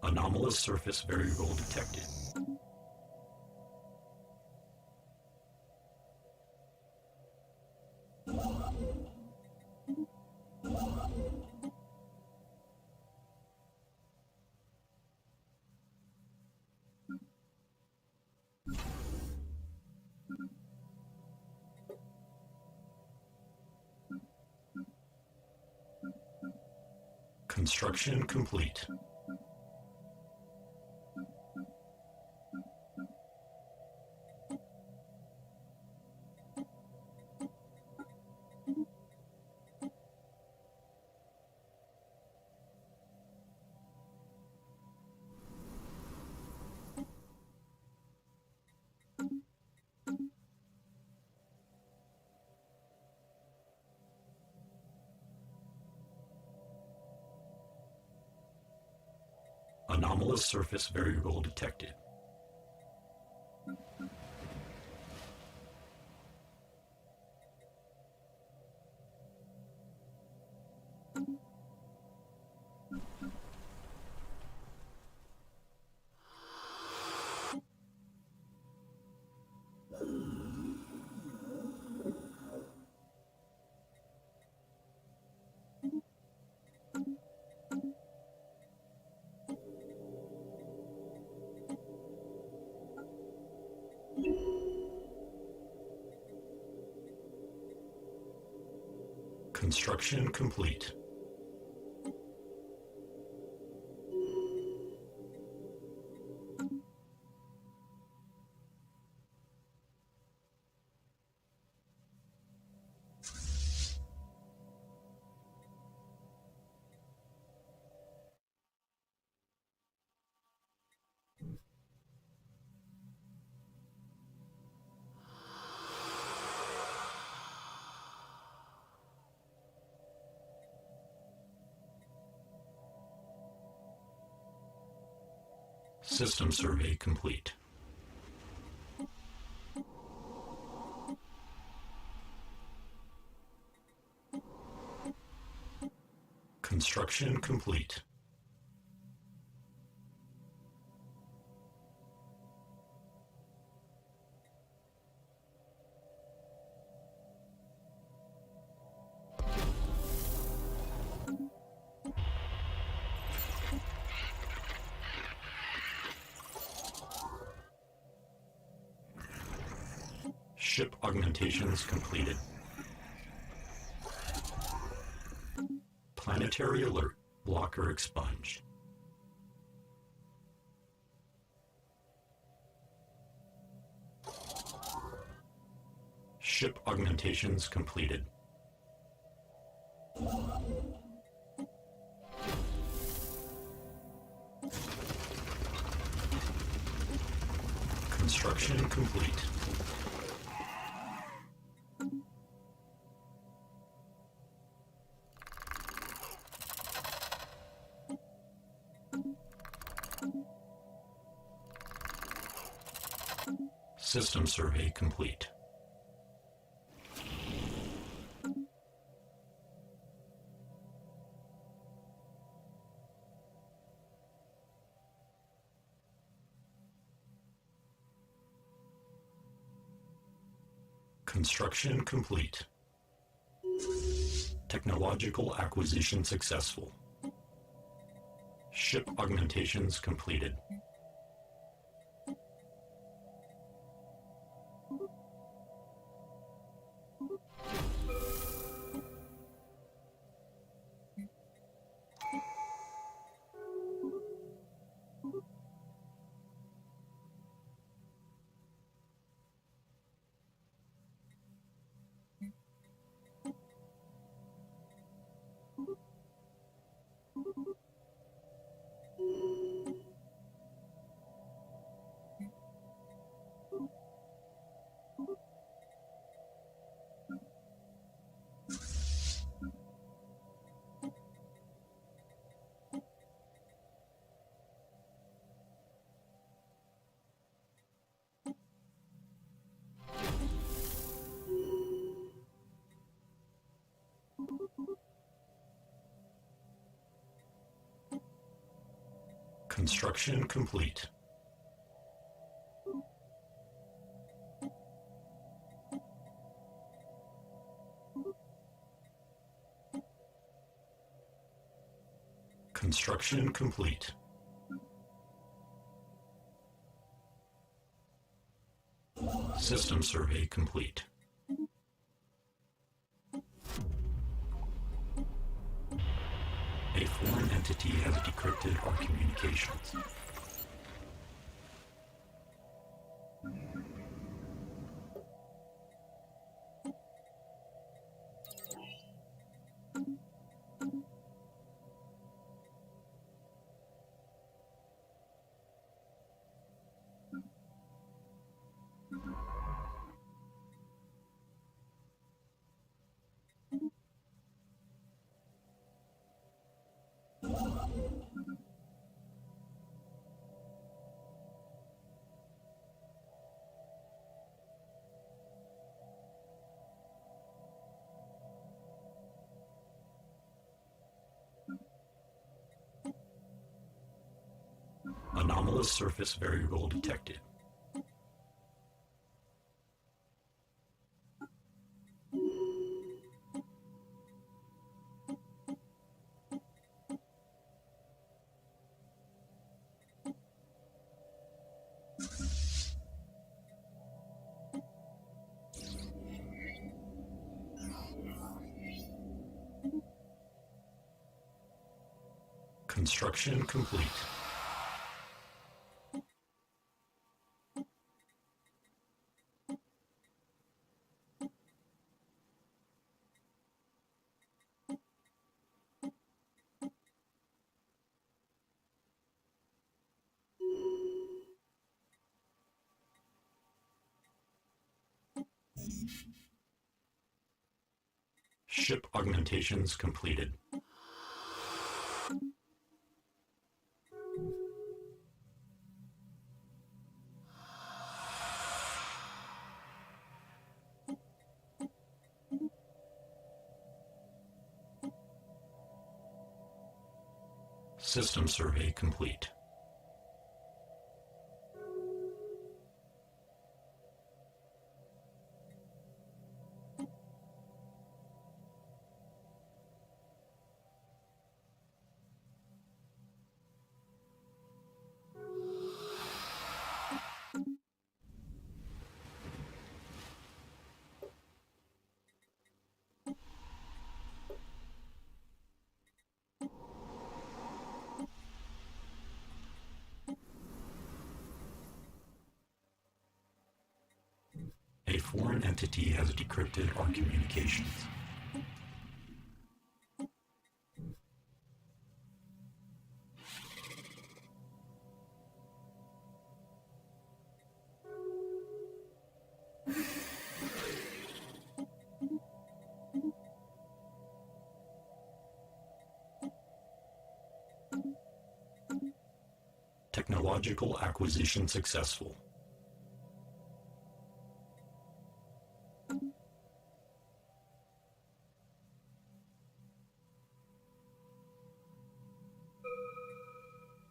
Anomalous surface variable detected. Construction complete. Anomalous surface variable detected. Construction complete. System survey complete. Construction complete. Ship augmentations completed. Planetary alert. Blocker expunged. Ship augmentations completed. Construction complete. System survey complete. Construction complete. Technological acquisition successful. Ship augmentations completed. Construction complete. Construction complete. System survey complete. A foreign entity has decrypted our communications. Anomalous surface variable detected. Construction complete. Ship augmentations completed. System survey complete. A foreign entity has decrypted our communications. Technological acquisition successful.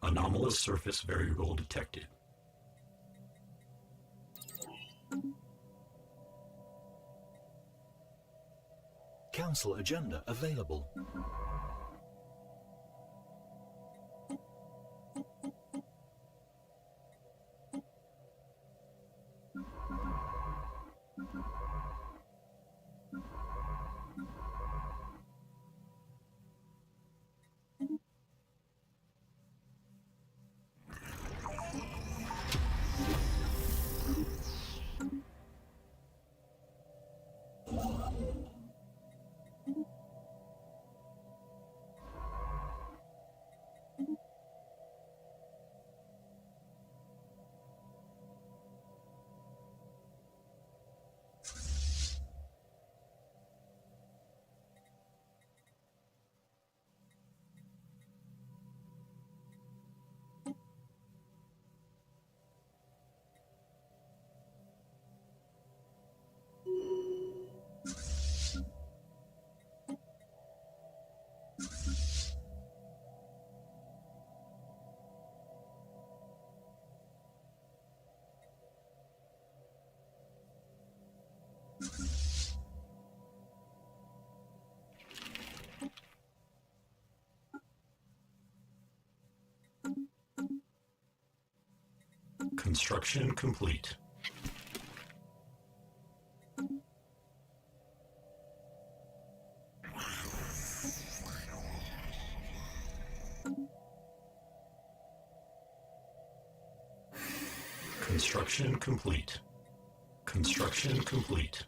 Anomalous surface variable detected. Council agenda available. Construction complete. Construction complete. Construction complete.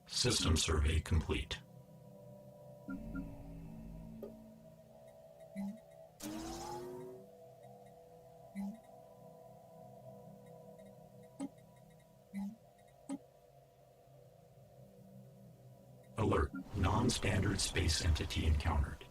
System survey complete. Alert. Non-standard space entity encountered.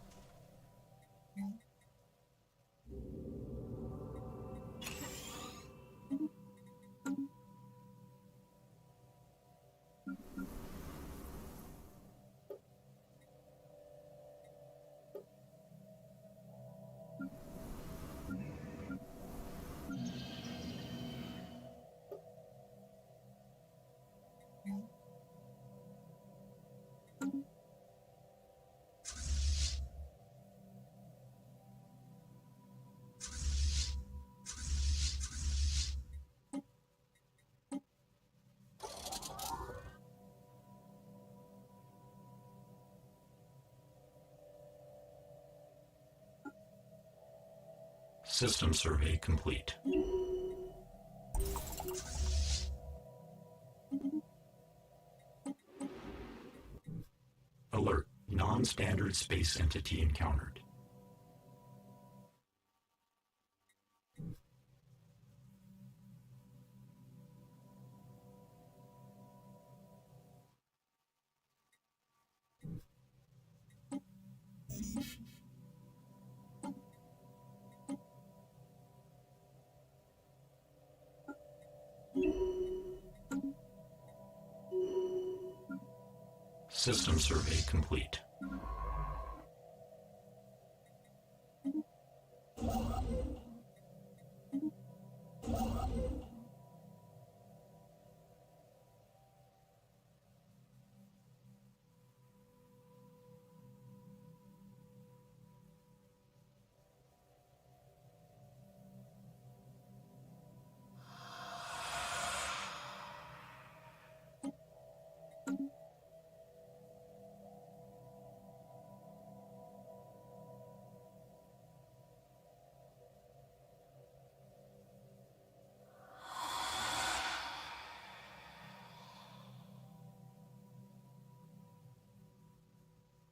System survey complete. Alert. Non-standard space entity encountered. System survey complete.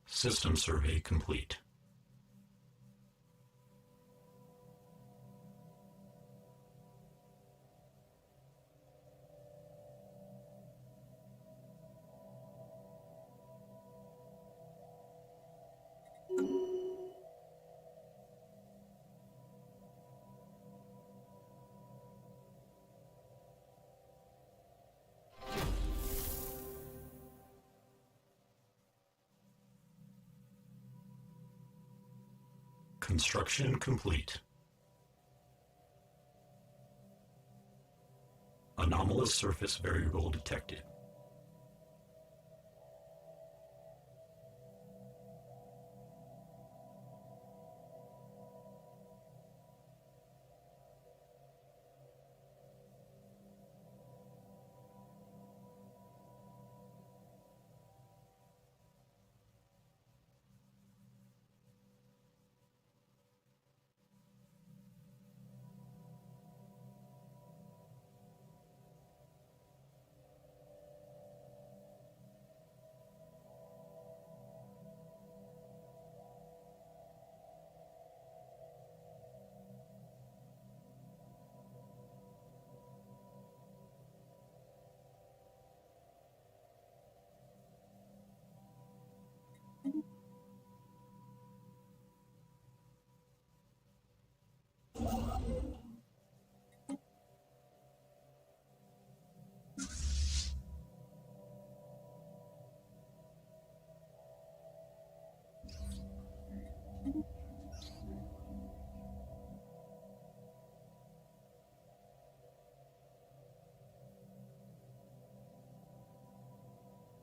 System survey complete. Construction complete. Anomalous surface variable detected.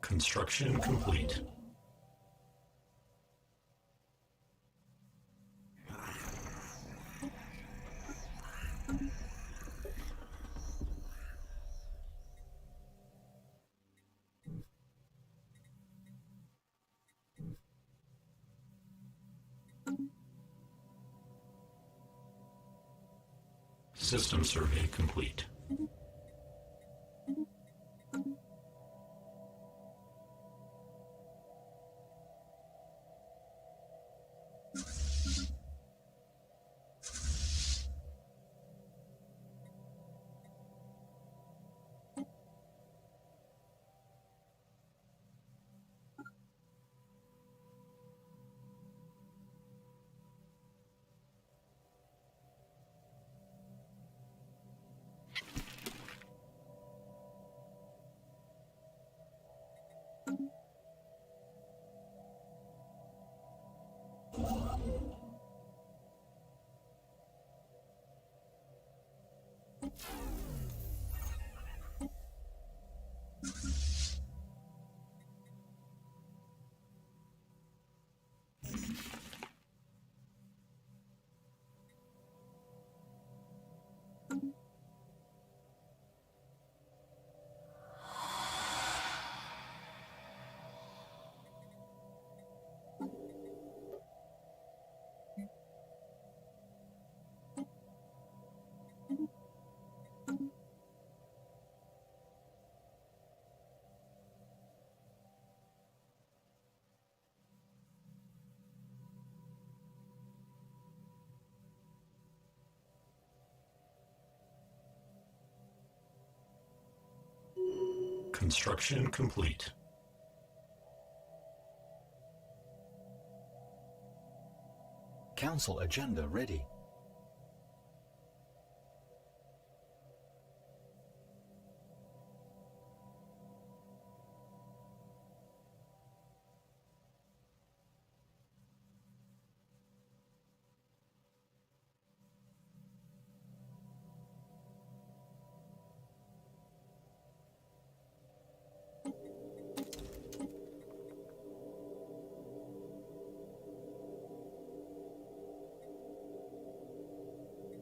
Construction complete. System survey complete. Construction complete. Council agenda ready.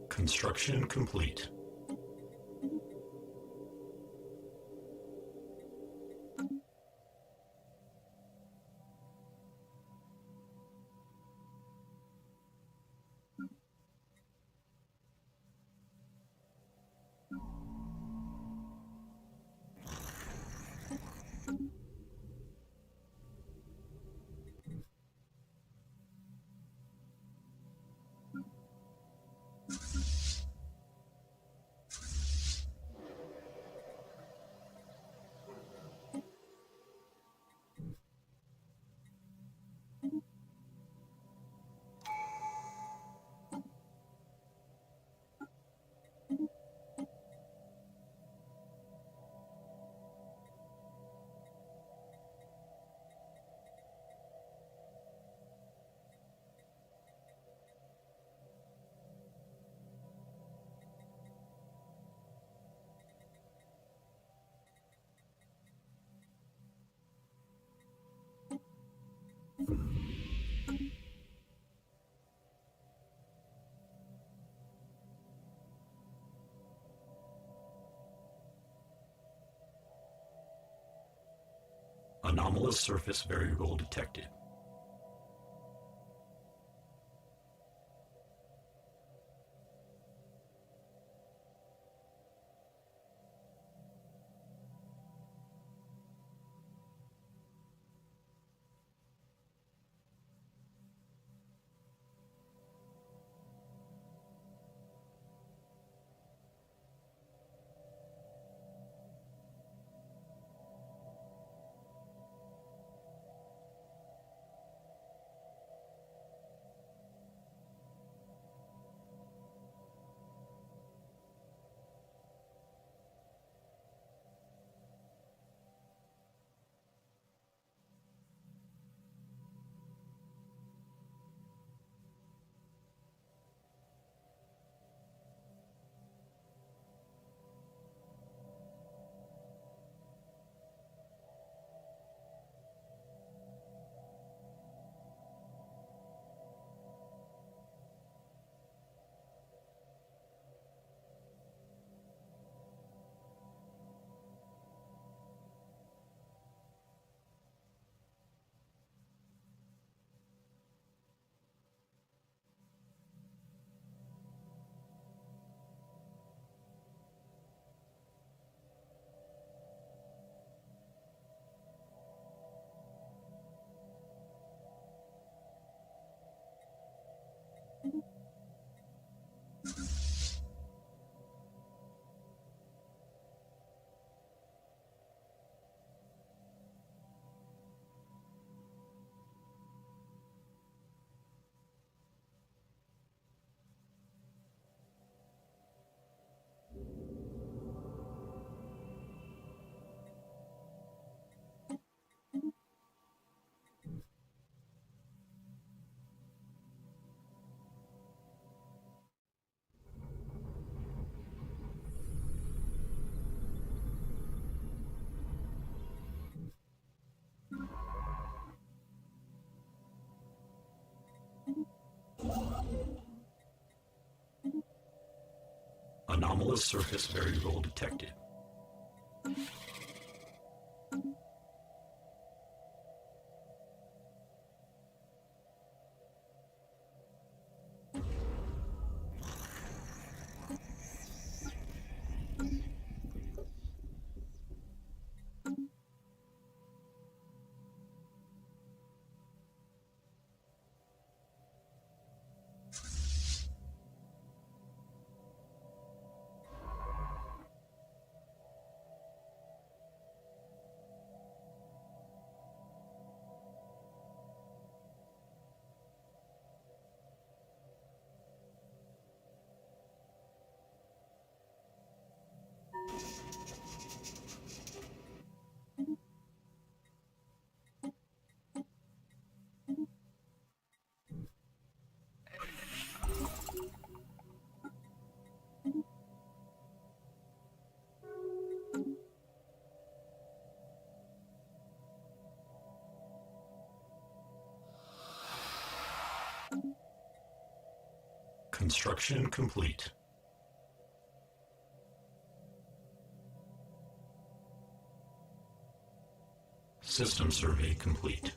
Construction complete. Anomalous surface variable detected. Anomalous surface variable detected. Construction complete. System survey complete.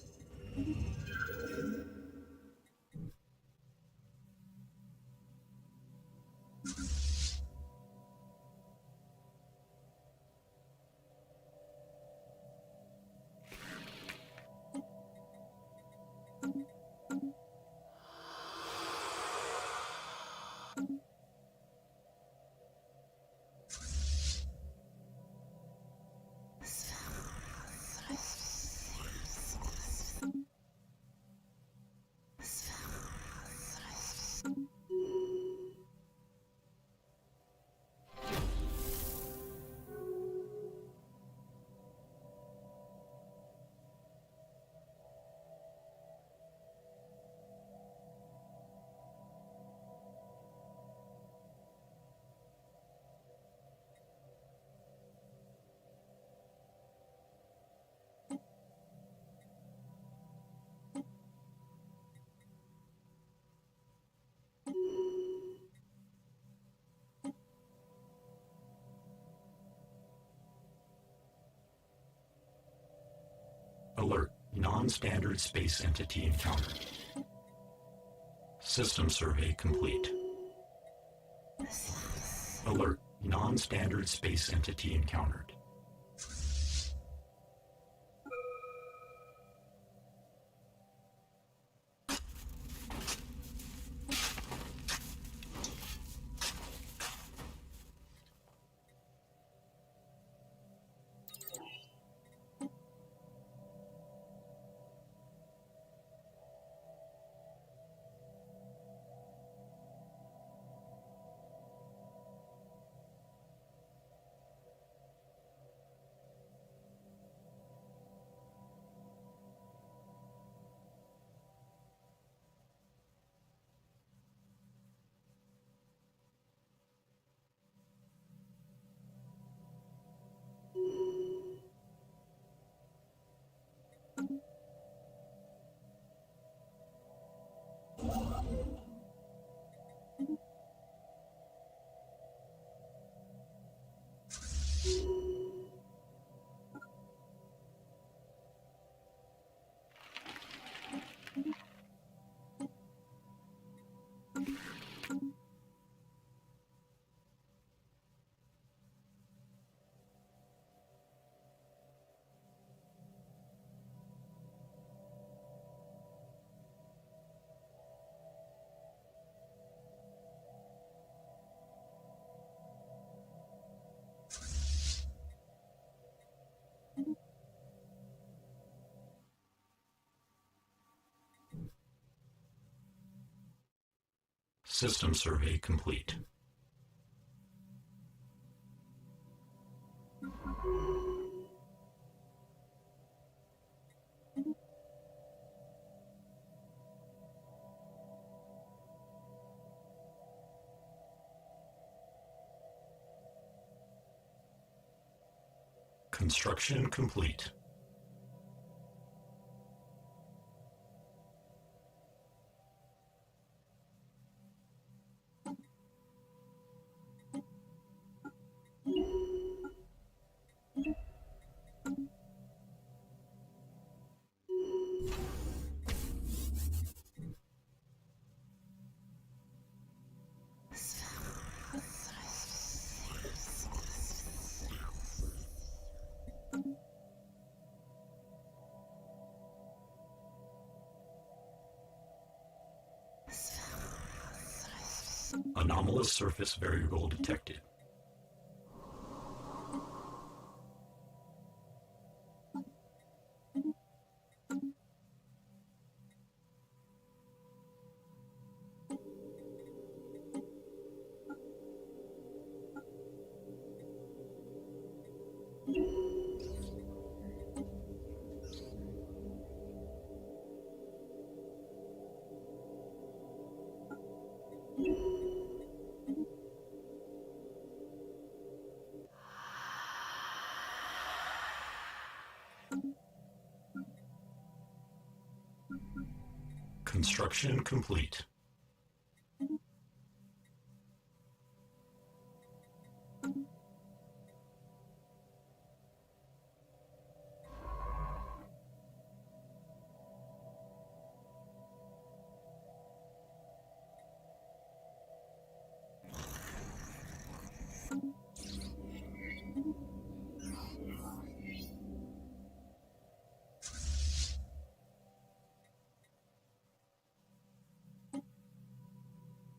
Alert, non-standard space entity encountered. System survey complete. Alert, non-standard space entity encountered. System survey complete. Construction complete. Anomalous surface variable detected. Construction complete.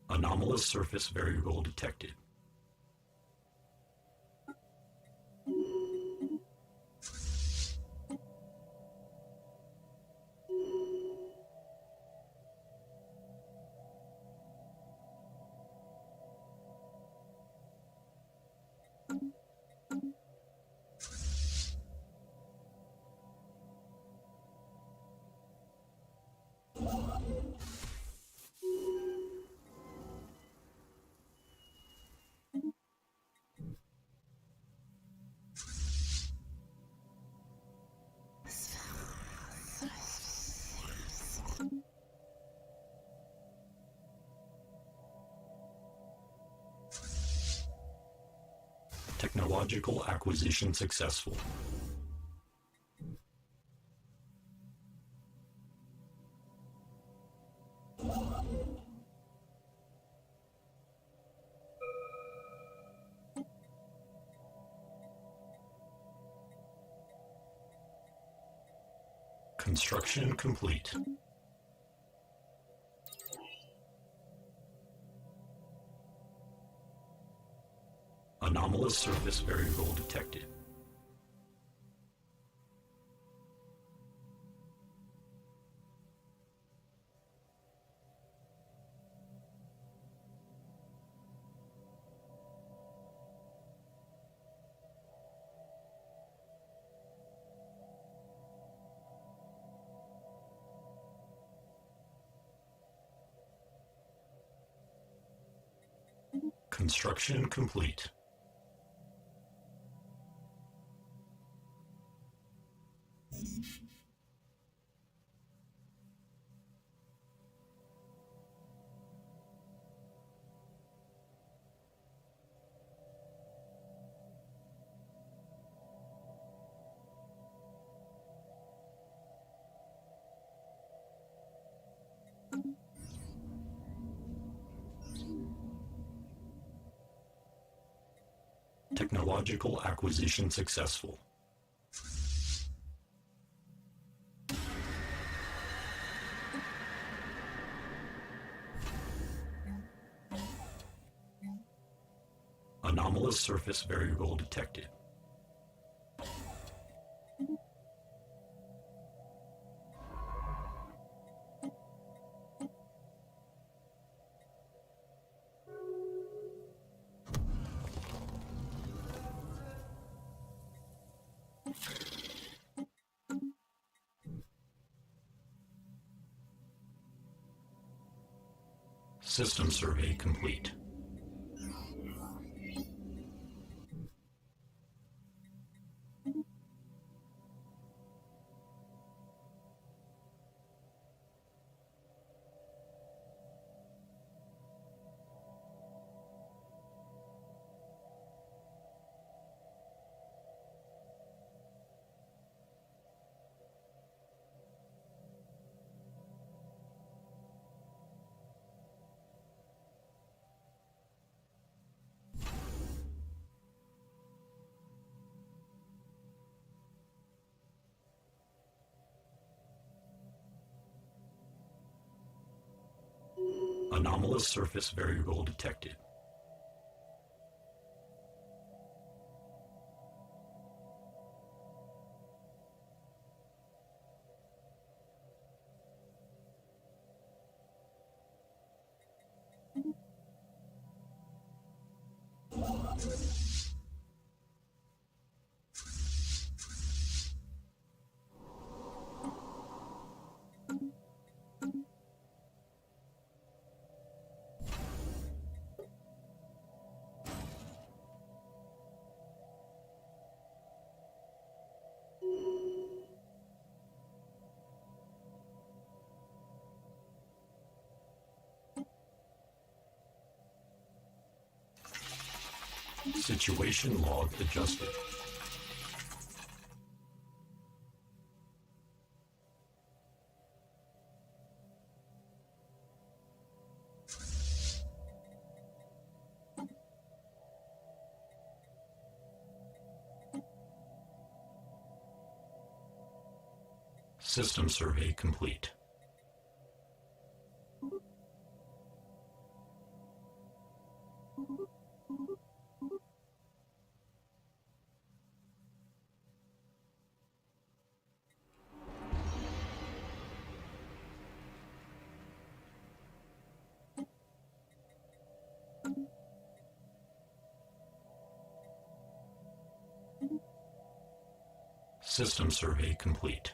Anomalous surface variable detected. Technological acquisition successful. Construction complete. Anomalous surface variable detected. Construction complete. Technological acquisition successful. Anomalous surface variable detected. System survey complete. Anomalous surface variable detected. Situation log adjusted. System survey complete. System survey complete.